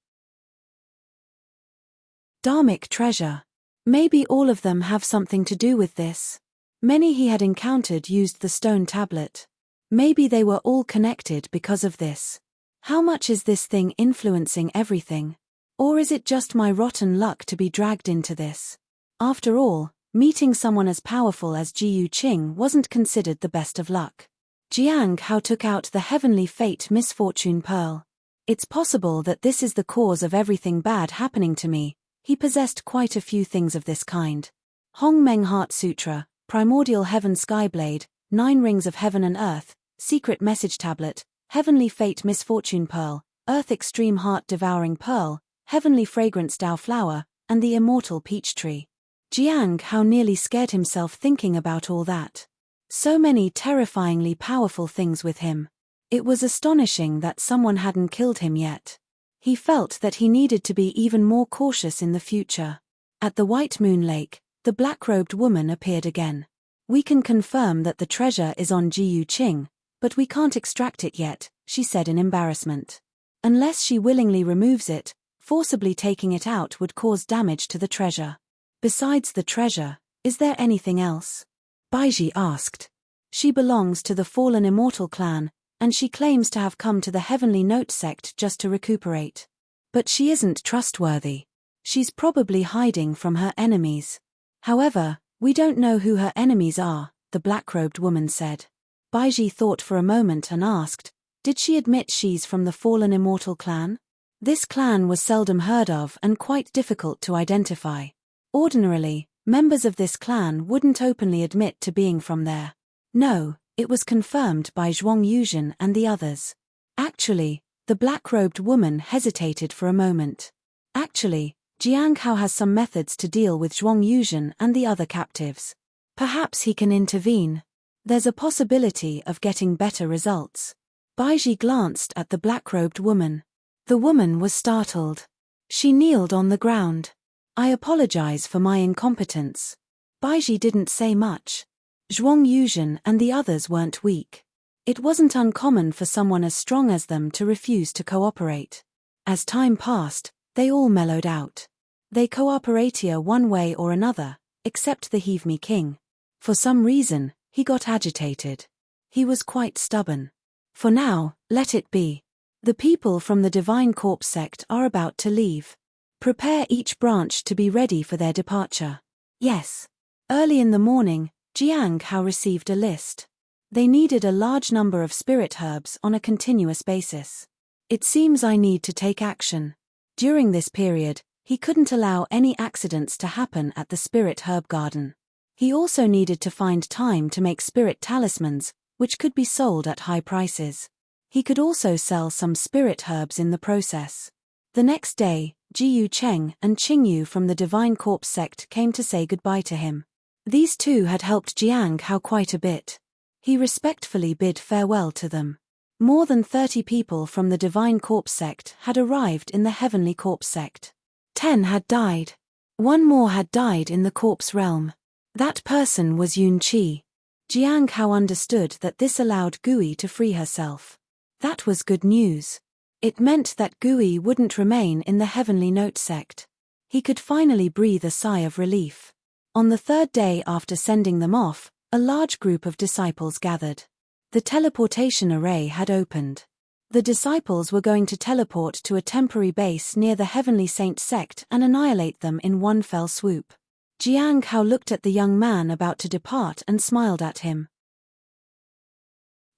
Dharmic treasure. Maybe all of them have something to do with this. Many he had encountered used the stone tablet. Maybe they were all connected because of this. How much is this thing influencing everything? Or is it just my rotten luck to be dragged into this? After all, meeting someone as powerful as Ji Yuqing wasn't considered the best of luck. Jiang Hao took out the Heavenly Fate Misfortune Pearl. It's possible that this is the cause of everything bad happening to me. He possessed quite a few things of this kind. Hong Meng Heart Sutra, Primordial Heaven Skyblade, 9 Rings of Heaven and Earth, Secret Message Tablet, Heavenly Fate Misfortune Pearl, Earth Extreme Heart Devouring Pearl, Heavenly Fragrance Dao Flower, and the Immortal Peach Tree. Jiang Hao nearly scared himself thinking about all that. So many terrifyingly powerful things with him. It was astonishing that someone hadn't killed him yet. He felt that he needed to be even more cautious in the future. At the White Moon Lake, the black-robed woman appeared again. We can confirm that the treasure is on Ji Yuqing, but we can't extract it yet, she said in embarrassment. Unless she willingly removes it, forcibly taking it out would cause damage to the treasure. Besides the treasure, is there anything else? Baiji asked. She belongs to the Fallen Immortal clan, and she claims to have come to the Heavenly Note sect just to recuperate. But she isn't trustworthy. She's probably hiding from her enemies. However, we don't know who her enemies are, the black-robed woman said. Baiji thought for a moment and asked, did she admit she's from the Fallen Immortal clan? This clan was seldom heard of and quite difficult to identify. Ordinarily, Members of this clan wouldn't openly admit to being from there. No, it was confirmed by Zhuang Yuzhen and the others. Actually, the black-robed woman hesitated for a moment. Actually, Jiang Hao has some methods to deal with Zhuang Yuzhen and the other captives. Perhaps he can intervene. There's a possibility of getting better results. Baizhi glanced at the black-robed woman. The woman was startled. She kneeled on the ground. I apologize for my incompetence. Baizhi didn't say much. Zhuang Yuzhen and the others weren't weak. It wasn't uncommon for someone as strong as them to refuse to cooperate. As time passed, they all mellowed out. They cooperated one way or another, except the Heave-Me King. For some reason, he got agitated. He was quite stubborn. For now, let it be. The people from the Divine Corpse sect are about to leave. Prepare each branch to be ready for their departure. Yes. Early in the morning, Jiang Hao received a list. They needed a large number of spirit herbs on a continuous basis. It seems I need to take action. During this period, he couldn't allow any accidents to happen at the spirit herb garden. He also needed to find time to make spirit talismans, which could be sold at high prices. He could also sell some spirit herbs in the process. The next day, Jiyu Cheng and Qingyu from the Divine Corpse sect came to say goodbye to him. These two had helped Jiang Hao quite a bit. He respectfully bid farewell to them. More than 30 people from the Divine Corpse sect had arrived in the Heavenly Corpse sect. 10 had died. 1 more had died in the corpse realm. That person was Yun Qi. Jiang Hao understood that this allowed Gui to free herself. That was good news. It meant that Gui wouldn't remain in the Heavenly Note sect. He could finally breathe a sigh of relief. On the 3rd day after sending them off, a large group of disciples gathered. The teleportation array had opened. The disciples were going to teleport to a temporary base near the Heavenly Saint sect and annihilate them in one fell swoop. Jiang Hao looked at the young man about to depart and smiled at him.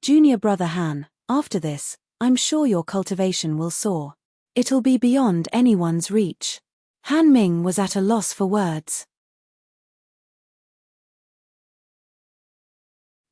Junior brother Han, after this, I'm sure your cultivation will soar. It'll be beyond anyone's reach. Han Ming was at a loss for words.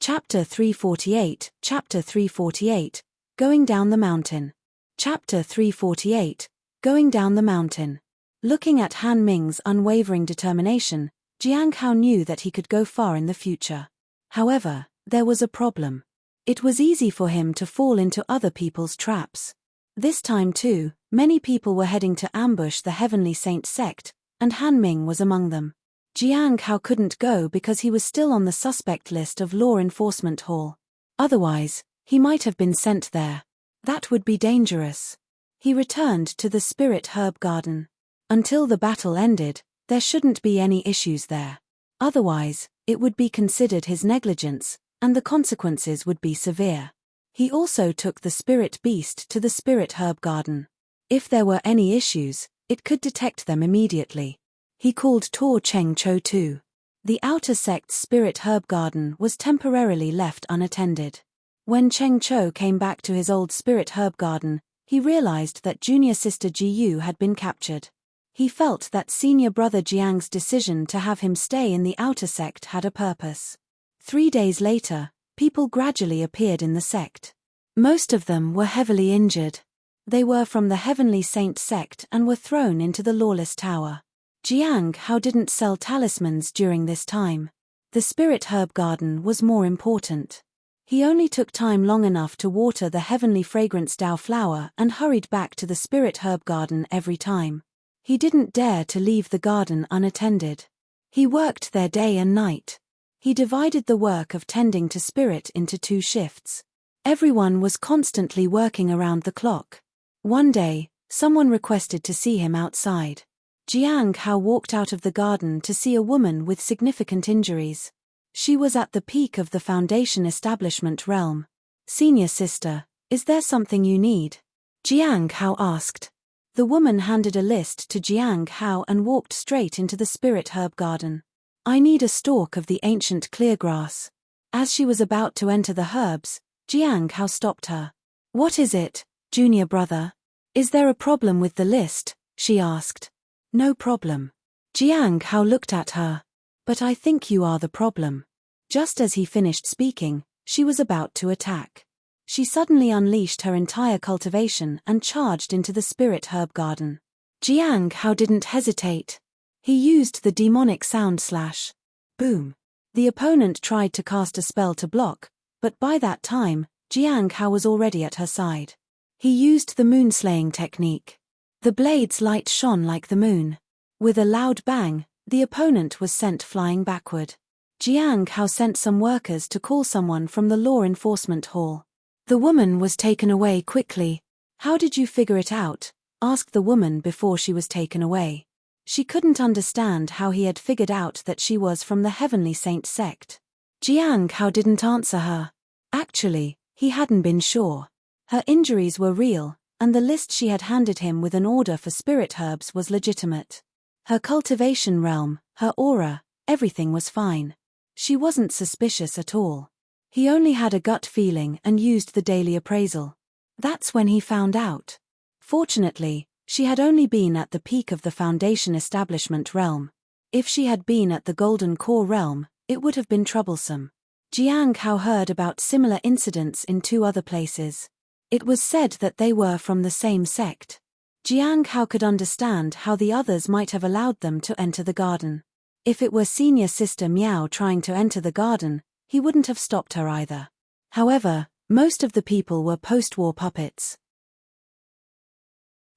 Chapter 348, Chapter 348, Going Down the Mountain. Chapter 348, Going Down the Mountain. Looking at Han Ming's unwavering determination, Jiang Hao knew that he could go far in the future. However, there was a problem. It was easy for him to fall into other people's traps. This time too, many people were heading to ambush the Heavenly Saint sect, and Han Ming was among them. Jiang Hao couldn't go because he was still on the suspect list of Law Enforcement Hall. Otherwise, he might have been sent there. That would be dangerous. He returned to the Spirit Herb Garden. Until the battle ended, there shouldn't be any issues there. Otherwise, it would be considered his negligence, and the consequences would be severe. He also took the Spirit Beast to the Spirit Herb Garden. If there were any issues, it could detect them immediately. He called Tor Cheng Cho too. The outer sect's Spirit Herb Garden was temporarily left unattended. When Cheng Cho came back to his old Spirit Herb Garden, he realized that junior sister Ji Yu had been captured. He felt that senior brother Jiang's decision to have him stay in the outer sect had a purpose. 3 days later, people gradually appeared in the sect. Most of them were heavily injured. They were from the Heavenly Saint sect and were thrown into the Lawless Tower. Jiang Hao didn't sell talismans during this time. The Spirit Herb Garden was more important. He only took time long enough to water the Heavenly Fragrance Dao flower and hurried back to the Spirit Herb Garden every time. He didn't dare to leave the garden unattended. He worked there day and night. He divided the work of tending to spirit into 2 shifts. Everyone was constantly working around the clock. One day, someone requested to see him outside. Jiang Hao walked out of the garden to see a woman with significant injuries. She was at the peak of the Foundation establishment realm. "Senior sister, is there something you need?" Jiang Hao asked. The woman handed a list to Jiang Hao and walked straight into the Spirit Herb Garden. "I need a stalk of the ancient cleargrass." As she was about to enter the herbs, Jiang Hao stopped her. "What is it, junior brother? Is there a problem with the list?" she asked. "No problem." Jiang Hao looked at her. But I think you are the problem. Just as he finished speaking, she was about to attack. She suddenly unleashed her entire cultivation and charged into the spirit herb garden. Jiang Hao didn't hesitate. He used the demonic sound slash. Boom. The opponent tried to cast a spell to block, but by that time, Jiang Hao was already at her side. He used the moon-slaying technique. The blade's light shone like the moon. With a loud bang, the opponent was sent flying backward. Jiang Hao sent some workers to call someone from the law enforcement hall. The woman was taken away quickly. How did you figure it out? Asked the woman before she was taken away. She couldn't understand how he had figured out that she was from the Heavenly Saint sect. Jiang Hao didn't answer her. Actually, he hadn't been sure. Her injuries were real, and the list she had handed him with an order for spirit herbs was legitimate. Her cultivation realm, her aura, everything was fine. She wasn't suspicious at all. He only had a gut feeling and used the daily appraisal. That's when he found out. Fortunately, she had only been at the peak of the Foundation establishment realm. If she had been at the Golden Core realm, it would have been troublesome. Jiang Hao heard about similar incidents in 2 other places. It was said that they were from the same sect. Jiang Hao could understand how the others might have allowed them to enter the garden. If it were Senior Sister Miao trying to enter the garden, he wouldn't have stopped her either. However, most of the people were post-war puppets.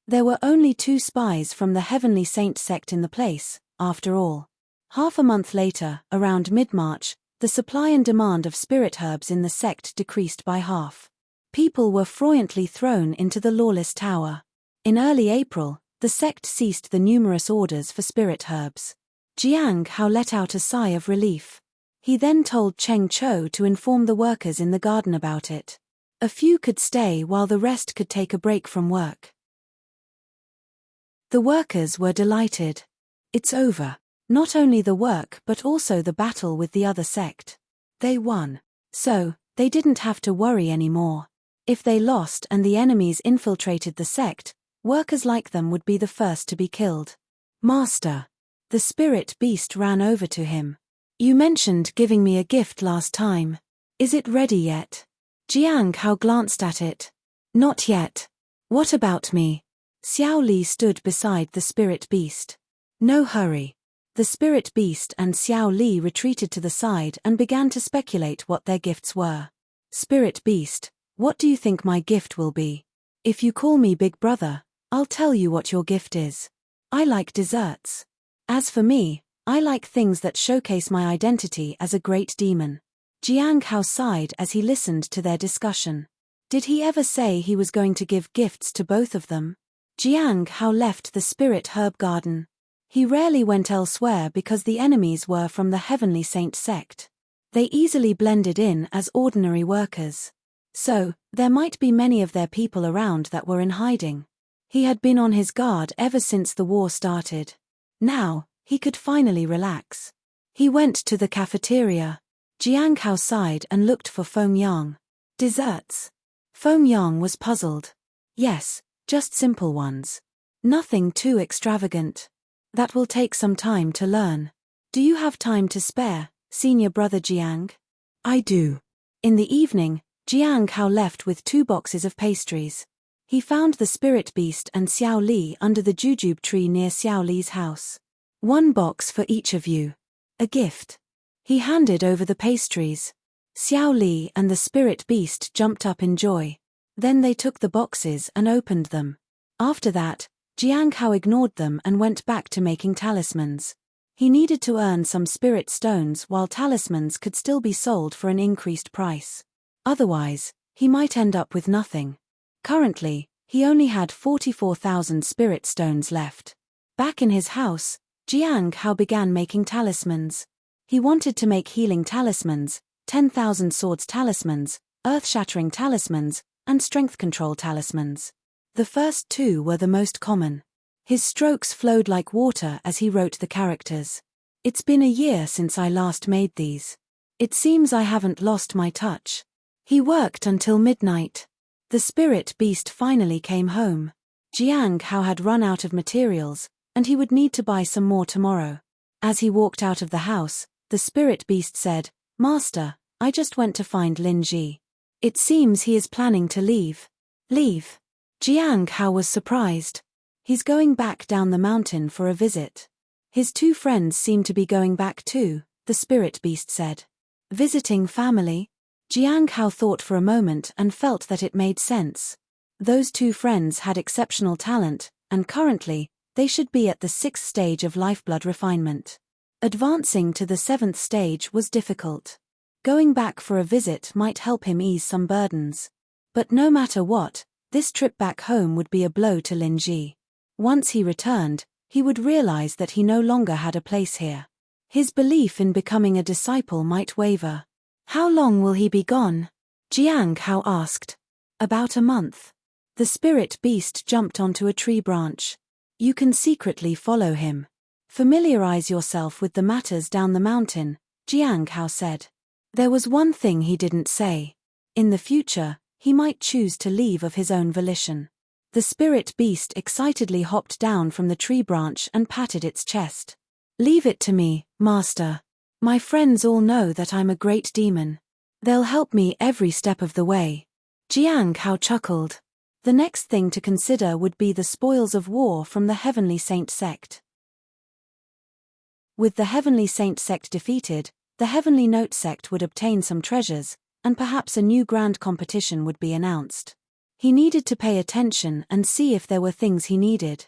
There were only 2 spies from the Heavenly Saint sect in the place, after all. Half a month later, around mid-March, the supply and demand of spirit herbs in the sect decreased by half. People were froyantly thrown into the lawless tower. In early April, the sect ceased the numerous orders for spirit herbs. Jiang Hao let out a sigh of relief. He then told Cheng Chou to inform the workers in the garden about it. A few could stay while the rest could take a break from work. The workers were delighted. It's over. Not only the work but also the battle with the other sect. They won. So, they didn't have to worry anymore. If they lost and the enemies infiltrated the sect, workers like them would be the first to be killed. Master. The spirit beast ran over to him. You mentioned giving me a gift last time. Is it ready yet? Jiang Hao glanced at it. Not yet. What about me? Xiao Li stood beside the spirit beast. No hurry. The spirit beast and Xiao Li retreated to the side and began to speculate what their gifts were. Spirit beast, what do you think my gift will be? If you call me Big Brother, I'll tell you what your gift is. I like desserts. As for me, I like things that showcase my identity as a great demon. Jiang Hao sighed as he listened to their discussion. Did he ever say he was going to give gifts to both of them? Jiang Hao left the spirit herb garden. He rarely went elsewhere because the enemies were from the Heavenly Saint sect. They easily blended in as ordinary workers. So, there might be many of their people around that were in hiding. He had been on his guard ever since the war started. Now, he could finally relax. He went to the cafeteria. Jiang Hao sighed and looked for Feng Yang. Desserts. Feng Yang was puzzled. Yes, just simple ones. Nothing too extravagant. That will take some time to learn. Do you have time to spare, senior brother Jiang? I do. In the evening, Jiang Hao left with 2 boxes of pastries. He found the spirit beast and Xiao Li under the jujube tree near Xiao Li's house. 1 box for each of you. A gift. He handed over the pastries. Xiao Li and the spirit beast jumped up in joy. Then they took the boxes and opened them. After that, Jiang Hao ignored them and went back to making talismans. He needed to earn some spirit stones while talismans could still be sold for an increased price. Otherwise, he might end up with nothing. Currently, he only had 44,000 spirit stones left. Back in his house, Jiang Hao began making talismans. He wanted to make healing talismans, 10,000 swords talismans, earth-shattering talismans, and strength control talismans. The first 2 were the most common. His strokes flowed like water as he wrote the characters. It's been a year since I last made these. It seems I haven't lost my touch. He worked until midnight. The spirit beast finally came home. Jiang Hao had run out of materials, and he would need to buy some more tomorrow. As he walked out of the house, the spirit beast said, "Master, I just went to find Lin Ji. It seems he is planning to leave." "Leave?" Jiang Hao was surprised. "He's going back down the mountain for a visit." "His two friends seem to be going back too," the spirit beast said. "Visiting family?" Jiang Hao thought for a moment and felt that it made sense. Those two friends had exceptional talent, and currently, they should be at the 6th stage of lifeblood refinement. Advancing to the 7th stage was difficult. Going back for a visit might help him ease some burdens. But no matter what, this trip back home would be a blow to Lin Ji. Once he returned, he would realize that he no longer had a place here. His belief in becoming a disciple might waver. "How long will he be gone?" Jiang Hao asked. "About a month." The spirit beast jumped onto a tree branch. "You can secretly follow him. Familiarize yourself with the matters down the mountain," Jiang Hao said. There was one thing he didn't say. In the future, he might choose to leave of his own volition. The spirit beast excitedly hopped down from the tree branch and patted its chest. "Leave it to me, Master. My friends all know that I'm a great demon. They'll help me every step of the way." Jiang Hao chuckled. The next thing to consider would be the spoils of war from the Heavenly Saint sect. With the Heavenly Saint sect defeated, the Heavenly Note sect would obtain some treasures, and perhaps a new grand competition would be announced. He needed to pay attention and see if there were things he needed.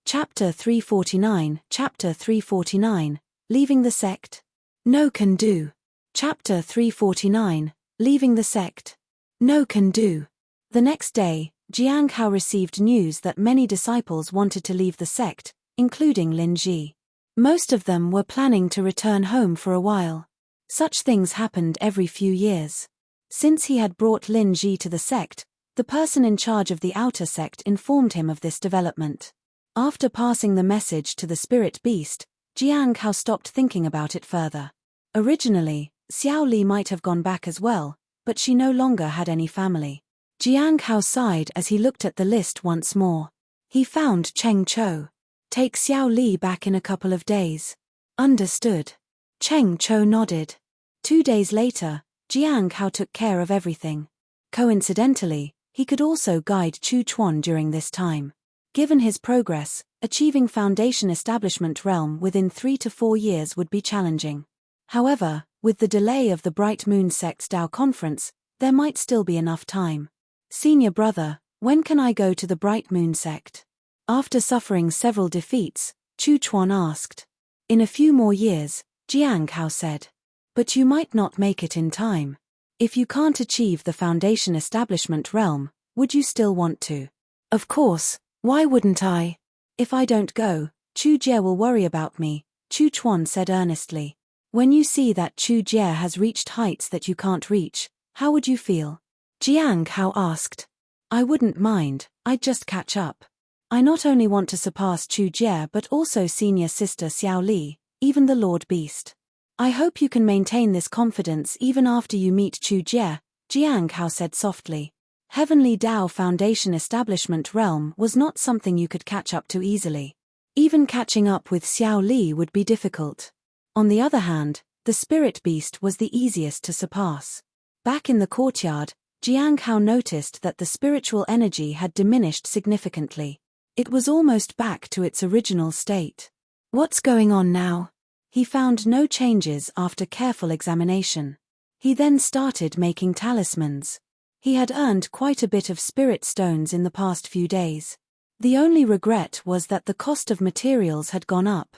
Chapter 349, Chapter 349, Leaving the Sect? No can do. Chapter 349, Leaving the Sect. No can do. The next day, Jiang Hao received news that many disciples wanted to leave the sect, including Lin Ji. Most of them were planning to return home for a while. Such things happened every few years. Since he had brought Lin Ji to the sect, the person in charge of the outer sect informed him of this development. After passing the message to the spirit beast, Jiang Hao stopped thinking about it further. Originally, Xiao Li might have gone back as well, but she no longer had any family. Jiang Hao sighed as he looked at the list once more. He found Cheng Chou. "Take Xiao Li back in a couple of days." "Understood." Cheng Chou nodded. 2 days later, Jiang Hao took care of everything. Coincidentally, he could also guide Chu Chuan during this time. Given his progress, achieving Foundation Establishment Realm within 3 to 4 years would be challenging. However, with the delay of the Bright Moon Sect's Tao Conference, there might still be enough time. "Senior brother, when can I go to the Bright Moon Sect?" After suffering several defeats, Chu Chuan asked. "In a few more years," Jiang Hao said. "But you might not make it in time. If you can't achieve the Foundation Establishment Realm, would you still want to?" "Of course, why wouldn't I? If I don't go, Chu Jie will worry about me," Chu Chuan said earnestly. "When you see that Chu Jie has reached heights that you can't reach, how would you feel?" Jiang Hao asked. "I wouldn't mind, I'd just catch up. I not only want to surpass Chu Jie but also senior sister Xiao Li, even the Lord Beast. I hope you can maintain this confidence even after you meet Chu Jie," Jiang Hao said softly. Heavenly Tao Foundation Establishment Realm was not something you could catch up to easily. Even catching up with Xiao Li would be difficult. On the other hand, the spirit beast was the easiest to surpass. Back in the courtyard, Jiang Hao noticed that the spiritual energy had diminished significantly. It was almost back to its original state. What's going on now? He found no changes after careful examination. He then started making talismans. He had earned quite a bit of spirit stones in the past few days. The only regret was that the cost of materials had gone up.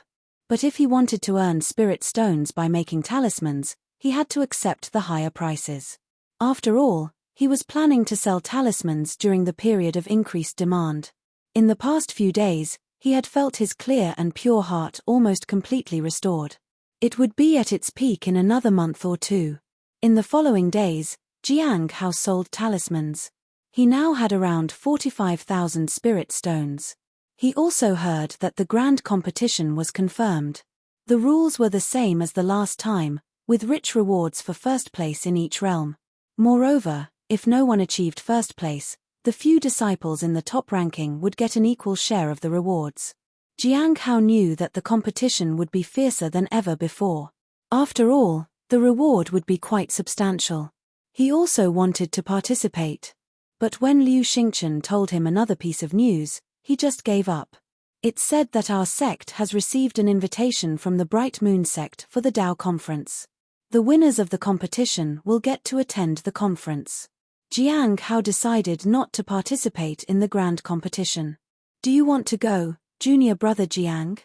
But if he wanted to earn spirit stones by making talismans, he had to accept the higher prices. After all, he was planning to sell talismans during the period of increased demand. In the past few days, he had felt his clear and pure heart almost completely restored. It would be at its peak in another month or two. In the following days, Jiang Hao sold talismans. He now had around 45,000 spirit stones. He also heard that the grand competition was confirmed. The rules were the same as the last time, with rich rewards for first place in each realm. Moreover, if no one achieved first place, The few disciples in the top ranking would get an equal share of the rewards. Jiang Hao knew that the competition would be fiercer than ever before. After all, the reward would be quite substantial. He also wanted to participate. But when Liu Xingchen told him another piece of news, he just gave up. It's said that our sect has received an invitation from the Bright Moon sect for the Dao conference. The winners of the competition will get to attend the conference. Jiang Hao decided not to participate in the grand competition. Do you want to go, junior brother Jiang?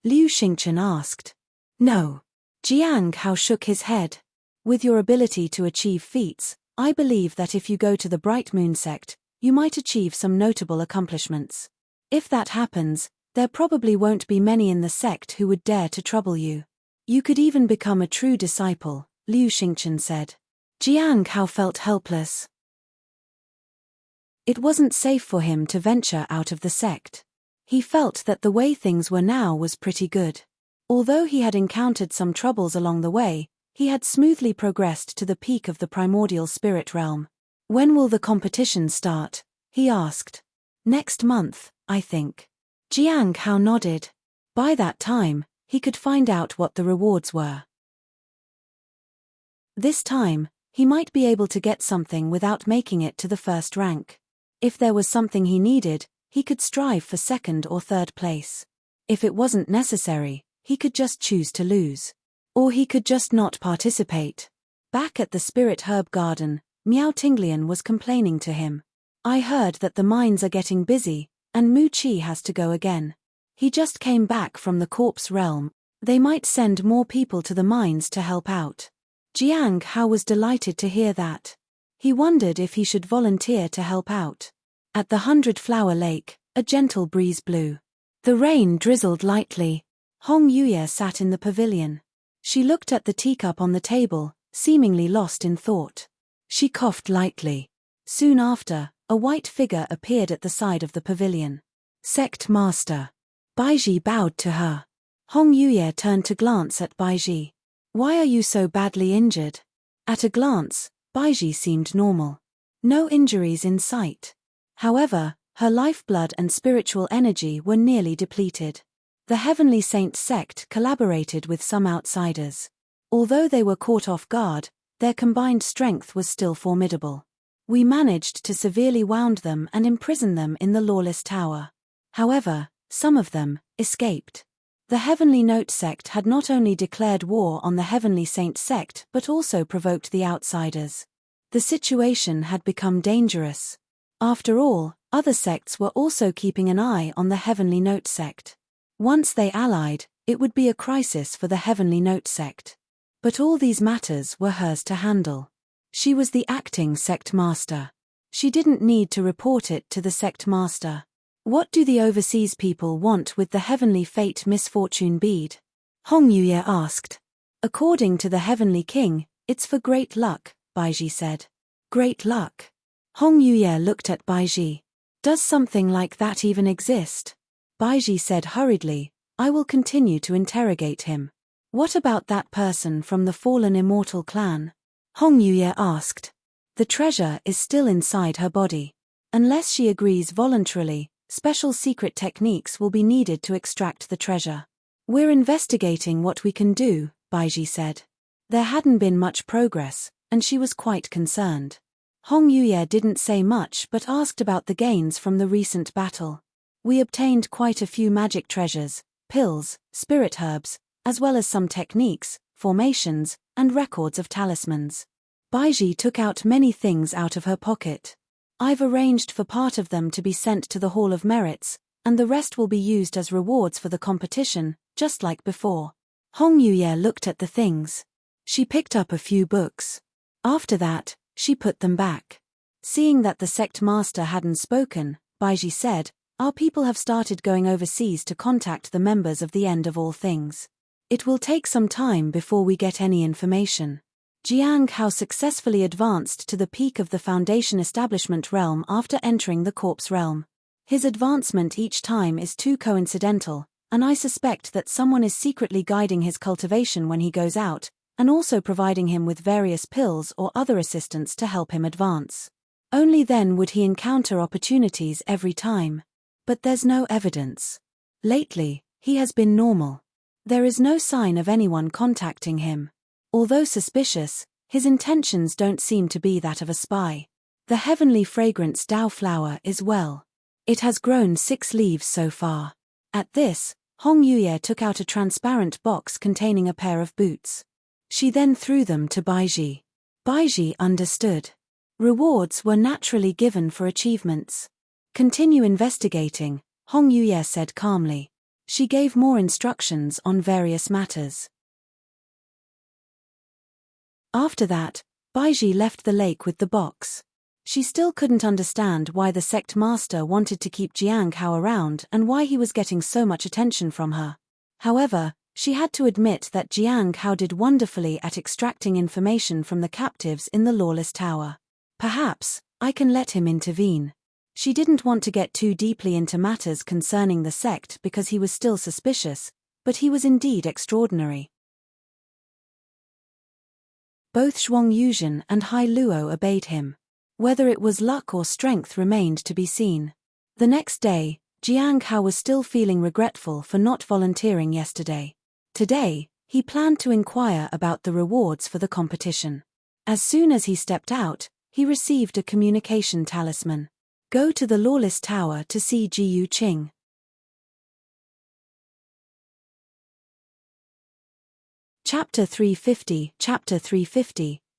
Liu Xingchen asked. No. Jiang Hao shook his head. With your ability to achieve feats, I believe that if you go to the Bright Moon sect, you might achieve some notable accomplishments. If that happens, there probably won't be many in the sect who would dare to trouble you. You could even become a true disciple, Liu Xingchen said. Jiang Hao felt helpless. It wasn't safe for him to venture out of the sect. He felt that the way things were now was pretty good. Although he had encountered some troubles along the way, he had smoothly progressed to the peak of the primordial spirit realm. When will the competition start? He asked. Next month, I think. Jiang Hao nodded. By that time, he could find out what the rewards were. This time, he might be able to get something without making it to the first rank. If there was something he needed, he could strive for second or third place. If it wasn't necessary, he could just choose to lose. Or he could just not participate. Back at the Spirit Herb Garden, Miao Tinglian was complaining to him. I heard that the mines are getting busy, and Mu Qi has to go again. He just came back from the corpse realm. They might send more people to the mines to help out. Jiang Hao was delighted to hear that. He wondered if he should volunteer to help out. At the 100-Flower Lake, a gentle breeze blew. The rain drizzled lightly. Hong Yuye sat in the pavilion. She looked at the teacup on the table, seemingly lost in thought. She coughed lightly. Soon after, a white figure appeared at the side of the pavilion. Sect Master. Baiji bowed to her. Hong Yuye turned to glance at Baiji. Why are you so badly injured? At a glance, Baiji seemed normal. No injuries in sight. However, her lifeblood and spiritual energy were nearly depleted. The Heavenly Saint sect collaborated with some outsiders. Although they were caught off guard, their combined strength was still formidable. We managed to severely wound them and imprison them in the Lawless Tower. However, some of them escaped. The Heavenly Note sect had not only declared war on the Heavenly Saint sect but also provoked the outsiders. The situation had become dangerous. After all, other sects were also keeping an eye on the Heavenly Note sect. Once they allied, it would be a crisis for the Heavenly Note sect. But all these matters were hers to handle. She was the acting sect master. She didn't need to report it to the sect master. What do the overseas people want with the Heavenly Fate Misfortune bead? Hong Yuye asked. According to the Heavenly King, it's for great luck, Baiji said. Great luck. Hong Yuye looked at Baiji. Does something like that even exist? Baiji said hurriedly, I will continue to interrogate him. What about that person from the fallen immortal clan? Hong Yuye asked. The treasure is still inside her body. Unless she agrees voluntarily, special secret techniques will be needed to extract the treasure. We're investigating what we can do, Baiji said. There hadn't been much progress, and she was quite concerned. Hong Yuye didn't say much but asked about the gains from the recent battle. We obtained quite a few magic treasures, pills, spirit herbs, as well as some techniques, formations, and records of talismans. Baiji took out many things out of her pocket. I've arranged for part of them to be sent to the Hall of Merits, and the rest will be used as rewards for the competition, just like before. Hong Yuye looked at the things. She picked up a few books. After that, she put them back. Seeing that the sect master hadn't spoken, Baiji said, Our people have started going overseas to contact the members of the End of All Things. It will take some time before we get any information. Jiang Hao successfully advanced to the peak of the Foundation Establishment realm after entering the Corpse realm. His advancement each time is too coincidental, and I suspect that someone is secretly guiding his cultivation when he goes out, and also providing him with various pills or other assistance to help him advance. Only then would he encounter opportunities every time. But there's no evidence. Lately, he has been normal. There is no sign of anyone contacting him. Although suspicious, his intentions don't seem to be that of a spy. The heavenly fragrance Dao flower is well. It has grown 6 leaves so far. At this, Hong Yuye took out a transparent box containing a pair of boots. She then threw them to Baiji. Baiji understood. Rewards were naturally given for achievements. Continue investigating, Hong Yuye said calmly. She gave more instructions on various matters. After that, Baiji left the lake with the box. She still couldn't understand why the sect master wanted to keep Jiang Hao around and why he was getting so much attention from her. However, she had to admit that Jiang Hao did wonderfully at extracting information from the captives in the lawless tower. Perhaps, I can let him intervene. She didn't want to get too deeply into matters concerning the sect because he was still suspicious, but he was indeed extraordinary. Both Zhuang Yuzhen and Hai Luo obeyed him. Whether it was luck or strength remained to be seen. The next day, Jiang Hao was still feeling regretful for not volunteering yesterday. Today, he planned to inquire about the rewards for the competition. As soon as he stepped out, he received a communication talisman. Go to the Lawless Tower to see Ji Yu Qing. Chapter 350,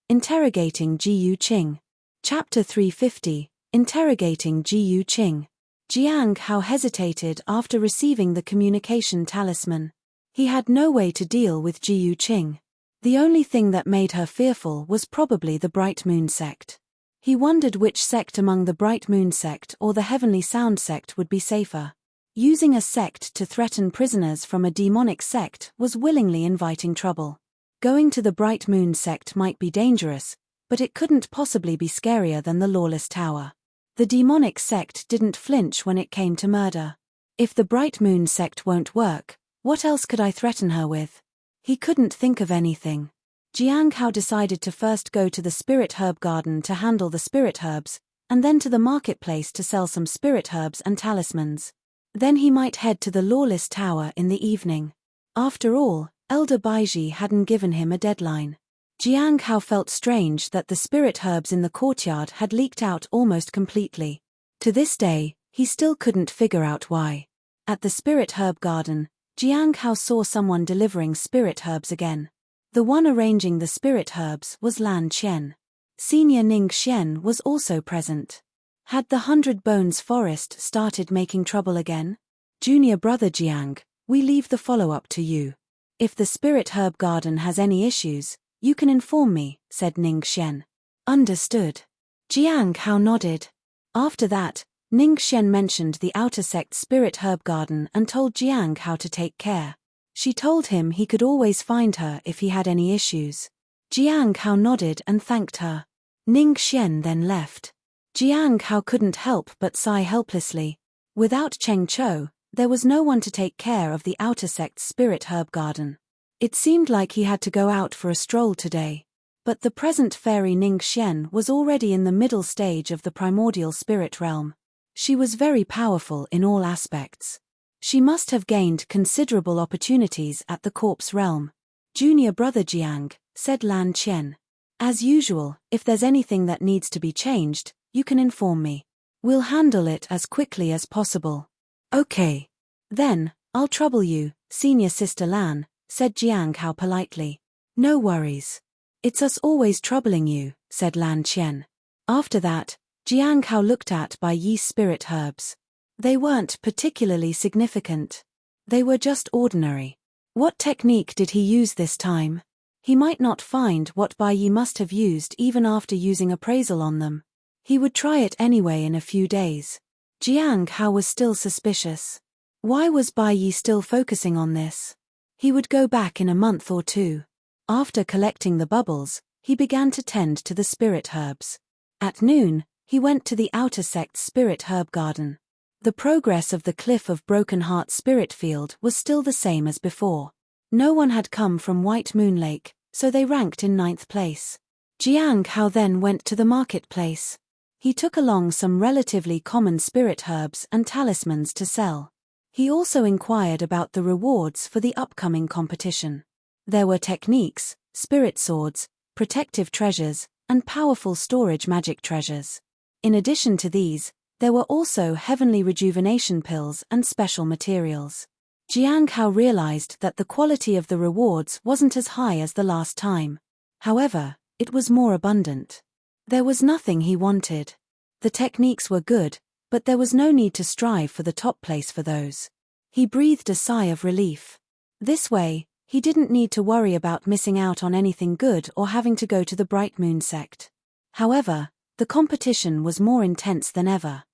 Interrogating Ji Yu Qing. Chapter 350, Interrogating Ji Yu Qing. Jiang Hao hesitated after receiving the communication talisman. He had no way to deal with Ji Yu Qing. The only thing that made her fearful was probably the Bright Moon sect. He wondered which sect among the Bright Moon sect or the Heavenly Sound sect would be safer. Using a sect to threaten prisoners from a demonic sect was willingly inviting trouble. Going to the Bright Moon sect might be dangerous, but it couldn't possibly be scarier than the Lawless Tower. The demonic sect didn't flinch when it came to murder. If the Bright Moon sect won't work, what else could I threaten her with? He couldn't think of anything. Jiang Hao decided to first go to the spirit herb garden to handle the spirit herbs, and then to the marketplace to sell some spirit herbs and talismans. Then he might head to the Lawless Tower in the evening. After all, Elder Baiji hadn't given him a deadline. Jiang Hao felt strange that the spirit herbs in the courtyard had leaked out almost completely. To this day, he still couldn't figure out why. At the spirit herb garden, Jiang Hao saw someone delivering spirit herbs again. The one arranging the spirit herbs was Lan Qian. Senior Ning Xian was also present. Had the 100 Bones Forest started making trouble again? Junior brother Jiang, we leave the follow-up to you. If the spirit herb garden has any issues, you can inform me, said Ning Xian. Understood. Jiang Hao nodded. After that, Ning Xian mentioned the outer sect spirit herb garden and told Jiang Hao to take care. She told him he could always find her if he had any issues. Jiang Hao nodded and thanked her. Ning Xian then left. Jiang Hao couldn't help but sigh helplessly. Without Cheng Chou, there was no one to take care of the outer sect's spirit herb garden. It seemed like he had to go out for a stroll today. But the present fairy Ning Xian was already in the middle stage of the primordial spirit realm. She was very powerful in all aspects. She must have gained considerable opportunities at the corpse realm. Junior brother Jiang, said Lan Qian. As usual, if there's anything that needs to be changed, you can inform me. We'll handle it as quickly as possible. Okay. Then, I'll trouble you, senior sister Lan, said Jiang Hao politely. No worries. It's us always troubling you, said Lan Qian. After that, Jiang Hao looked at Bai Yi's spirit herbs. They weren't particularly significant. They were just ordinary. What technique did he use this time? He might not find what Bai Yi must have used even after using appraisal on them. He would try it anyway in a few days. Jiang Hao was still suspicious. Why was Bai Yi still focusing on this? He would go back in a month or two. After collecting the bubbles, he began to tend to the spirit herbs. At noon, he went to the outer sect's spirit herb garden. The progress of the Cliff of Broken Heart spirit field was still the same as before. No one had come from White Moon Lake, so they ranked in 9th place. Jiang Hao then went to the marketplace. He took along some relatively common spirit herbs and talismans to sell. He also inquired about the rewards for the upcoming competition. There were techniques, spirit swords, protective treasures, and powerful storage magic treasures. In addition to these, there were also heavenly rejuvenation pills and special materials. Jiang Hao realized that the quality of the rewards wasn't as high as the last time. However, it was more abundant. There was nothing he wanted. The techniques were good, but there was no need to strive for the top place for those. He breathed a sigh of relief. This way, he didn't need to worry about missing out on anything good or having to go to the Bright Moon sect. However, the competition was more intense than ever.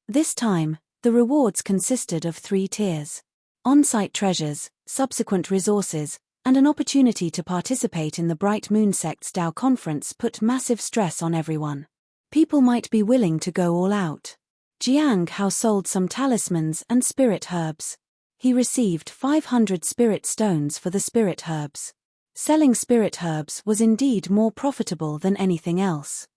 This time, the rewards consisted of 3 tiers: on-site treasures, subsequent resources, and an opportunity to participate in the Bright Moon sect's Dao conference put massive stress on everyone. People might be willing to go all out. Jiang Hao sold some talismans and spirit herbs. He received 500 spirit stones for the spirit herbs. Selling spirit herbs was indeed more profitable than anything else.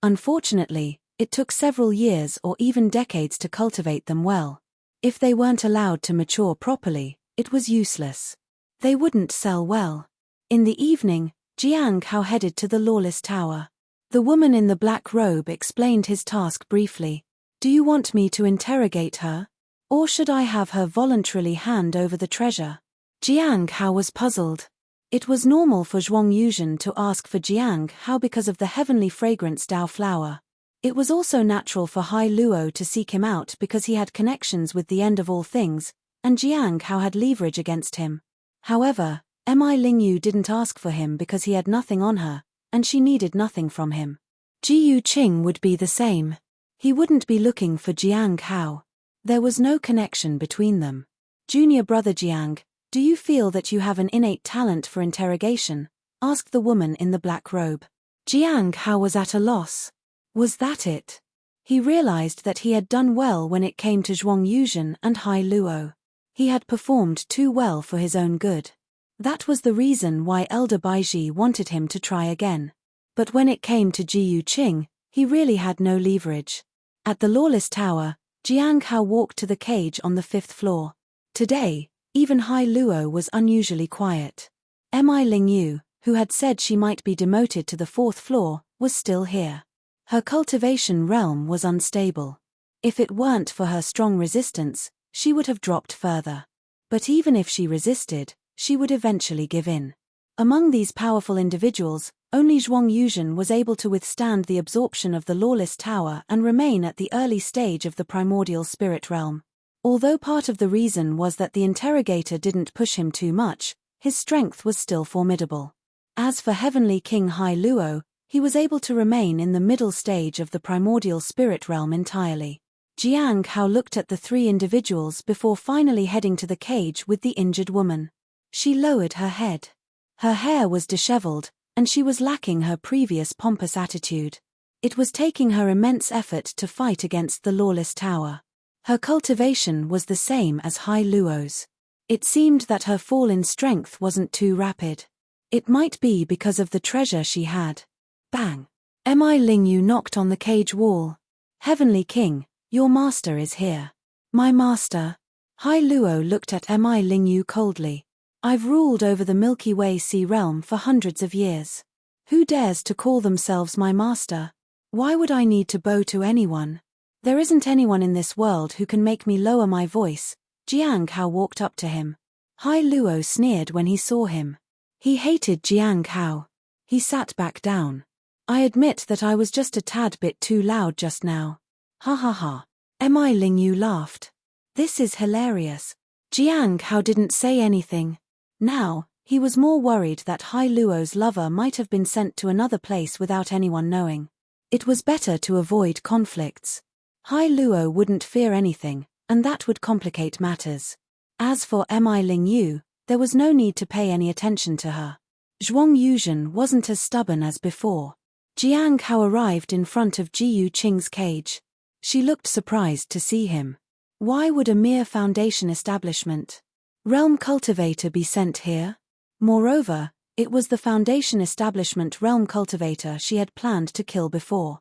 Unfortunately, it took several years or even decades to cultivate them well. If they weren't allowed to mature properly, it was useless. They wouldn't sell well. In the evening, Jiang Hao headed to the Lawless Tower. The woman in the black robe explained his task briefly. "Do you want me to interrogate her? Or should I have her voluntarily hand over the treasure?" Jiang Hao was puzzled. It was normal for Zhuang Yuzhen to ask for Jiang Hao because of the heavenly fragrance Dao flower. It was also natural for Hai Luo to seek him out because he had connections with the end of all things, and Jiang Hao had leverage against him. However, Mi Lingyu didn't ask for him because he had nothing on her, and she needed nothing from him. Ji Yuqing would be the same. He wouldn't be looking for Jiang Hao. There was no connection between them. "Junior brother Jiang, do you feel that you have an innate talent for interrogation?" asked the woman in the black robe. Jiang Hao was at a loss. Was that it? He realized that he had done well when it came to Zhuang Yuzhen and Hai Luo. He had performed too well for his own good. That was the reason why Elder Baiji wanted him to try again. But when it came to Ji Yuqing, he really had no leverage. At the Lawless Tower, Jiang Hao walked to the cage on the 5th floor. Today, even Hai Luo was unusually quiet. Mi Lingyu, who had said she might be demoted to the 4th floor, was still here. Her cultivation realm was unstable. If it weren't for her strong resistance, she would have dropped further. But even if she resisted, she would eventually give in. Among these powerful individuals, only Zhuang Yuzhen was able to withstand the absorption of the Lawless Tower and remain at the early stage of the primordial spirit realm. Although part of the reason was that the interrogator didn't push him too much, his strength was still formidable. As for Heavenly King Hai Luo, he was able to remain in the middle stage of the primordial spirit realm entirely. Jiang Hao looked at the 3 individuals before finally heading to the cage with the injured woman. She lowered her head. Her hair was disheveled, and she was lacking her previous pompous attitude. It was taking her immense effort to fight against the Lawless Tower. Her cultivation was the same as Hai Luo's. It seemed that her fall in strength wasn't too rapid. It might be because of the treasure she had. Bang! Mi Lingyu knocked on the cage wall. "Heavenly King, your master is here." "My master?" Hai Luo looked at Mi Lingyu coldly. "I've ruled over the Milky Way Sea realm for hundreds of years. Who dares to call themselves my master? Why would I need to bow to anyone? There isn't anyone in this world who can make me lower my voice." Jiang Hao walked up to him. Hai Luo sneered when he saw him. He hated Jiang Hao. He sat back down. "I admit that I was just a tad bit too loud just now." "Ha ha ha." Mi Lingyu laughed. "This is hilarious." Jiang Hao didn't say anything. Now, he was more worried that Hai Luo's lover might have been sent to another place without anyone knowing. It was better to avoid conflicts. Hai Luo wouldn't fear anything, and that would complicate matters. As for Mi Lingyu, there was no need to pay any attention to her. Zhuang Yuzhen wasn't as stubborn as before. Jiang Hao arrived in front of Ji Yuqing's cage. She looked surprised to see him. Why would a mere foundation establishment, Realm Cultivator, be sent here? Moreover, It was the Foundation Establishment Realm Cultivator she had planned to kill before.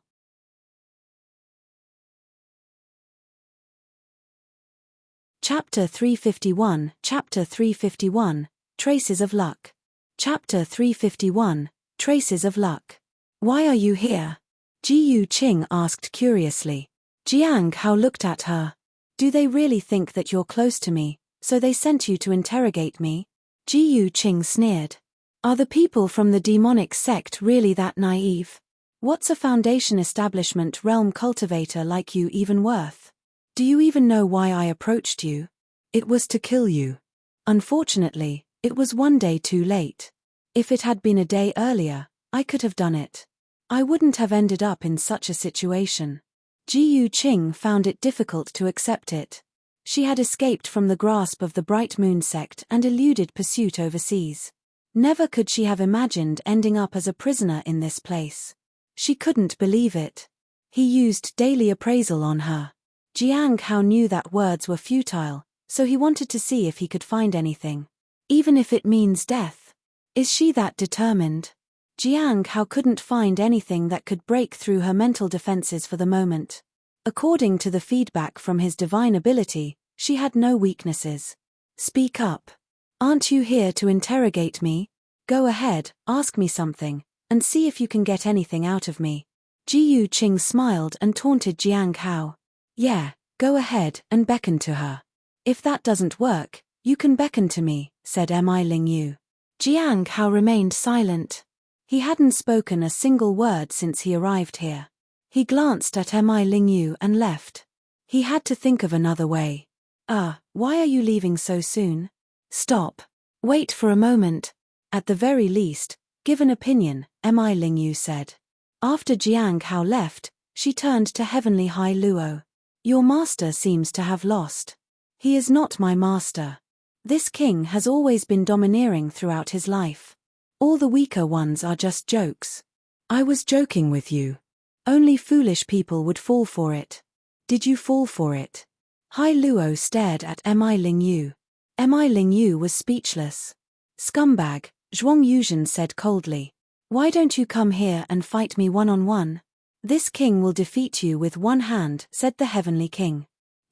Chapter 351, Chapter 351, Traces of Luck. Chapter 351, Traces of Luck. Why are you here? Ji Yuqing asked curiously. Jiang Hao looked at her. Do they really think that you're close to me, so they sent you to interrogate me? Ji Yuqing sneered. Are the people from the demonic sect really that naive? What's a Foundation Establishment Realm Cultivator like you even worth? Do you even know why I approached you? It was to kill you. Unfortunately, it was one day too late. If it had been a day earlier, I could have done it. I wouldn't have ended up in such a situation. Ji Yuqing found it difficult to accept it. She had escaped from the grasp of the Bright Moon sect and eluded pursuit overseas. Never could she have imagined ending up as a prisoner in this place. She couldn't believe it. He used daily appraisal on her. Jiang Hao knew that words were futile, so he wanted to see if he could find anything. Even if it means death. Is she that determined? Jiang Hao couldn't find anything that could break through her mental defenses for the moment. According to the feedback from his divine ability, she had no weaknesses. Speak up. Aren't you here to interrogate me? Go ahead, ask me something, and see if you can get anything out of me. Ji Yuqing smiled and taunted Jiang Hao. Yeah, go ahead and beckon to her. If that doesn't work, you can beckon to me, said Mi Lingyu. Jiang Hao remained silent. He hadn't spoken a single word since he arrived here. He glanced at Mi Lingyu and left. He had to think of another way. Why are you leaving so soon? Stop. Wait for a moment. At the very least, give an opinion, Mi Lingyu said. After Jiang Hao left, she turned to Heavenly High Luo. Your master seems to have lost. He is not my master. This king has always been domineering throughout his life. All the weaker ones are just jokes. I was joking with you. Only foolish people would fall for it. Did you fall for it? Hai Luo stared at Mi Lingyu. Mi Lingyu was speechless. Scumbag, Zhuang Yuzhen said coldly. Why don't you come here and fight me one-on-one? This king will defeat you with one hand, said the heavenly king.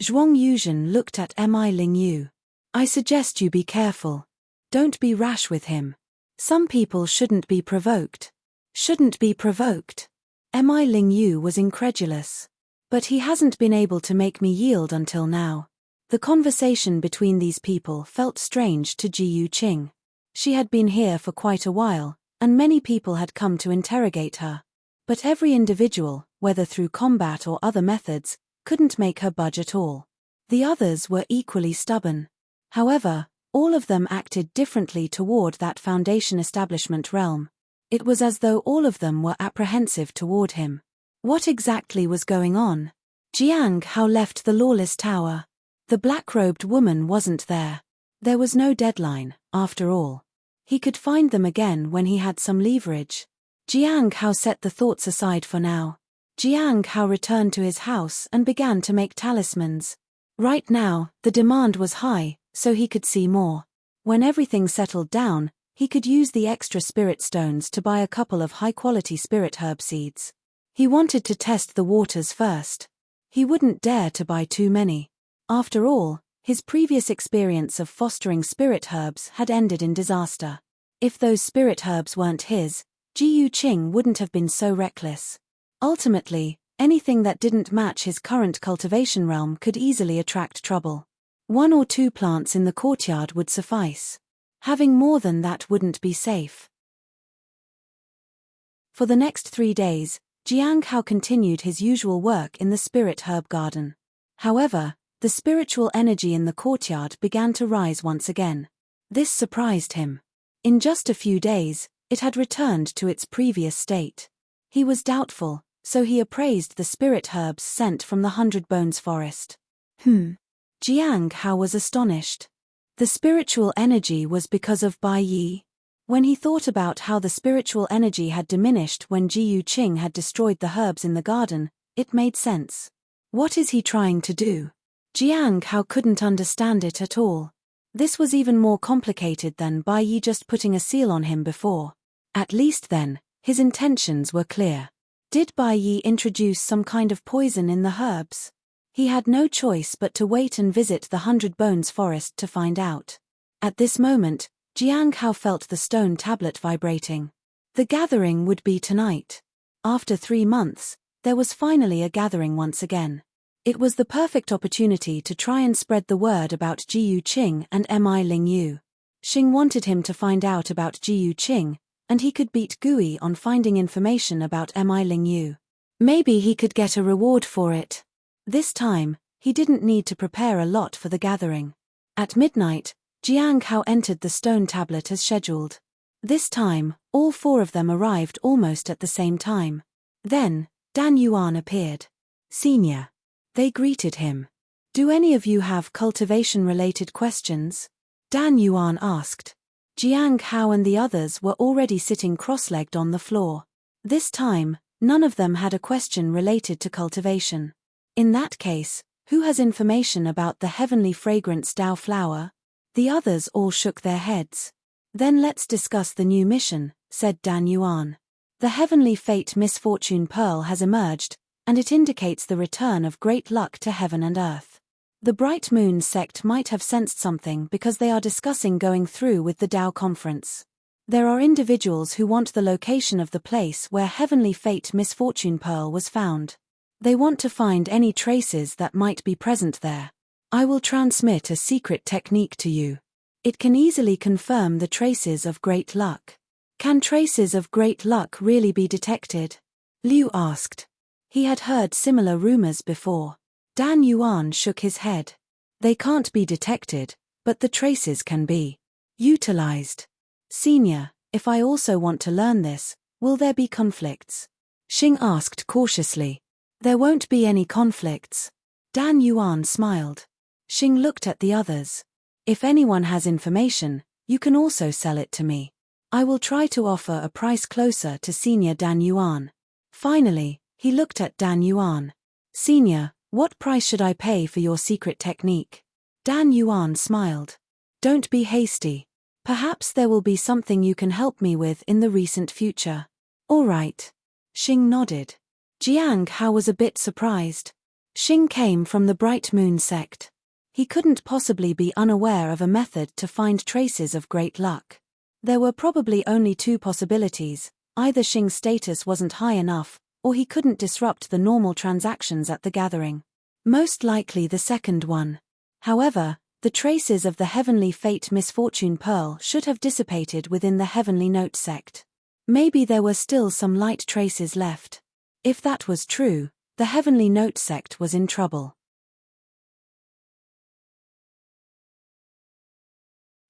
Zhuang Yuzhen looked at Mi Lingyu. I suggest you be careful. Don't be rash with him. Some people shouldn't be provoked. Shouldn't be provoked. Mi Lingyu was incredulous. But he hasn't been able to make me yield until now. The conversation between these people felt strange to Ji Yuqing. She had been here for quite a while, and many people had come to interrogate her. But every individual, whether through combat or other methods, couldn't make her budge at all. The others were equally stubborn. However, all of them acted differently toward that Foundation Establishment realm. It was as though all of them were apprehensive toward him. What exactly was going on? Jiang Hao left the Lawless Tower. The black-robed woman wasn't there. There was no deadline, after all. He could find them again when he had some leverage. Jiang Hao set the thoughts aside for now. Jiang Hao returned to his house and began to make talismans. Right now, the demand was high, so he could see more. When everything settled down, he could use the extra spirit stones to buy a couple of high-quality spirit herb seeds. He wanted to test the waters first. He wouldn't dare to buy too many. After all, his previous experience of fostering spirit herbs had ended in disaster. If those spirit herbs weren't his, Ji Yuqing wouldn't have been so reckless. Ultimately, anything that didn't match his current cultivation realm could easily attract trouble. 1 or 2 plants in the courtyard would suffice. Having more than that wouldn't be safe. For the next 3 days, Jiang Hao continued his usual work in the spirit herb garden. However, the spiritual energy in the courtyard began to rise once again. This surprised him. In just a few days, it had returned to its previous state. He was doubtful, so he appraised the spirit herbs sent from the 100 Bones forest. Jiang Hao was astonished. The spiritual energy was because of Bai Yi. When he thought about how the spiritual energy had diminished when Ji Yuqing had destroyed the herbs in the garden, it made sense. What is he trying to do? Jiang Hao couldn't understand it at all. This was even more complicated than Bai Yi just putting a seal on him before. At least then, his intentions were clear. Did Bai Yi introduce some kind of poison in the herbs? He had no choice but to wait and visit the 100 Bones forest to find out. At this moment, Jiang Hao felt the stone tablet vibrating. The gathering would be tonight. After 3 months, there was finally a gathering once again. It was the perfect opportunity to try and spread the word about Jiyu Qing and Mi Ling Yu. Xing wanted him to find out about Jiyu Qing, and he could beat Gui on finding information about Mi Ling Yu. Maybe he could get a reward for it. This time, he didn't need to prepare a lot for the gathering. At midnight, Jiang Hao entered the stone tablet as scheduled. This time, all 4 of them arrived almost at the same time. Then, Dan Yuan appeared. Senior. They greeted him. Do any of you have cultivation-related questions? Dan Yuan asked. Jiang Hao and the others were already sitting cross-legged on the floor. This time, none of them had a question related to cultivation. In that case, who has information about the heavenly fragrance Dao flower? The others all shook their heads. Then let's discuss the new mission, said Dan Yuan. The heavenly fate misfortune pearl has emerged, and it indicates the return of great luck to heaven and earth. The Bright Moon sect might have sensed something because they are discussing going through with the Dao conference. There are individuals who want the location of the place where heavenly fate misfortune pearl was found. They want to find any traces that might be present there. I will transmit a secret technique to you. It can easily confirm the traces of great luck. Can traces of great luck really be detected? Liu asked. He had heard similar rumors before. Dan Yuan shook his head. They can't be detected, but the traces can be utilized. Senior, if I also want to learn this, will there be conflicts? Xing asked cautiously. There won't be any conflicts. Dan Yuan smiled. Xing looked at the others. If anyone has information, you can also sell it to me. I will try to offer a price closer to Senior Dan Yuan. Finally, he looked at Dan Yuan. Senior, what price should I pay for your secret technique? Dan Yuan smiled. Don't be hasty. Perhaps there will be something you can help me with in the recent future. All right. Xing nodded. Jiang Hao was a bit surprised. Xing came from the Bright Moon sect. He couldn't possibly be unaware of a method to find traces of great luck. There were probably only 2 possibilities: either Xing's status wasn't high enough, or he couldn't disrupt the normal transactions at the gathering. Most likely the second one. However, the traces of the heavenly fate misfortune pearl should have dissipated within the heavenly note sect. Maybe there were still some light traces left. If that was true, the heavenly note sect was in trouble.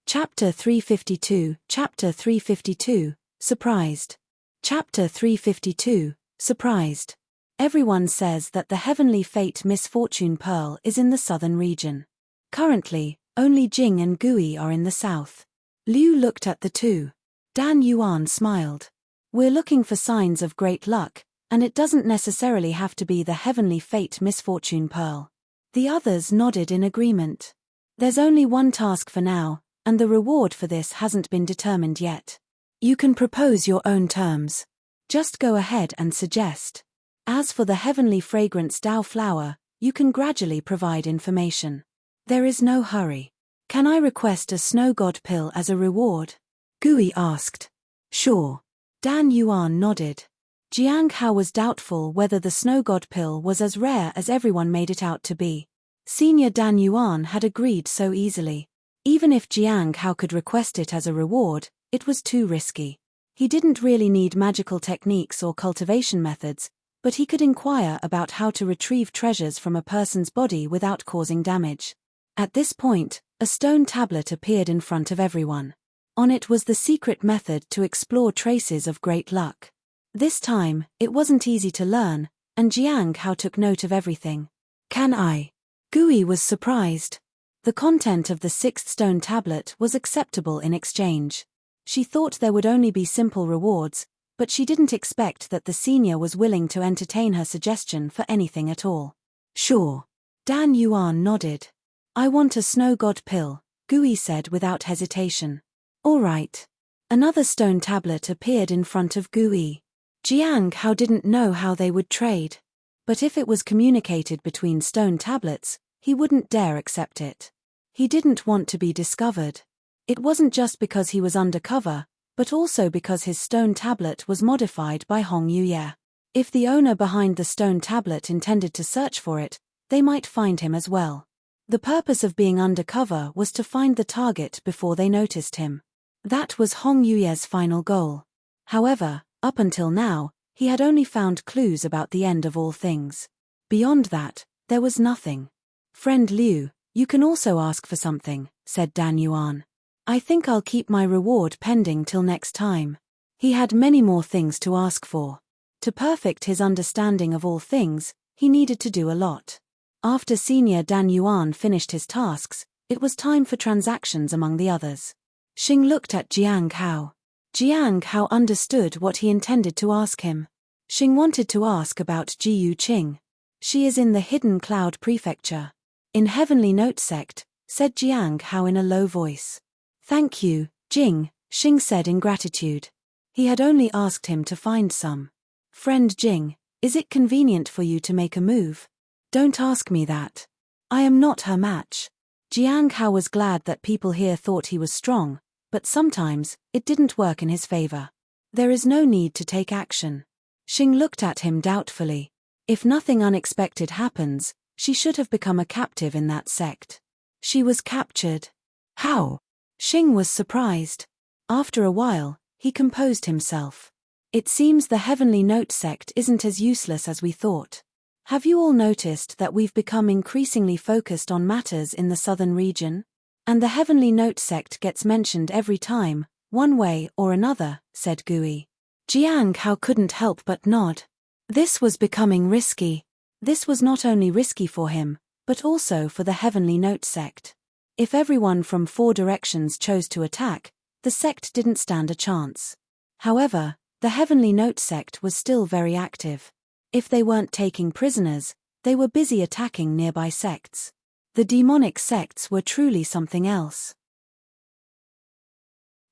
Chapter 352, Chapter 352, Surprised. Chapter 352, Surprised. Everyone says that the heavenly fate misfortune pearl is in the southern region. Currently, only Jing and Gui are in the south. Liu looked at the 2. Dan Yuan smiled. We're looking for signs of great luck, and it doesn't necessarily have to be the heavenly fate misfortune pearl. The others nodded in agreement. There's only one task for now, and the reward for this hasn't been determined yet. You can propose your own terms. Just go ahead and suggest. As for the heavenly fragrance Dao flower, you can gradually provide information. There is no hurry. Can I request a snow god pill as a reward? Gui asked. Sure. Dan Yuan nodded. Jiang Hao was doubtful whether the snow god pill was as rare as everyone made it out to be. Senior Dan Yuan had agreed so easily. Even if Jiang Hao could request it as a reward, it was too risky. He didn't really need magical techniques or cultivation methods, but he could inquire about how to retrieve treasures from a person's body without causing damage. At this point, a stone tablet appeared in front of everyone. On it was the secret method to explore traces of great luck. This time, it wasn't easy to learn, and Jiang Hao took note of everything. Can I? Gui was surprised. The content of the 6th stone tablet was acceptable in exchange. She thought there would only be simple rewards, but she didn't expect that the senior was willing to entertain her suggestion for anything at all. Sure. Dan Yuan nodded. I want a snow god pill, Gui said without hesitation. All right. Another stone tablet appeared in front of Gui. Jiang Hao didn't know how they would trade. But if it was communicated between stone tablets, he wouldn't dare accept it. He didn't want to be discovered. It wasn't just because he was undercover, but also because his stone tablet was modified by Hong Yuye. If the owner behind the stone tablet intended to search for it, they might find him as well. The purpose of being undercover was to find the target before they noticed him. That was Hong Yuye's final goal. However, up until now, he had only found clues about the end of all things. Beyond that, there was nothing. Friend Liu, you can also ask for something, said Dan Yuan. I think I'll keep my reward pending till next time. He had many more things to ask for. To perfect his understanding of all things, he needed to do a lot. After Senior Dan Yuan finished his tasks, it was time for transactions among the others. Xing looked at Jiang Hao. Jiang Hao understood what he intended to ask him. Xing wanted to ask about Ji Yuqing. She is in the Hidden Cloud Prefecture. In Heavenly Note Sect, said Jiang Hao in a low voice. Thank you, Jing, Xing said in gratitude. He had only asked him to find some. Friend Jing, is it convenient for you to make a move? Don't ask me that. I am not her match. Jiang Hao was glad that people here thought he was strong, but sometimes, it didn't work in his favor. There is no need to take action. Xing looked at him doubtfully. If nothing unexpected happens, she should have become a captive in that sect. She was captured. How? Xing was surprised. After a while, he composed himself. It seems the Heavenly Note Sect isn't as useless as we thought. Have you all noticed that we've become increasingly focused on matters in the southern region? And the Heavenly Note Sect gets mentioned every time, one way or another, said Gui. Jiang Hao couldn't help but nod. This was becoming risky. This was not only risky for him, but also for the Heavenly Note Sect. If everyone from 4 directions chose to attack, the sect didn't stand a chance. However, the Heavenly Note Sect was still very active. If they weren't taking prisoners, they were busy attacking nearby sects. The demonic sects were truly something else.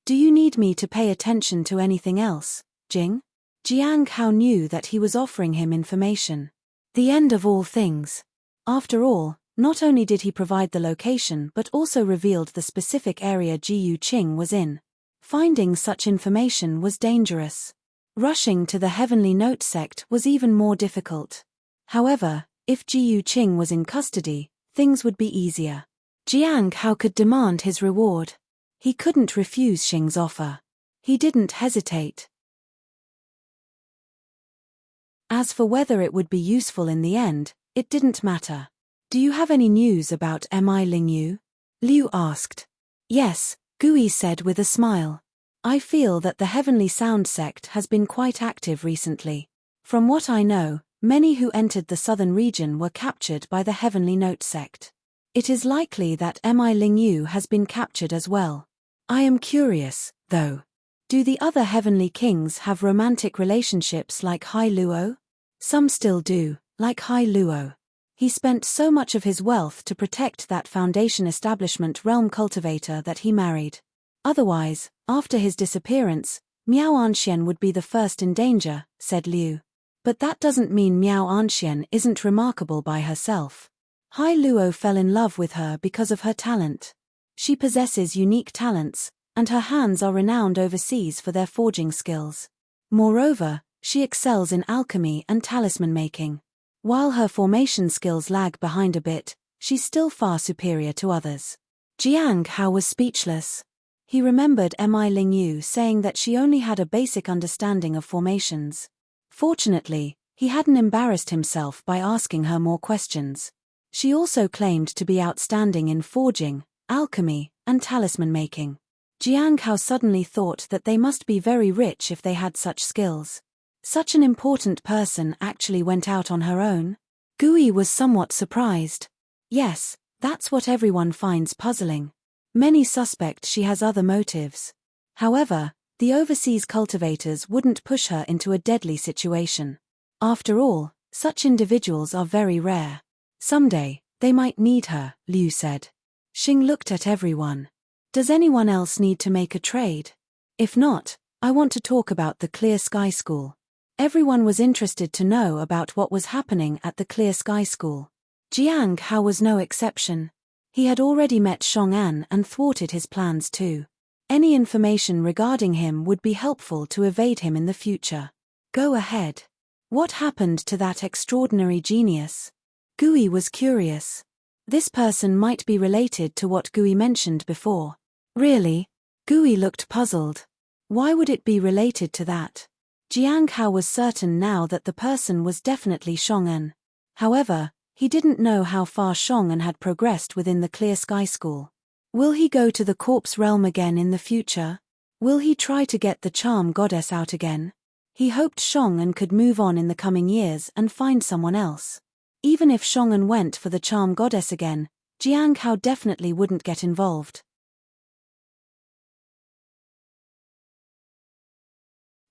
Do you need me to pay attention to anything else, Jing? Jiang Hao knew that he was offering him information. The end of all things. After all, not only did he provide the location but also revealed the specific area Ji Yuqing was in. Finding such information was dangerous. Rushing to the Heavenly Note Sect was even more difficult. However, if Ji Yuqing was in custody, things would be easier. Jiang Hao could demand his reward. He couldn't refuse Xing's offer. He didn't hesitate. As for whether it would be useful in the end, it didn't matter. Do you have any news about Mi Lingyu? Liu asked. Yes, Gui said with a smile. I feel that the Heavenly Sound Sect has been quite active recently. From what I know, many who entered the southern region were captured by the Heavenly Note Sect. It is likely that Mi Lingyu has been captured as well. I am curious, though. Do the other Heavenly Kings have romantic relationships like Hai Luo? Some still do, like Hai Luo. He spent so much of his wealth to protect that Foundation establishment realm cultivator that he married. Otherwise, after his disappearance, Miao Anxian would be the first in danger, said Liu. But that doesn't mean Miao Anxian isn't remarkable by herself. Hai Luo fell in love with her because of her talent. She possesses unique talents, and her hands are renowned overseas for their forging skills. Moreover, she excels in alchemy and talisman making. While her formation skills lag behind a bit, she's still far superior to others. Jiang Hao was speechless. He remembered Mi Lingyu saying that she only had a basic understanding of formations. Fortunately, he hadn't embarrassed himself by asking her more questions. She also claimed to be outstanding in forging, alchemy, and talisman making. Jiang Hao suddenly thought that they must be very rich if they had such skills. Such an important person actually went out on her own? Gui was somewhat surprised. Yes, that's what everyone finds puzzling. Many suspect she has other motives. However, the overseas cultivators wouldn't push her into a deadly situation. After all, such individuals are very rare. Someday, they might need her, Liu said. Xing looked at everyone. Does anyone else need to make a trade? If not, I want to talk about the Clear Sky School. Everyone was interested to know about what was happening at the Clear Sky School. Jiang Hao was no exception. He had already met Shong'an and thwarted his plans too. Any information regarding him would be helpful to evade him in the future. Go ahead. What happened to that extraordinary genius? Gui was curious. This person might be related to what Gui mentioned before. Really? Gui looked puzzled. Why would it be related to that? Jiang Hao was certain now that the person was definitely Shong'an. However, he didn't know how far Shong'an had progressed within the Clear Sky School. Will he go to the corpse realm again in the future? Will he try to get the charm goddess out again? He hoped Shong'an could move on in the coming years and find someone else. Even if Shong'an went for the charm goddess again, Jiang Hao definitely wouldn't get involved.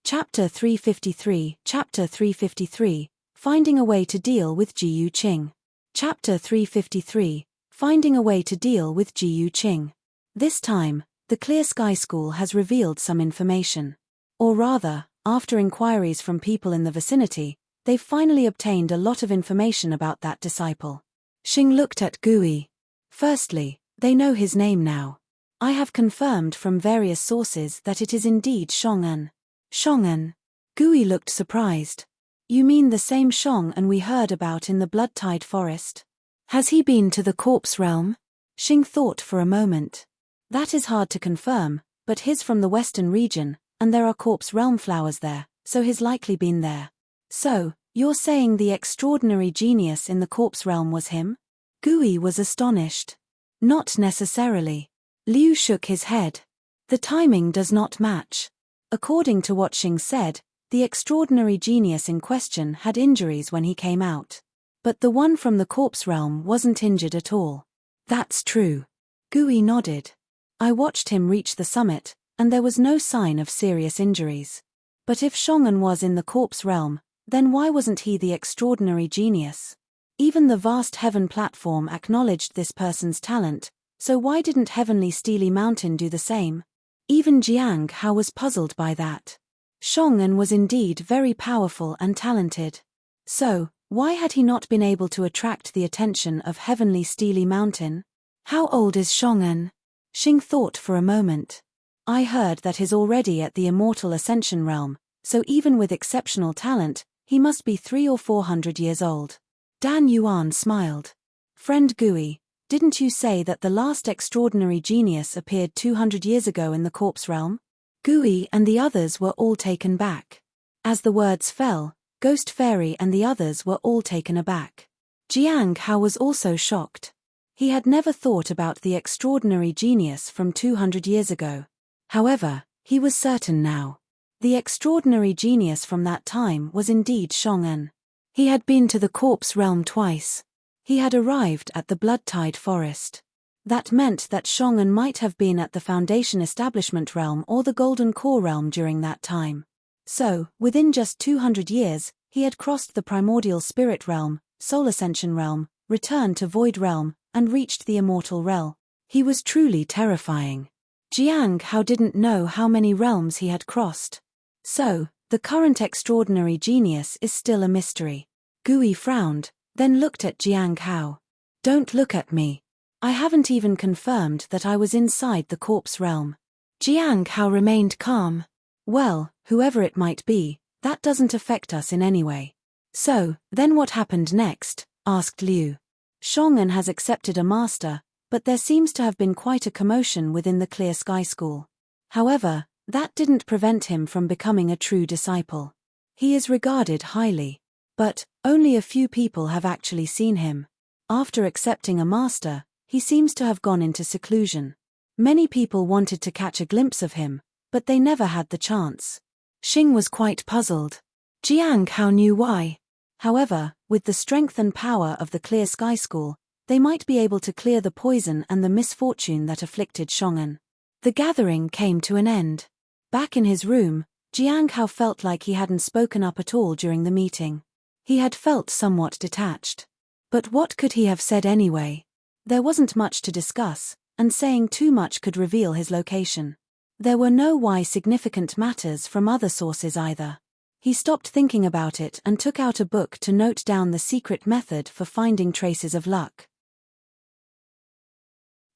Chapter 353, Finding a Way to Deal with Jiyu Qing. Chapter 353, Finding a Way to Deal with Jiyu Qing. This time, the Clear Sky School has revealed some information. Or rather, after inquiries from people in the vicinity, they've finally obtained a lot of information about that disciple. Xing looked at Gui. Firstly, they know his name now. I have confirmed from various sources that it is indeed Shong'an. Shong'an? Gui looked surprised. You mean the same Shong'an we heard about in the blood-tide forest? Has he been to the corpse realm? Xing thought for a moment. That is hard to confirm, but he's from the western region, and there are corpse realm flowers there, so he's likely been there. So, you're saying the extraordinary genius in the corpse realm was him? Gui was astonished. Not necessarily. Liu shook his head. The timing does not match. According to what Xing said, the extraordinary genius in question had injuries when he came out. But the one from the corpse realm wasn't injured at all. That's true. Gui nodded. I watched him reach the summit, and there was no sign of serious injuries. But if Shong'an was in the corpse realm, then why wasn't he the extraordinary genius? Even the vast heaven platform acknowledged this person's talent, so why didn't Heavenly Steely Mountain do the same? Even Jiang Hao was puzzled by that. Shong'an was indeed very powerful and talented. So, why had he not been able to attract the attention of Heavenly Steely Mountain? How old is Shong'an? Xing thought for a moment. I heard that he's already at the immortal ascension realm, so even with exceptional talent, he must be 300 or 400 years old. Dan Yuan smiled. Friend Gui, didn't you say that the last extraordinary genius appeared 200 years ago in the corpse realm? Gui and the others were all taken back. As the words fell, Ghost Fairy and the others were all taken aback. Jiang Hao was also shocked. He had never thought about the extraordinary genius from 200 years ago. However, he was certain now. The extraordinary genius from that time was indeed Shong'an. He had been to the corpse realm twice. He had arrived at the blood-tide forest. That meant that Shong'an might have been at the Foundation Establishment realm or the Golden Core realm during that time. So, within just 200 years, he had crossed the Primordial Spirit realm, Soul Ascension realm, returned to Void realm, and reached the Immortal realm. He was truly terrifying. Jiang Hao didn't know how many realms he had crossed. So, the current extraordinary genius is still a mystery. Gui frowned, then looked at Jiang Hao. Don't look at me. I haven't even confirmed that I was inside the corpse realm. Jiang Hao remained calm. Well, whoever it might be, that doesn't affect us in any way. So, then what happened next? Asked Liu. Shong'an has accepted a master, but there seems to have been quite a commotion within the Clear Sky School. However, that didn't prevent him from becoming a true disciple. He is regarded highly. But, only a few people have actually seen him. After accepting a master, he seems to have gone into seclusion. Many people wanted to catch a glimpse of him, but they never had the chance. Xing was quite puzzled. Jiang Hao knew why. However, with the strength and power of the Clear Sky School, they might be able to clear the poison and the misfortune that afflicted Shong'an. The gathering came to an end. Back in his room, Jiang Hao felt like he hadn't spoken up at all during the meeting. He had felt somewhat detached. But what could he have said anyway? There wasn't much to discuss, and saying too much could reveal his location. There were no significant matters from other sources either. He stopped thinking about it and took out a book to note down the secret method for finding traces of luck.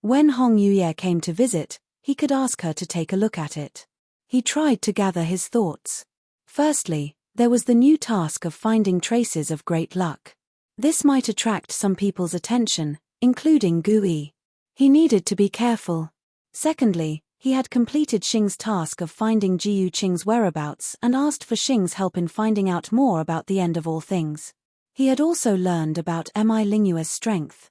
When Hong Yuye came to visit, he could ask her to take a look at it. He tried to gather his thoughts. Firstly, there was the new task of finding traces of great luck. This might attract some people's attention, including Gui. He needed to be careful. Secondly, he had completed Xing's task of finding Jiyu Qing's whereabouts and asked for Xing's help in finding out more about the end of all things. He had also learned about Mi Lingyue's strength.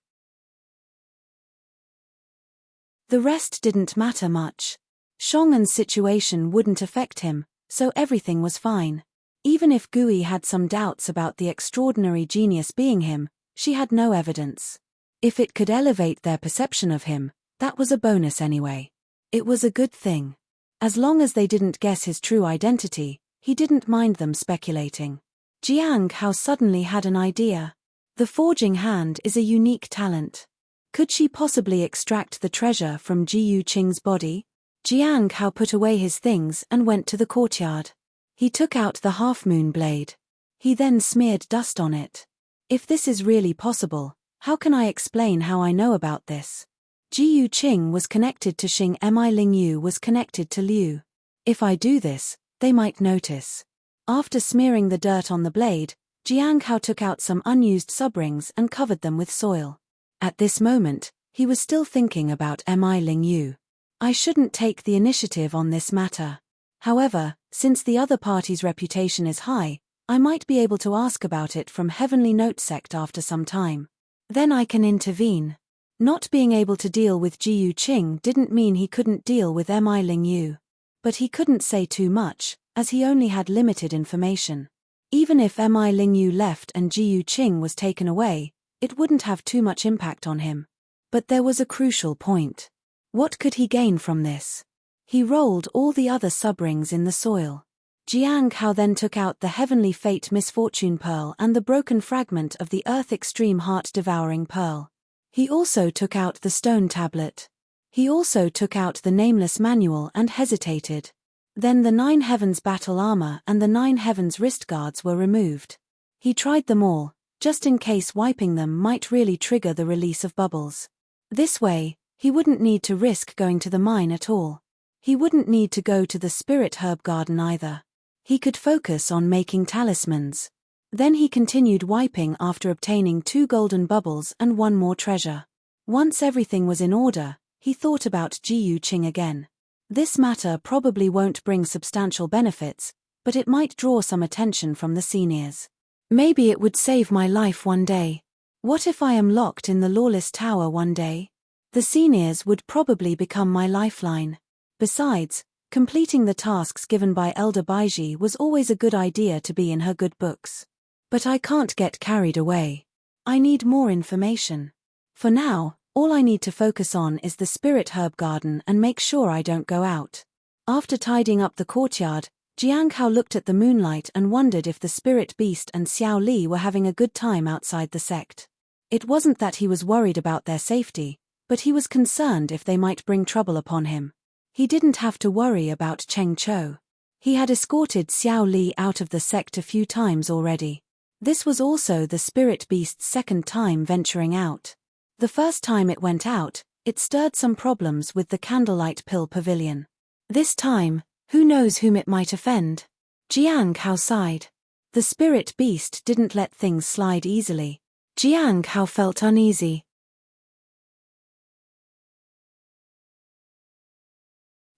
The rest didn't matter much. Shong'an's situation wouldn't affect him, so everything was fine. Even if Gui had some doubts about the extraordinary genius being him, she had no evidence. If it could elevate their perception of him, that was a bonus anyway. It was a good thing. As long as they didn't guess his true identity, he didn't mind them speculating. Jiang Hao suddenly had an idea. The forging hand is a unique talent. Could she possibly extract the treasure from Jiyu Qing's body? Jiang Hao put away his things and went to the courtyard. He took out the half-moon blade. He then smeared dust on it. If this is really possible, how can I explain how I know about this? Jiyu Qing was connected to Xing, Mi Lingyu was connected to Liu. If I do this, they might notice. After smearing the dirt on the blade, Jiang Hao took out some unused subrings and covered them with soil. At this moment, he was still thinking about Mi Lingyu. I shouldn't take the initiative on this matter. However, since the other party's reputation is high, I might be able to ask about it from Heavenly Note Sect after some time. Then I can intervene. Not being able to deal with Jiyu Qing didn't mean he couldn't deal with Mi Lingyu. But he couldn't say too much, as he only had limited information. Even if Mi Lingyu left and Jiyu Qing was taken away, it wouldn't have too much impact on him. But there was a crucial point. What could he gain from this? He rolled all the other subrings in the soil. Jiang Hao then took out the Heavenly Fate Misfortune Pearl and the broken fragment of the Earth Extreme Heart Devouring Pearl. He also took out the stone tablet. He also took out the Nameless Manual and hesitated. Then the 9 Heavens battle armor and the 9 Heavens wrist guards were removed. He tried them all, just in case wiping them might really trigger the release of bubbles. This way, he wouldn't need to risk going to the mine at all. He wouldn't need to go to the Spirit Herb Garden either. He could focus on making talismans. Then he continued wiping after obtaining 2 golden bubbles and 1 more treasure. Once everything was in order, he thought about Jiyu Qing again. This matter probably won't bring substantial benefits, but it might draw some attention from the seniors. Maybe it would save my life one day. What if I am locked in the Lawless Tower one day? The seniors would probably become my lifeline. Besides, completing the tasks given by Elder Baiji was always a good idea to be in her good books. But I can't get carried away. I need more information. For now, all I need to focus on is the Spirit Herb Garden and make sure I don't go out. After tidying up the courtyard, Jiang Hao looked at the moonlight and wondered if the Spirit Beast and Xiao Li were having a good time outside the sect. It wasn't that he was worried about their safety, but he was concerned if they might bring trouble upon him. He didn't have to worry about Cheng Chou. He had escorted Xiao Li out of the sect a few times already. This was also the Spirit Beast's second time venturing out. The first time it went out, it stirred some problems with the Candlelight Pill Pavilion. This time, who knows whom it might offend? Jiang Hao sighed. The Spirit Beast didn't let things slide easily. Jiang Hao felt uneasy.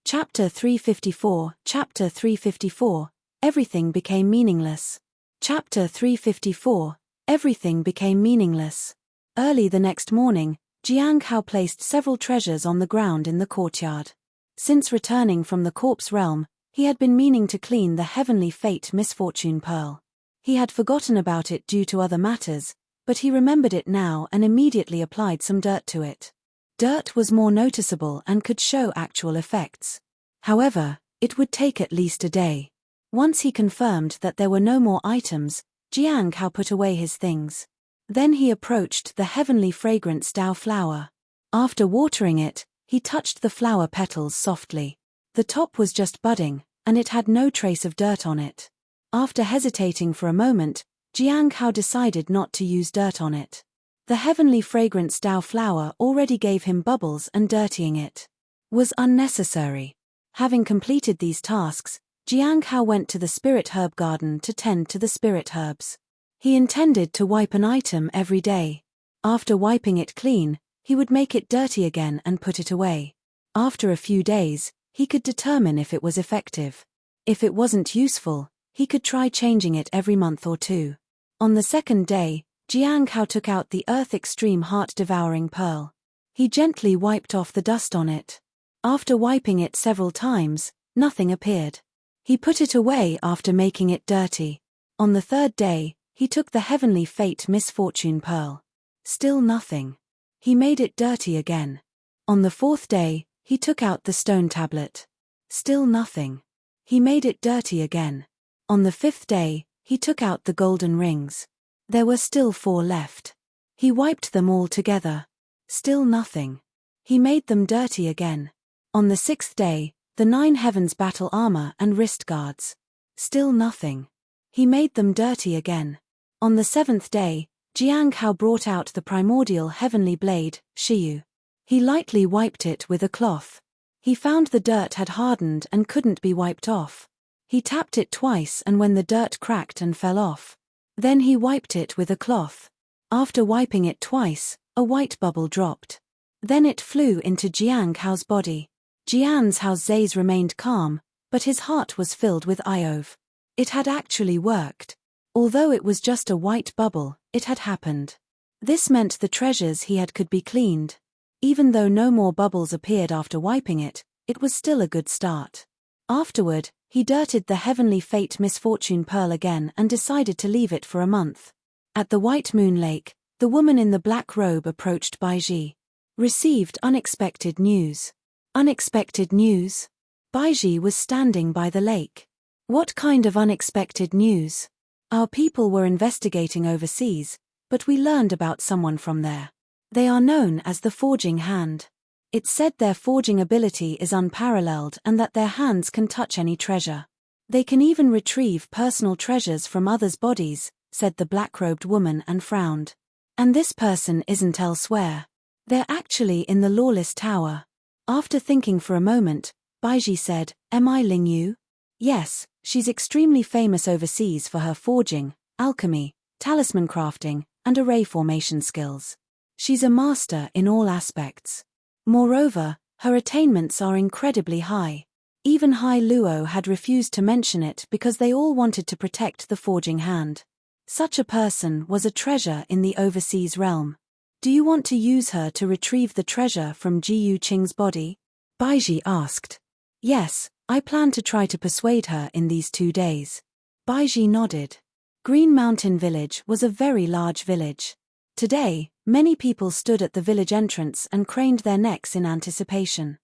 Chapter 354, Chapter 354, Everything became meaningless. Chapter 354, Everything became meaningless. Early the next morning, Jiang Hao placed several treasures on the ground in the courtyard. Since returning from the corpse realm, he had been meaning to clean the Heavenly Fate Misfortune Pearl. He had forgotten about it due to other matters, but he remembered it now and immediately applied some dirt to it. Dirt was more noticeable and could show actual effects. However, it would take at least a day. Once he confirmed that there were no more items, Jiang Hao put away his things. Then he approached the heavenly fragrance Dao flower. After watering it, he touched the flower petals softly. The top was just budding, and it had no trace of dirt on it. After hesitating for a moment, Jiang Hao decided not to use dirt on it. The heavenly fragrance Dao flower already gave him bubbles, and dirtying it was unnecessary. Having completed these tasks, Jiang Hao went to the spirit herb garden to tend to the spirit herbs. He intended to wipe an item every day. After wiping it clean, he would make it dirty again and put it away. After a few days, he could determine if it was effective. If it wasn't useful, he could try changing it every month or two. On the second day, Jiang Hao took out the Earth Extreme Heart-Devouring Pearl. He gently wiped off the dust on it. After wiping it several times, nothing appeared. He put it away after making it dirty. On the third day, he took the Heavenly Fate Misfortune Pearl. Still nothing. He made it dirty again. On the fourth day, he took out the stone tablet. Still nothing. He made it dirty again. On the fifth day, he took out the golden rings. There were still 4 left. He wiped them all together. Still nothing. He made them dirty again. On the sixth day, the 9 heavens battle armor and wrist guards. Still nothing. He made them dirty again. On the seventh day, Jiang Hao brought out the primordial heavenly blade, Shiyu. He lightly wiped it with a cloth. He found the dirt had hardened and couldn't be wiped off. He tapped it twice, and when the dirt cracked and fell off. Then he wiped it with a cloth. After wiping it twice, a white bubble dropped. Then it flew into Jiang Hao's body. Jiang Hao's Zays remained calm, but his heart was filled with Iove. It had actually worked. Although it was just a white bubble, it had happened. This meant the treasures he had could be cleaned. Even though no more bubbles appeared after wiping it, it was still a good start. Afterward, he dirted the Heavenly Fate Misfortune Pearl again and decided to leave it for a month. At the White Moon Lake, the woman in the black robe approached Baiji. Received unexpected news. Unexpected news? Baiji was standing by the lake. What kind of unexpected news? Our people were investigating overseas, but we learned about someone from there. They are known as the Forging Hand. It's said their forging ability is unparalleled and that their hands can touch any treasure. They can even retrieve personal treasures from others' bodies, said the black-robed woman and frowned. And this person isn't elsewhere. They're actually in the Lawless Tower. After thinking for a moment, Baiji said, "Am I Ling Yu?" Yes, she's extremely famous overseas for her forging, alchemy, talisman crafting, and array formation skills. She's a master in all aspects. Moreover, her attainments are incredibly high. Even Hai Luo had refused to mention it because they all wanted to protect the Forging Hand. Such a person was a treasure in the overseas realm. Do you want to use her to retrieve the treasure from Ji Yu Qing's body? Baiji asked. Yes, I plan to try to persuade her in these 2 days. Baiji nodded. Green Mountain Village was a very large village. Today, many people stood at the village entrance and craned their necks in anticipation.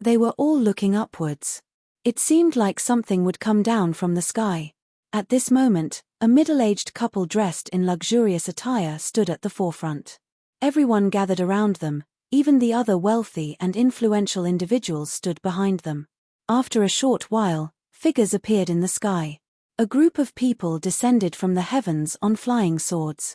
They were all looking upwards. It seemed like something would come down from the sky. At this moment, a middle-aged couple dressed in luxurious attire stood at the forefront. Everyone gathered around them, even the other wealthy and influential individuals stood behind them. After a short while, figures appeared in the sky. A group of people descended from the heavens on flying swords.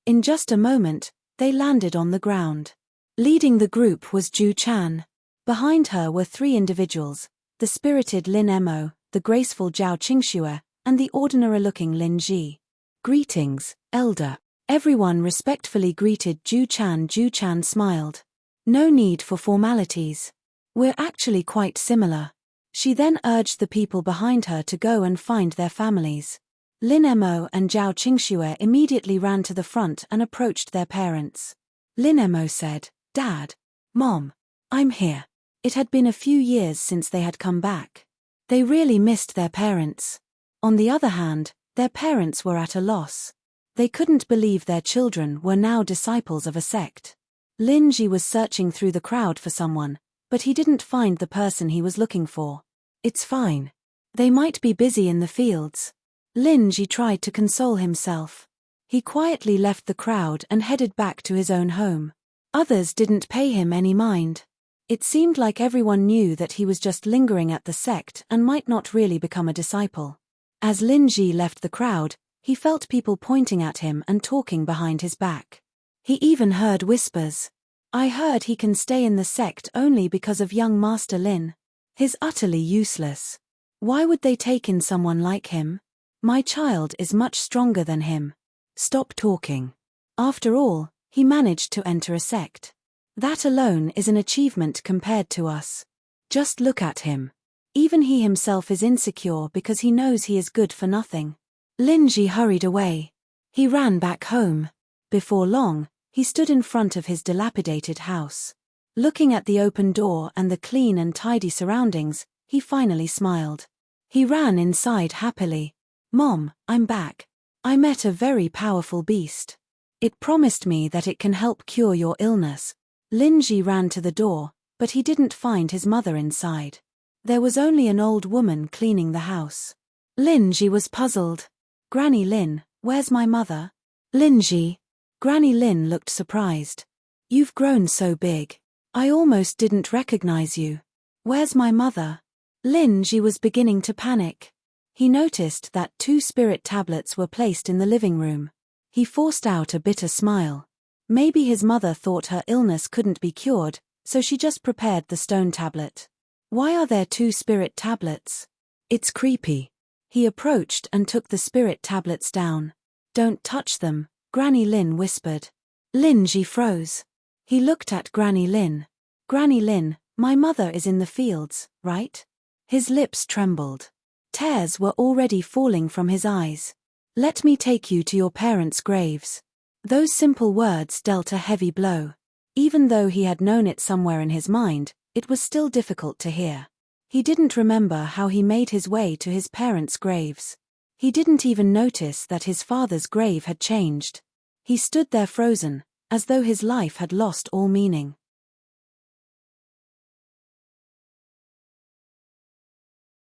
In just a moment, they landed on the ground. Leading the group was Zhu Chan. Behind her were 3 individuals, the spirited Lin Emo, the graceful Zhao Qingxue, and the ordinary-looking Lin Ji. Greetings, Elder. Everyone respectfully greeted Zhu Chan. Zhu Chan smiled. No need for formalities. We're actually quite similar. She then urged the people behind her to go and find their families. Lin Emo and Zhao Qingxue immediately ran to the front and approached their parents. Lin Emo said, "Dad, Mom, I'm here." It had been a few years since they had come back. They really missed their parents. On the other hand, their parents were at a loss. They couldn't believe their children were now disciples of a sect. Lin Ji was searching through the crowd for someone, but he didn't find the person he was looking for. It's fine. They might be busy in the fields. Lin Ji tried to console himself. He quietly left the crowd and headed back to his own home. Others didn't pay him any mind. It seemed like everyone knew that he was just lingering at the sect and might not really become a disciple. As Lin Ji left the crowd, he felt people pointing at him and talking behind his back. He even heard whispers. I heard he can stay in the sect only because of young Master Lin. He's utterly useless. Why would they take in someone like him? My child is much stronger than him. Stop talking. After all, he managed to enter a sect. That alone is an achievement compared to us. Just look at him. Even he himself is insecure because he knows he is good for nothing. Lin Ji hurried away. He ran back home. Before long, he stood in front of his dilapidated house. Looking at the open door and the clean and tidy surroundings, he finally smiled. He ran inside happily. Mom, I'm back. I met a very powerful beast. It promised me that it can help cure your illness. Lin Ji ran to the door, but he didn't find his mother inside. There was only an old woman cleaning the house. Lin Ji was puzzled. Granny Lin, where's my mother? Lin Ji. Granny Lin looked surprised. You've grown so big. I almost didn't recognize you. Where's my mother? Lin Ji was beginning to panic. He noticed that 2 spirit tablets were placed in the living room. He forced out a bitter smile. Maybe his mother thought her illness couldn't be cured, so she just prepared the stone tablet. Why are there 2 spirit tablets? It's creepy. He approached and took the spirit tablets down. Don't touch them, Granny Lin whispered. Lin Ji froze. He looked at Granny Lin. Granny Lin, my mother is in the fields, right? His lips trembled. Tears were already falling from his eyes. Let me take you to your parents' graves. Those simple words dealt a heavy blow. Even though he had known it somewhere in his mind, it was still difficult to hear. He didn't remember how he made his way to his parents' graves. He didn't even notice that his father's grave had changed. He stood there frozen, as though his life had lost all meaning.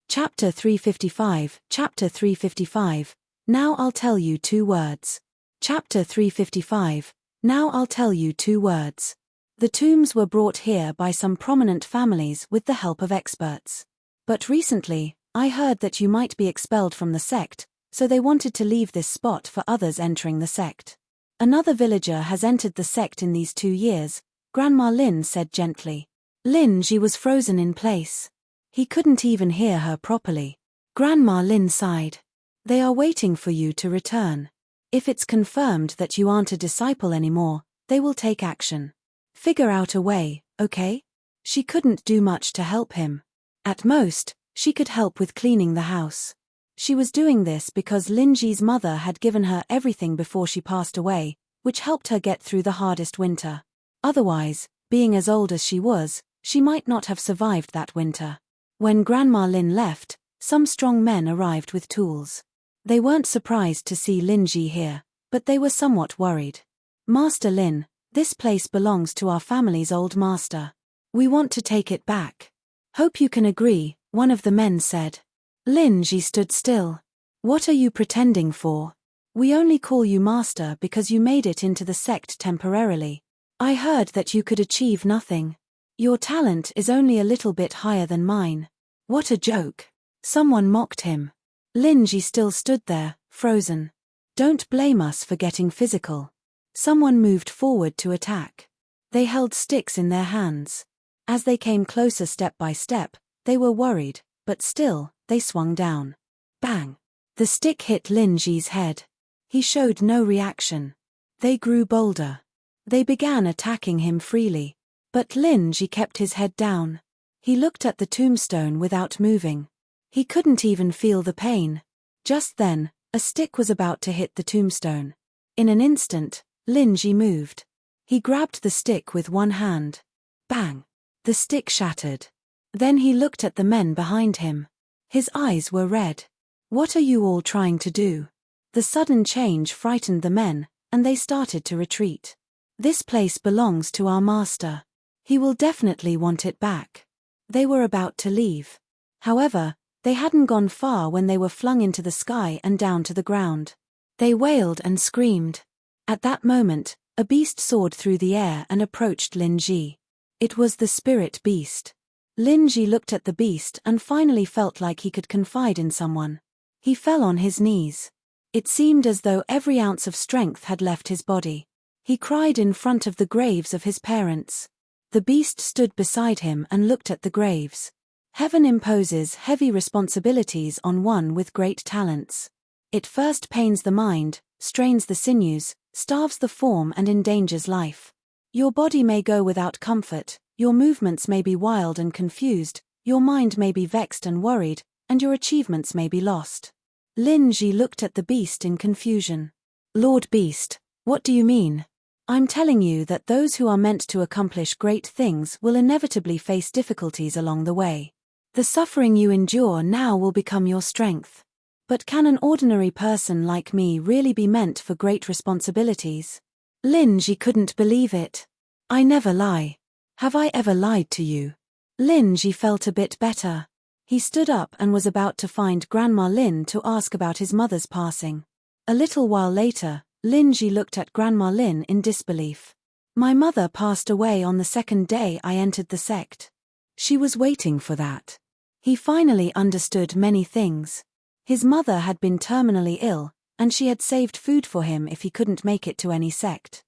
Chapter 355, Chapter 355, Now I'll tell you 2 words. Chapter 355, Now I'll tell you 2 words. The tombs were brought here by some prominent families with the help of experts. But recently, I heard that you might be expelled from the sect, so they wanted to leave this spot for others entering the sect. Another villager has entered the sect in these 2 years, Grandma Lin said gently. Lin Ji was frozen in place. He couldn't even hear her properly. Grandma Lin sighed. They are waiting for you to return. If it's confirmed that you aren't a disciple anymore, they will take action. Figure out a way, okay? She couldn't do much to help him. At most, she could help with cleaning the house. She was doing this because Lin Ji's mother had given her everything before she passed away, which helped her get through the hardest winter. Otherwise, being as old as she was, she might not have survived that winter. When Grandma Lin left, some strong men arrived with tools. They weren't surprised to see Lin Ji here, but they were somewhat worried. Master Lin, this place belongs to our family's old master. We want to take it back. Hope you can agree, one of the men said. Lin Ji stood still. What are you pretending for? We only call you master because you made it into the sect temporarily. I heard that you could achieve nothing. Your talent is only a little bit higher than mine. What a joke. Someone mocked him. Lin Ji still stood there, frozen. Don't blame us for getting physical. Someone moved forward to attack. They held sticks in their hands. As they came closer step by step, they were worried, but still, they swung down. Bang! The stick hit Lin Ji's head. He showed no reaction. They grew bolder. They began attacking him freely. But Lin Ji kept his head down. He looked at the tombstone without moving. He couldn't even feel the pain. Just then, a stick was about to hit the tombstone. In an instant, Lin Ji moved. He grabbed the stick with one hand. Bang! The stick shattered. Then he looked at the men behind him. His eyes were red. What are you all trying to do? The sudden change frightened the men, and they started to retreat. This place belongs to our master. He will definitely want it back. They were about to leave. However, they hadn't gone far when they were flung into the sky and down to the ground. They wailed and screamed. At that moment, a beast soared through the air and approached Lin Ji. It was the spirit beast. Lin Ji looked at the beast and finally felt like he could confide in someone. He fell on his knees. It seemed as though every ounce of strength had left his body. He cried in front of the graves of his parents. The beast stood beside him and looked at the graves. Heaven imposes heavy responsibilities on one with great talents. It first pains the mind, strains the sinews, starves the form and endangers life. Your body may go without comfort, your movements may be wild and confused, your mind may be vexed and worried, and your achievements may be lost. Lin Ji looked at the beast in confusion. Lord Beast, what do you mean? I'm telling you that those who are meant to accomplish great things will inevitably face difficulties along the way. The suffering you endure now will become your strength. But can an ordinary person like me really be meant for great responsibilities? Lin Ji couldn't believe it. I never lie. Have I ever lied to you? Lin Ji felt a bit better. He stood up and was about to find Grandma Lin to ask about his mother's passing. A little while later, Lin Ji looked at Grandma Lin in disbelief. My mother passed away on the second day I entered the sect. She was waiting for that. He finally understood many things. His mother had been terminally ill, and she had saved food for him if he couldn't make it to any sect.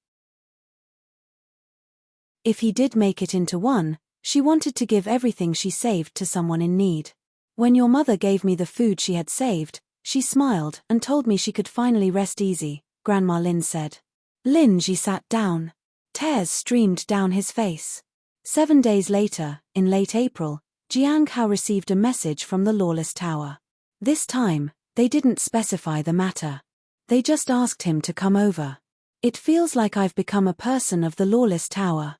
If he did make it into one, she wanted to give everything she saved to someone in need. When your mother gave me the food she had saved, she smiled and told me she could finally rest easy, Grandma Lin said. Lin Ji sat down. Tears streamed down his face. 7 days later, in late April, Jiang Hao received a message from the Lawless Tower. This time, they didn't specify the matter. They just asked him to come over. It feels like I've become a person of the Lawless Tower.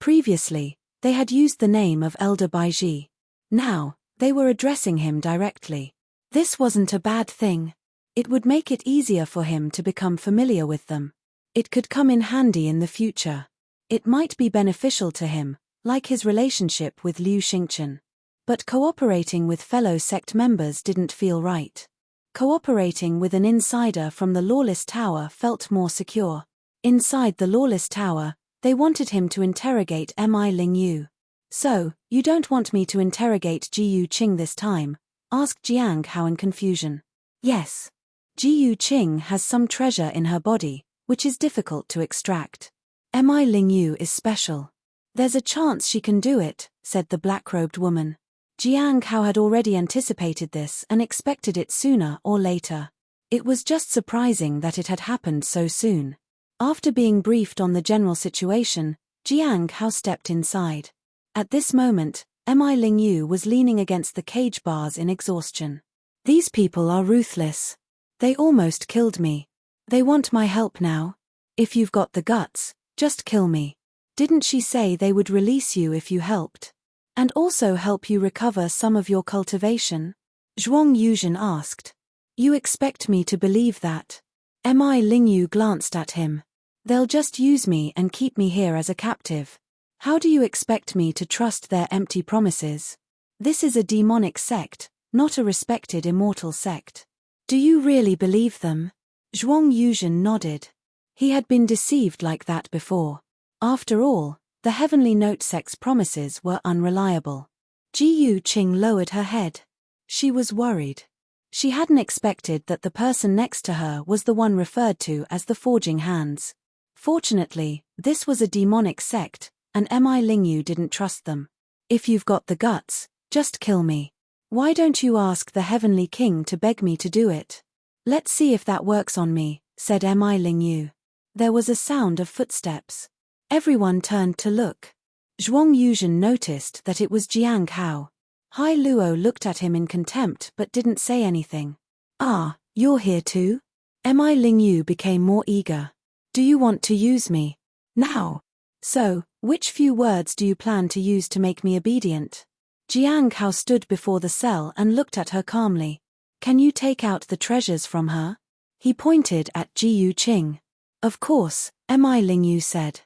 Previously, they had used the name of Elder Baiji. Now, they were addressing him directly. This wasn't a bad thing. It would make it easier for him to become familiar with them. It could come in handy in the future. It might be beneficial to him, like his relationship with Liu Xingchen. But cooperating with fellow sect members didn't feel right. Cooperating with an insider from the Lawless Tower felt more secure. Inside the Lawless Tower, they wanted him to interrogate Mi Lingyu. So, you don't want me to interrogate Ji Yuqing this time? Asked Jiang Hao in confusion. Yes. Ji Yuqing has some treasure in her body, which is difficult to extract. Mi Lingyu is special. There's a chance she can do it, said the black-robed woman. Jiang Hao had already anticipated this and expected it sooner or later. It was just surprising that it had happened so soon. After being briefed on the general situation, Jiang Hao stepped inside. At this moment, Mi Lingyu was leaning against the cage bars in exhaustion. These people are ruthless. They almost killed me. They want my help now. If you've got the guts, just kill me. Didn't she say they would release you if you helped? And also help you recover some of your cultivation? Zhuang Yuzhen asked. You expect me to believe that? Mi Lingyu glanced at him. They'll just use me and keep me here as a captive. How do you expect me to trust their empty promises? This is a demonic sect, not a respected immortal sect. Do you really believe them? Zhuang Yuzhen nodded. He had been deceived like that before. After all, the Heavenly Note sect's promises were unreliable. Ji Yuqing lowered her head. She was worried. She hadn't expected that the person next to her was the one referred to as the Forging Hands. Fortunately, this was a demonic sect, and Mi Lingyu didn't trust them. If you've got the guts, just kill me. Why don't you ask the Heavenly King to beg me to do it? Let's see if that works on me, said Mi Lingyu. There was a sound of footsteps. Everyone turned to look. Zhuang Yuzhen noticed that it was Jiang Hao. Hai Luo looked at him in contempt but didn't say anything. Ah, you're here too? Mi Lingyu became more eager. Do you want to use me? Now. So, which few words do you plan to use to make me obedient? Jiang Hao stood before the cell and looked at her calmly. Can you take out the treasures from her? He pointed at Ji Yuqing. Of course, Mi Lingyu said.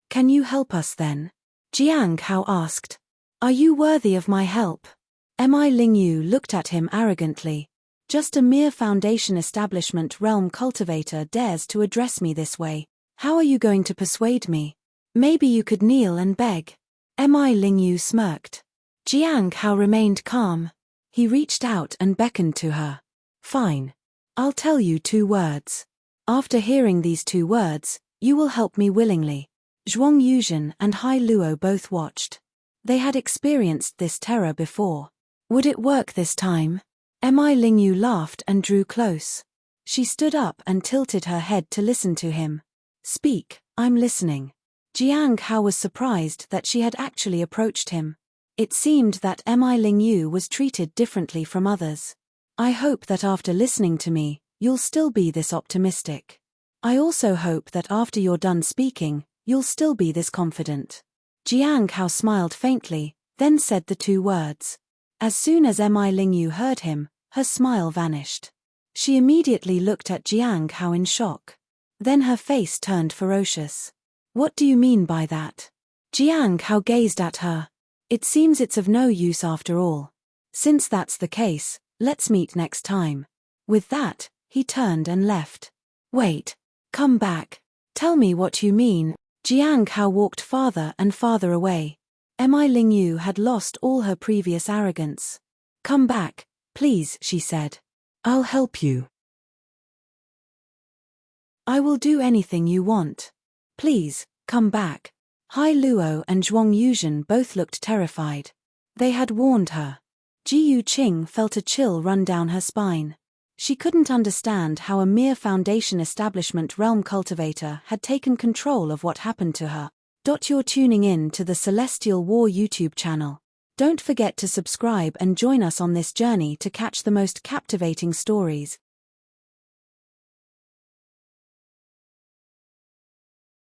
Can you help us then? Jiang Hao asked. Are you worthy of my help? Mi Lingyu looked at him arrogantly. Just a mere foundation establishment realm cultivator dares to address me this way. How are you going to persuade me? Maybe you could kneel and beg. Mi Lingyu smirked. Jiang Hao remained calm. He reached out and beckoned to her. Fine. I'll tell you 2 words. After hearing these 2 words, you will help me willingly. Zhuang Yuzhen and Hai Luo both watched. They had experienced this terror before. Would it work this time? Mi Lingyu laughed and drew close. She stood up and tilted her head to listen to him. Speak, I'm listening. Jiang Hao was surprised that she had actually approached him. It seemed that Mi Lingyu was treated differently from others. I hope that after listening to me, you'll still be this optimistic. I also hope that after you're done speaking, you'll still be this confident. Jiang Hao smiled faintly, then said the 2 words. As soon as Mi Lingyu heard him, her smile vanished. She immediately looked at Jiang Hao in shock. Then her face turned ferocious. What do you mean by that? Jiang Hao gazed at her. It seems it's of no use after all. Since that's the case, let's meet next time. With that, he turned and left. Wait. Come back. Tell me what you mean. Jiang Hao walked farther and farther away. Mi Lingyu had lost all her previous arrogance. Come back, please, she said. I'll help you. I will do anything you want. Please, come back. Hai Luo and Zhuang Yuzhen both looked terrified. They had warned her. Ji Yuqing felt a chill run down her spine. She couldn't understand how a mere foundation establishment realm cultivator had taken control of what happened to her. You're tuning in to the Celestial War YouTube channel. Don't forget to subscribe and join us on this journey to catch the most captivating stories.